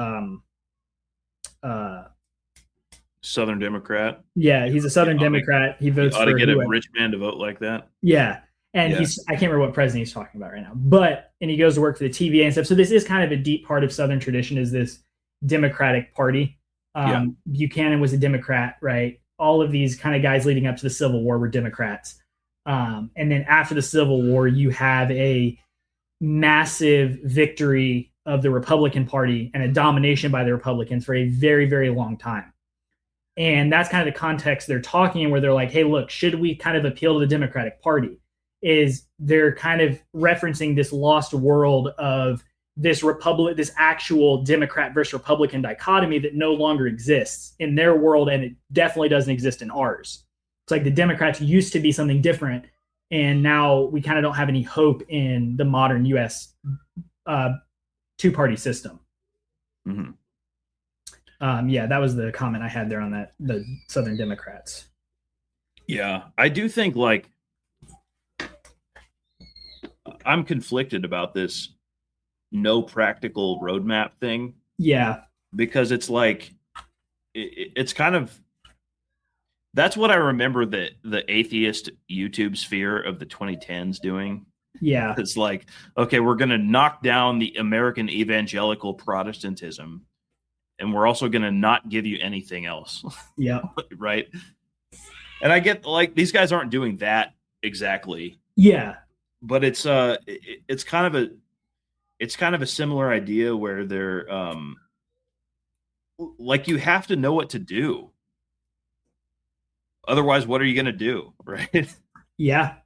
Southern Democrat.
Yeah, he's a Southern Democrat. He votes
ought
for
to get a rich man to vote like that.
Yeah. And I can't remember what president he's talking about right now, and he goes to work for the TVA and stuff. So this is kind of a deep part of Southern tradition, is this Democratic Party. Buchanan was a Democrat, right? All of these kind of guys leading up to the Civil War were Democrats. And then after the Civil War, you have a massive victory of the Republican Party and a domination by the Republicans for a very, very long time. And that's kind of the context they're talking in, where they're like, hey, look, should we kind of appeal to the Democratic Party? Is they're kind of referencing this lost world of this actual Democrat versus Republican dichotomy that no longer exists in their world, and it definitely doesn't exist in ours. It's like the Democrats used to be something different, and now we kind of don't have any hope in the modern U.S. Two-party system.
Mm-hmm.
Yeah, that was the comment I had there on the Southern Democrats.
Yeah, I do think, like, I'm conflicted about this no practical roadmap thing.
Yeah.
Because it's like, it's kind of, that's what I remember the atheist YouTube sphere of the 2010s doing.
Yeah.
It's like, okay, we're going to knock down the American evangelical Protestantism, and we're also going to not give you anything else.
Yeah.
Right. And I get, like, these guys aren't doing that exactly.
Yeah.
But it's kind of a similar idea where they're like, you have to know what to do. Otherwise, what are you going to do? Right.
Yeah.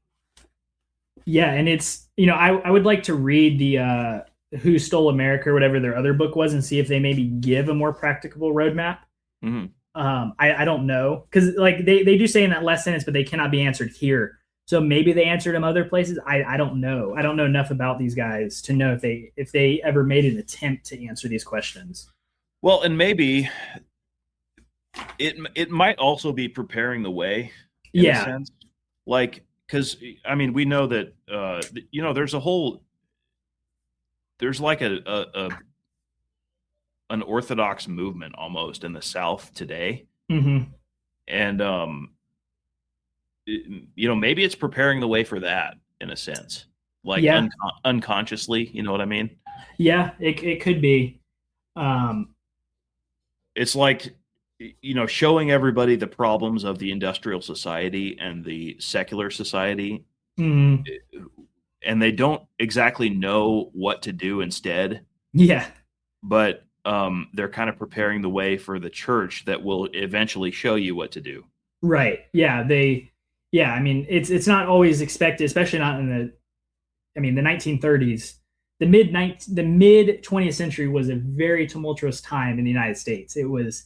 Yeah. And it's, I would like to read the Who Stole America or whatever their other book was and see if they maybe give a more practicable roadmap.
Mm-hmm.
I don't know. Because like they do say in that last sentence, but they cannot be answered here. So maybe they answered them other places. I don't know. I don't know enough about these guys to know if they ever made an attempt to answer these questions.
Well, and maybe it might also be preparing the way in a sense. Like, because I mean, we know that there's like an Orthodox movement almost in the South today.
Mm-hmm.
And maybe it's preparing the way for that in a sense, like unconsciously, you know what I mean?
Yeah, it could be.
It's like, showing everybody the problems of the industrial society and the secular society.
Mm-hmm.
And they don't exactly know what to do instead.
Yeah.
But they're kind of preparing the way for the church that will eventually show you what to do.
Right. Yeah. I mean, it's not always expected, especially not in the 1930s. The mid 20th century was a very tumultuous time in the United States. It was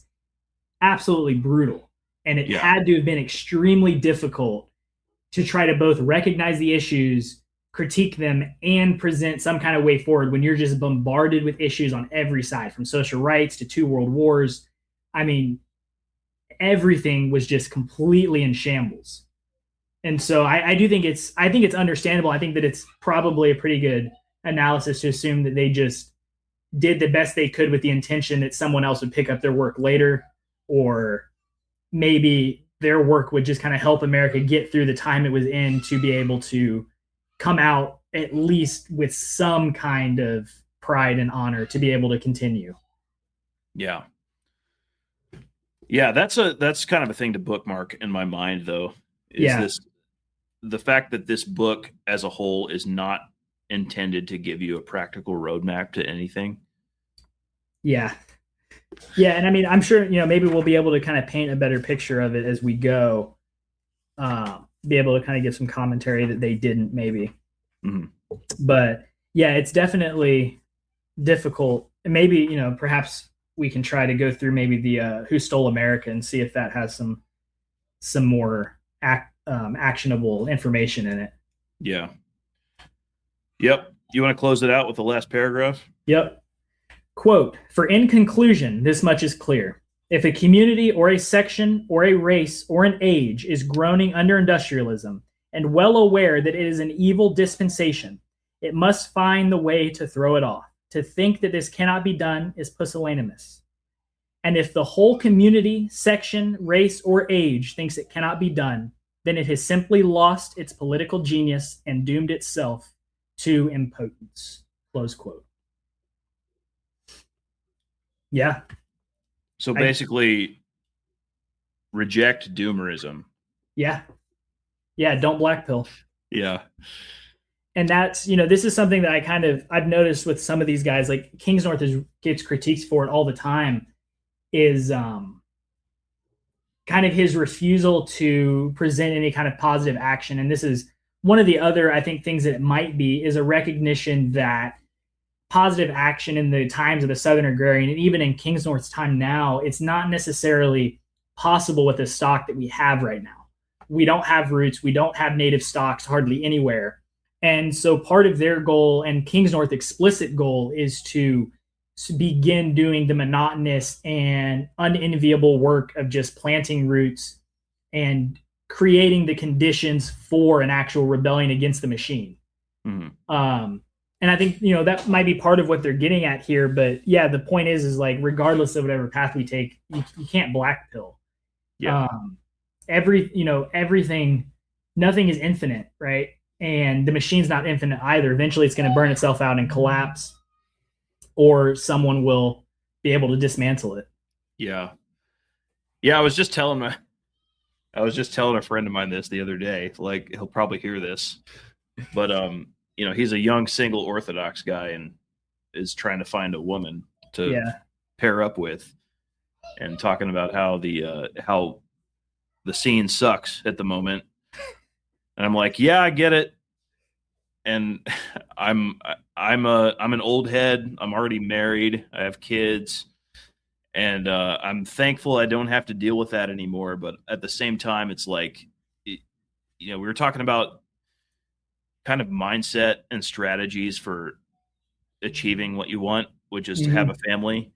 absolutely brutal, and it had to have been extremely difficult to try to both recognize the issues, critique them, and present some kind of way forward when you're just bombarded with issues on every side, from social rights to 2 world wars. I mean, everything was just completely in shambles. And so I think it's understandable. I think that it's probably a pretty good analysis to assume that they just did the best they could with the intention that someone else would pick up their work later, or maybe their work would just kind of help America get through the time it was in to be able to come out at least with some kind of pride and honor to be able to continue.
Yeah. Yeah, that's kind of a thing to bookmark in my mind, though. The fact that this book as a whole is not intended to give you a practical roadmap to anything.
Yeah. And I mean, I'm sure, maybe we'll be able to kind of paint a better picture of it as we go. Be able to kind of give some commentary that they didn't, maybe.
Mm-hmm.
But yeah, it's definitely difficult. And maybe, perhaps we can try to go through maybe the Who Stole America and see if that has some more actionable information in it.
Yeah. Yep. You want to close it out with the last paragraph?
Yep. Quote, "For in conclusion, this much is clear. If a community or a section or a race or an age is groaning under industrialism and well aware that it is an evil dispensation, it must find the way to throw it off. To think that this cannot be done is pusillanimous. And if the whole community, section, race, or age thinks it cannot be done, then it has simply lost its political genius and doomed itself to impotence." Close quote. Yeah.
So basically, reject doomerism.
Yeah. Yeah, don't black pill.
Yeah.
And that's, this is something that I've noticed with some of these guys, like Kingsnorth gets critiques for it all the time, is kind of his refusal to present any kind of positive action. And this is one of the other, I think, things that it might be, is a recognition that positive action in the times of the Southern Agrarian, and even in Kingsnorth's time now, it's not necessarily possible with the stock that we have right now. We don't have roots. We don't have native stocks hardly anywhere. And so part of their goal, and Kingsnorth explicit goal, is to begin doing the monotonous and unenviable work of just planting roots and creating the conditions for an actual rebellion against the machine.
Mm-hmm.
And I think, that might be part of what they're getting at here. But yeah, the point is like, regardless of whatever path we take, you can't black pill.
Yeah.
Everything, nothing is infinite, right? And the machine's not infinite either. Eventually it's going to burn itself out and collapse, or someone will be able to dismantle it.
Yeah. Yeah. I was just telling a friend of mine this the other day. Like, he'll probably hear this, but, he's a young single Orthodox guy and is trying to find a woman to pair up with, and talking about how the scene sucks at the moment. And I'm like, yeah, I get it. And I'm an old head. I'm already married. I have kids, and I'm thankful I don't have to deal with that anymore. But at the same time, it's like, we were talking about kind of mindset and strategies for achieving what you want, which is to have a family.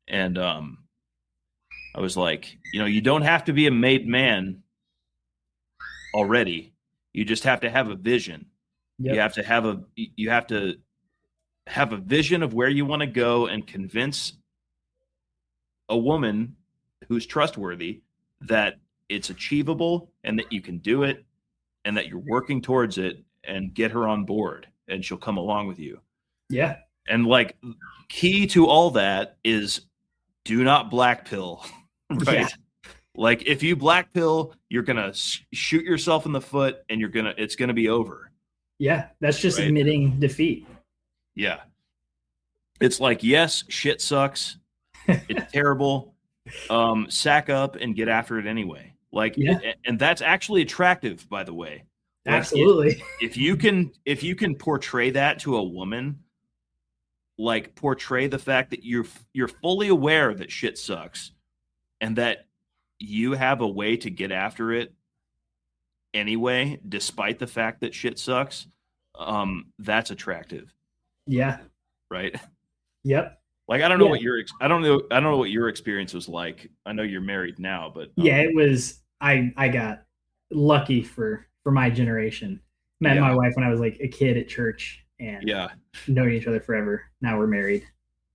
And I was like, you don't have to be a made man already. You just have to have a vision. Yep. You have to have a vision of where you want to go, and convince a woman who's trustworthy that it's achievable and that you can do it and that you're working towards it, and get her on board, and she'll come along with you.
Yeah.
And like, key to all that is do not black pill, right? Yeah. Like, if you black pill, you're going to shoot yourself in the foot, and it's going to be over.
Yeah. That's just admitting defeat.
Yeah. It's like, yes, shit sucks. It's terrible. Sack up and get after it anyway. Like, and that's actually attractive, by the way. Like,
absolutely.
If you can portray that to a woman, like, portray the fact that you're fully aware that shit sucks, and that you have a way to get after it anyway, despite the fact that shit sucks, that's attractive.
Yeah.
Right.
Yep.
Like, I don't know what your experience was like. I know you're married now, but
it was. I got lucky for my generation. Met my wife when I was like a kid at church, and known each other forever. Now we're married.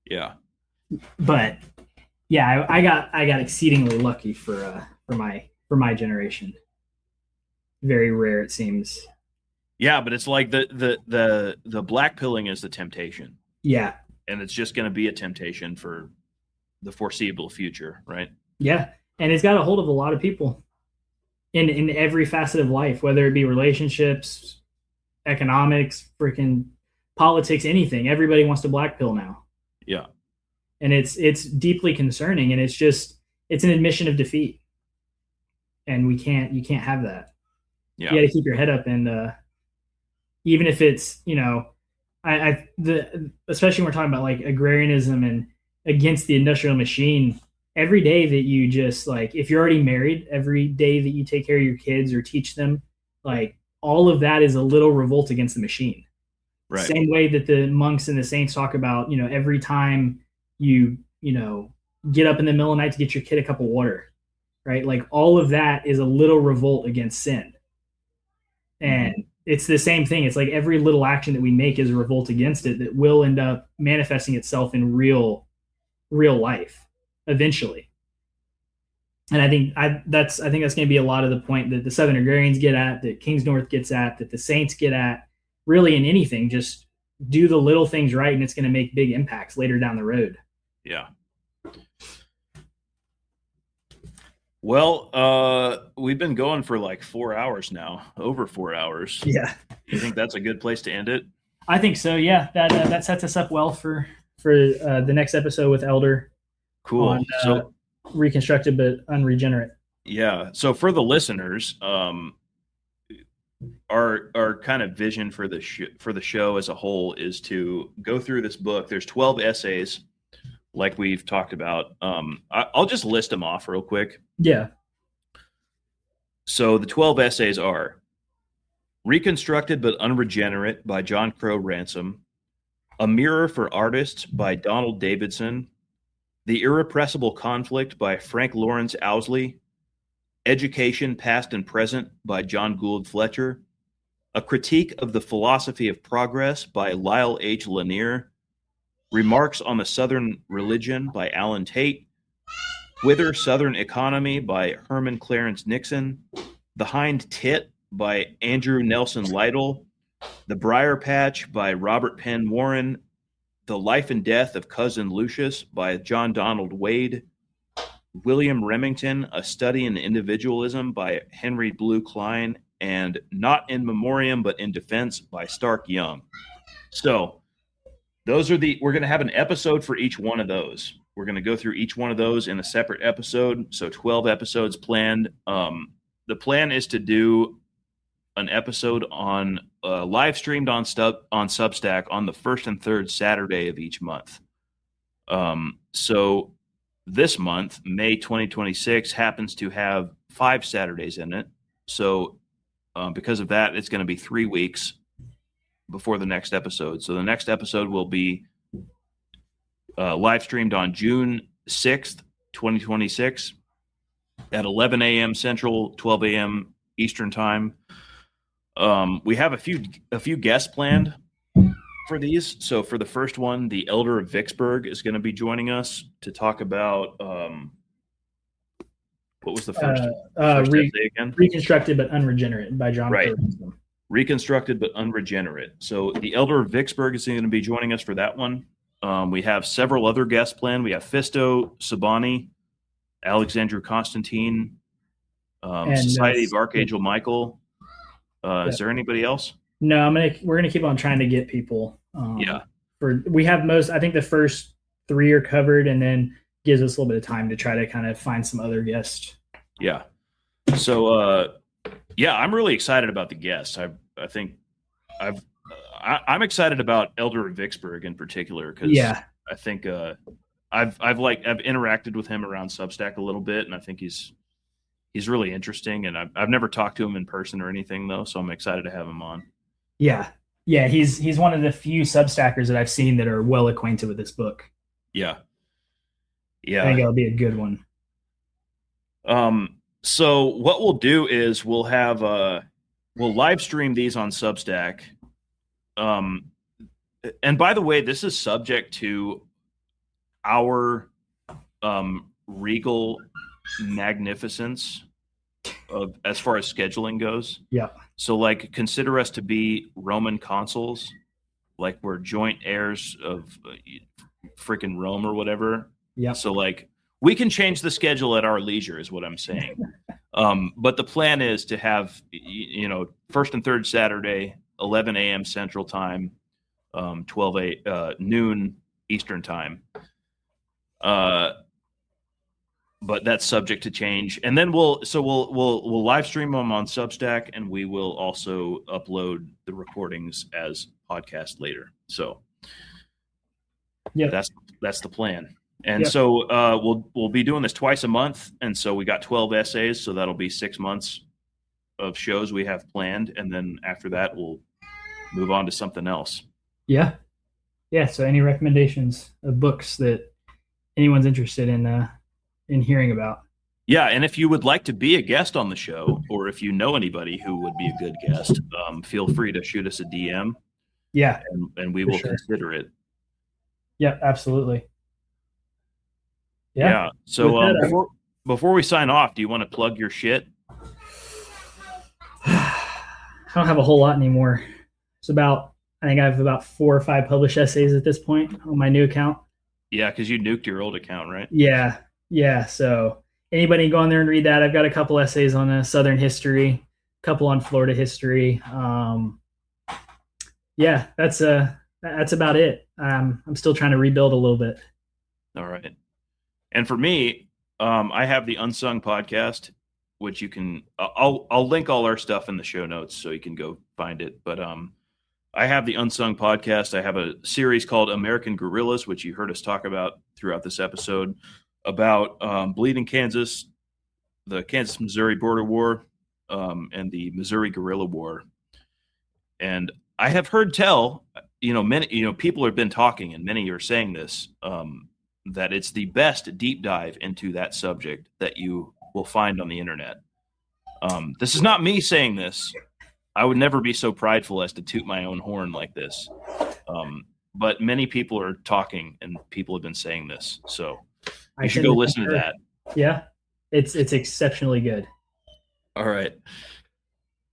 Yeah.
But yeah, I got exceedingly lucky for my generation. Very rare, it seems.
Yeah, but it's like the black pilling is the temptation.
Yeah.
And it's just going to be a temptation for the foreseeable future, right?
Yeah. And it's got a hold of a lot of people in every facet of life, whether it be relationships, economics, freaking politics, anything. Everybody wants to black pill now.
Yeah.
And it's deeply concerning, and it's an admission of defeat. And you can't have that.
Yeah.
You got to keep your head up, and even if it's, especially when we're talking about like agrarianism and against the industrial machine, every day that you just, like, if you're already married, every day that you take care of your kids or teach them, like, all of that is a little revolt against the machine.
Right.
Same way that the monks and the saints talk about, every time you get up in the middle of the night to get your kid a cup of water, right? Like, all of that is a little revolt against sin. And it's the same thing. It's like every little action that we make is a revolt against it that will end up manifesting itself in real life eventually. And I think that's going to be a lot of the point that the Southern Agrarians get at, that Kingsnorth gets at, that the Saints get at. Really, in anything, just do the little things right, and it's going to make big impacts later down the road.
Yeah. Well, we've been going for like 4 hours now, over 4 hours.
Yeah,
You think that's a good place to end it?
I think so. Yeah, that sets us up well for the next episode with Elder
Cool.
on
So
reconstructed but unregenerate.
yeah. So for the listeners, our kind of vision for the show as a whole is to go through this book. There's 12 essays, like we've talked about. I'll just list them off real quick.
Yeah.
So the 12 essays are Reconstructed but Unregenerate by John Crow Ransom, A Mirror for Artists by Donald Davidson, The Irrepressible Conflict by Frank Lawrence Owsley, Education, Past and Present by John Gould Fletcher, A Critique of the Philosophy of Progress by Lyle H. Lanier, Remarks on the Southern Religion by Alan Tate, Whither Southern Economy by Herman Clarence Nixon, The Hind Tit by Andrew Nelson Lytle, The Briar Patch by Robert Penn Warren, The Life and Death of Cousin Lucius by John Donald Wade, William Remington, A Study in Individualism by Henry Blue Klein, and Not in Memoriam but in Defense by Stark Young. So those are we're going to have an episode for each one of those. We're going to go through each one of those in a separate episode. So 12 episodes planned. The plan is to do an episode on live streamed on Substack on the first and third Saturday of each month. So this month, May 2026, happens to have 5 Saturdays in it. So because of that, it's going to be 3 weeks before the next episode. So the next episode will be live streamed on June 6th, 2026 at 11 a.m. Central, 12 a.m. Eastern Time. We have a few guests planned for these. So for the first one, the Elder of Vicksburg is going to be joining us to talk about what was the first essay again?
Reconstructed but Unregenerate by John.
Right. Reconstructed but Unregenerate. So the Elder of Vicksburg is going to be joining us for that one. We have several other guests planned. We have Fisto Sabani, Alexandru Constantine, Society of Archangel Michael. Is there anybody else?
No, we're gonna keep on trying to get people. We have most. I think the first 3 are covered, and then gives us a little bit of time to try to kind of find some other guests.
Yeah. So I'm really excited about the guests. I'm excited about Elder of Vicksburg in particular because I think I've interacted with him around Substack a little bit, and I think he's really interesting. And I've never talked to him in person or anything though, so I'm excited to have him on.
Yeah, he's one of the few Substackers that I've seen that are well acquainted with this book. Yeah, I think it'll be a good one.
So what we'll do is we'll live stream these on Substack. And by the way, this is subject to our regal magnificence of as far as scheduling goes.
Yeah.
So like consider us to be Roman consuls, like we're joint heirs of freaking Rome or whatever.
Yeah.
So like we can change the schedule at our leisure is what I'm saying. But the plan is to have, first and third Saturday, 11 a.m. Central Time, 12 noon Eastern Time. But that's subject to change. And then we'll live stream them on Substack, and we will also upload the recordings as podcast later. So yeah, that's the plan. And so we'll be doing this twice a month. And so we got 12 essays. So that'll be 6 months of shows we have planned. And then after that, we'll move on to something else.
Yeah. Yeah. So any recommendations of books that anyone's interested in hearing about?
Yeah. And if you would like to be a guest on the show, or if you know anybody who would be a good guest, feel free to shoot us a DM.
Yeah.
And we will consider it.
Yeah, absolutely.
Yeah. So before we sign off, do you want to plug your shit?
I don't have a whole lot anymore. I think I have about 4 or 5 published essays at this point on my new account.
Yeah, because you nuked your old account, right?
Yeah. So anybody can go on there and read that. I've got a couple essays on Southern history, a couple on Florida history. Yeah, that's about it. I'm still trying to rebuild a little bit.
All right. And for me, I have the Unsung podcast, which you can. I'll link all our stuff in the show notes so you can go find it. But I have the Unsung podcast. I have a series called American Guerrillas, which you heard us talk about throughout this episode, about Bleeding Kansas, the Kansas-Missouri border war, and the Missouri guerrilla war. And I have heard tell, many, people have been talking, and many are saying this, that it's the best deep dive into that subject that you will find on the internet. This is not me saying this. I would never be so prideful as to toot my own horn like this. But many people are talking, and people have been saying this. So you should go listen to that.
Yeah, it's exceptionally good.
All right.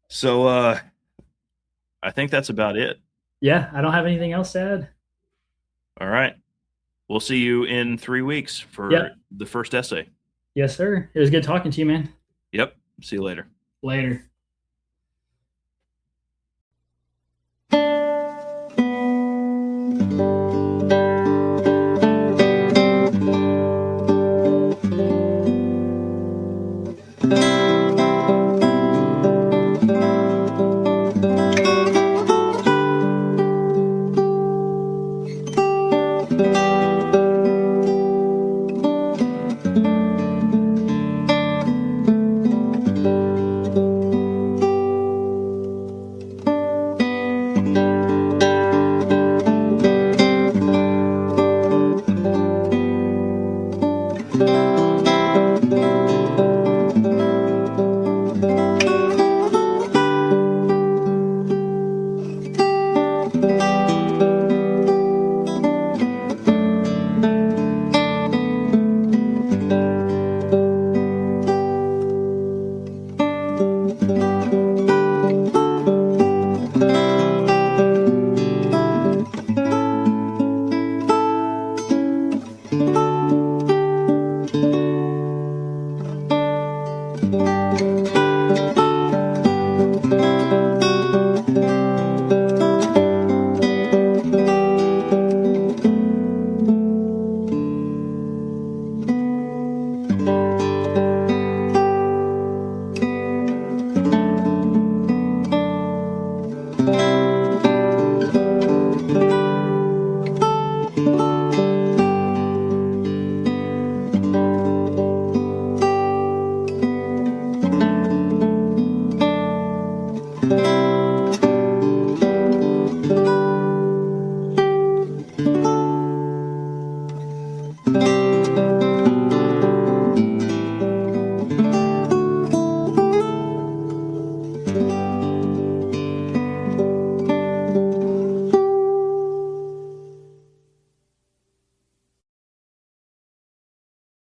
So I think that's about it.
Yeah, I don't have anything else to add.
All right. We'll see you in 3 weeks for the first essay.
Yes, sir. It was good talking to you, man.
Yep. See you later.
Later.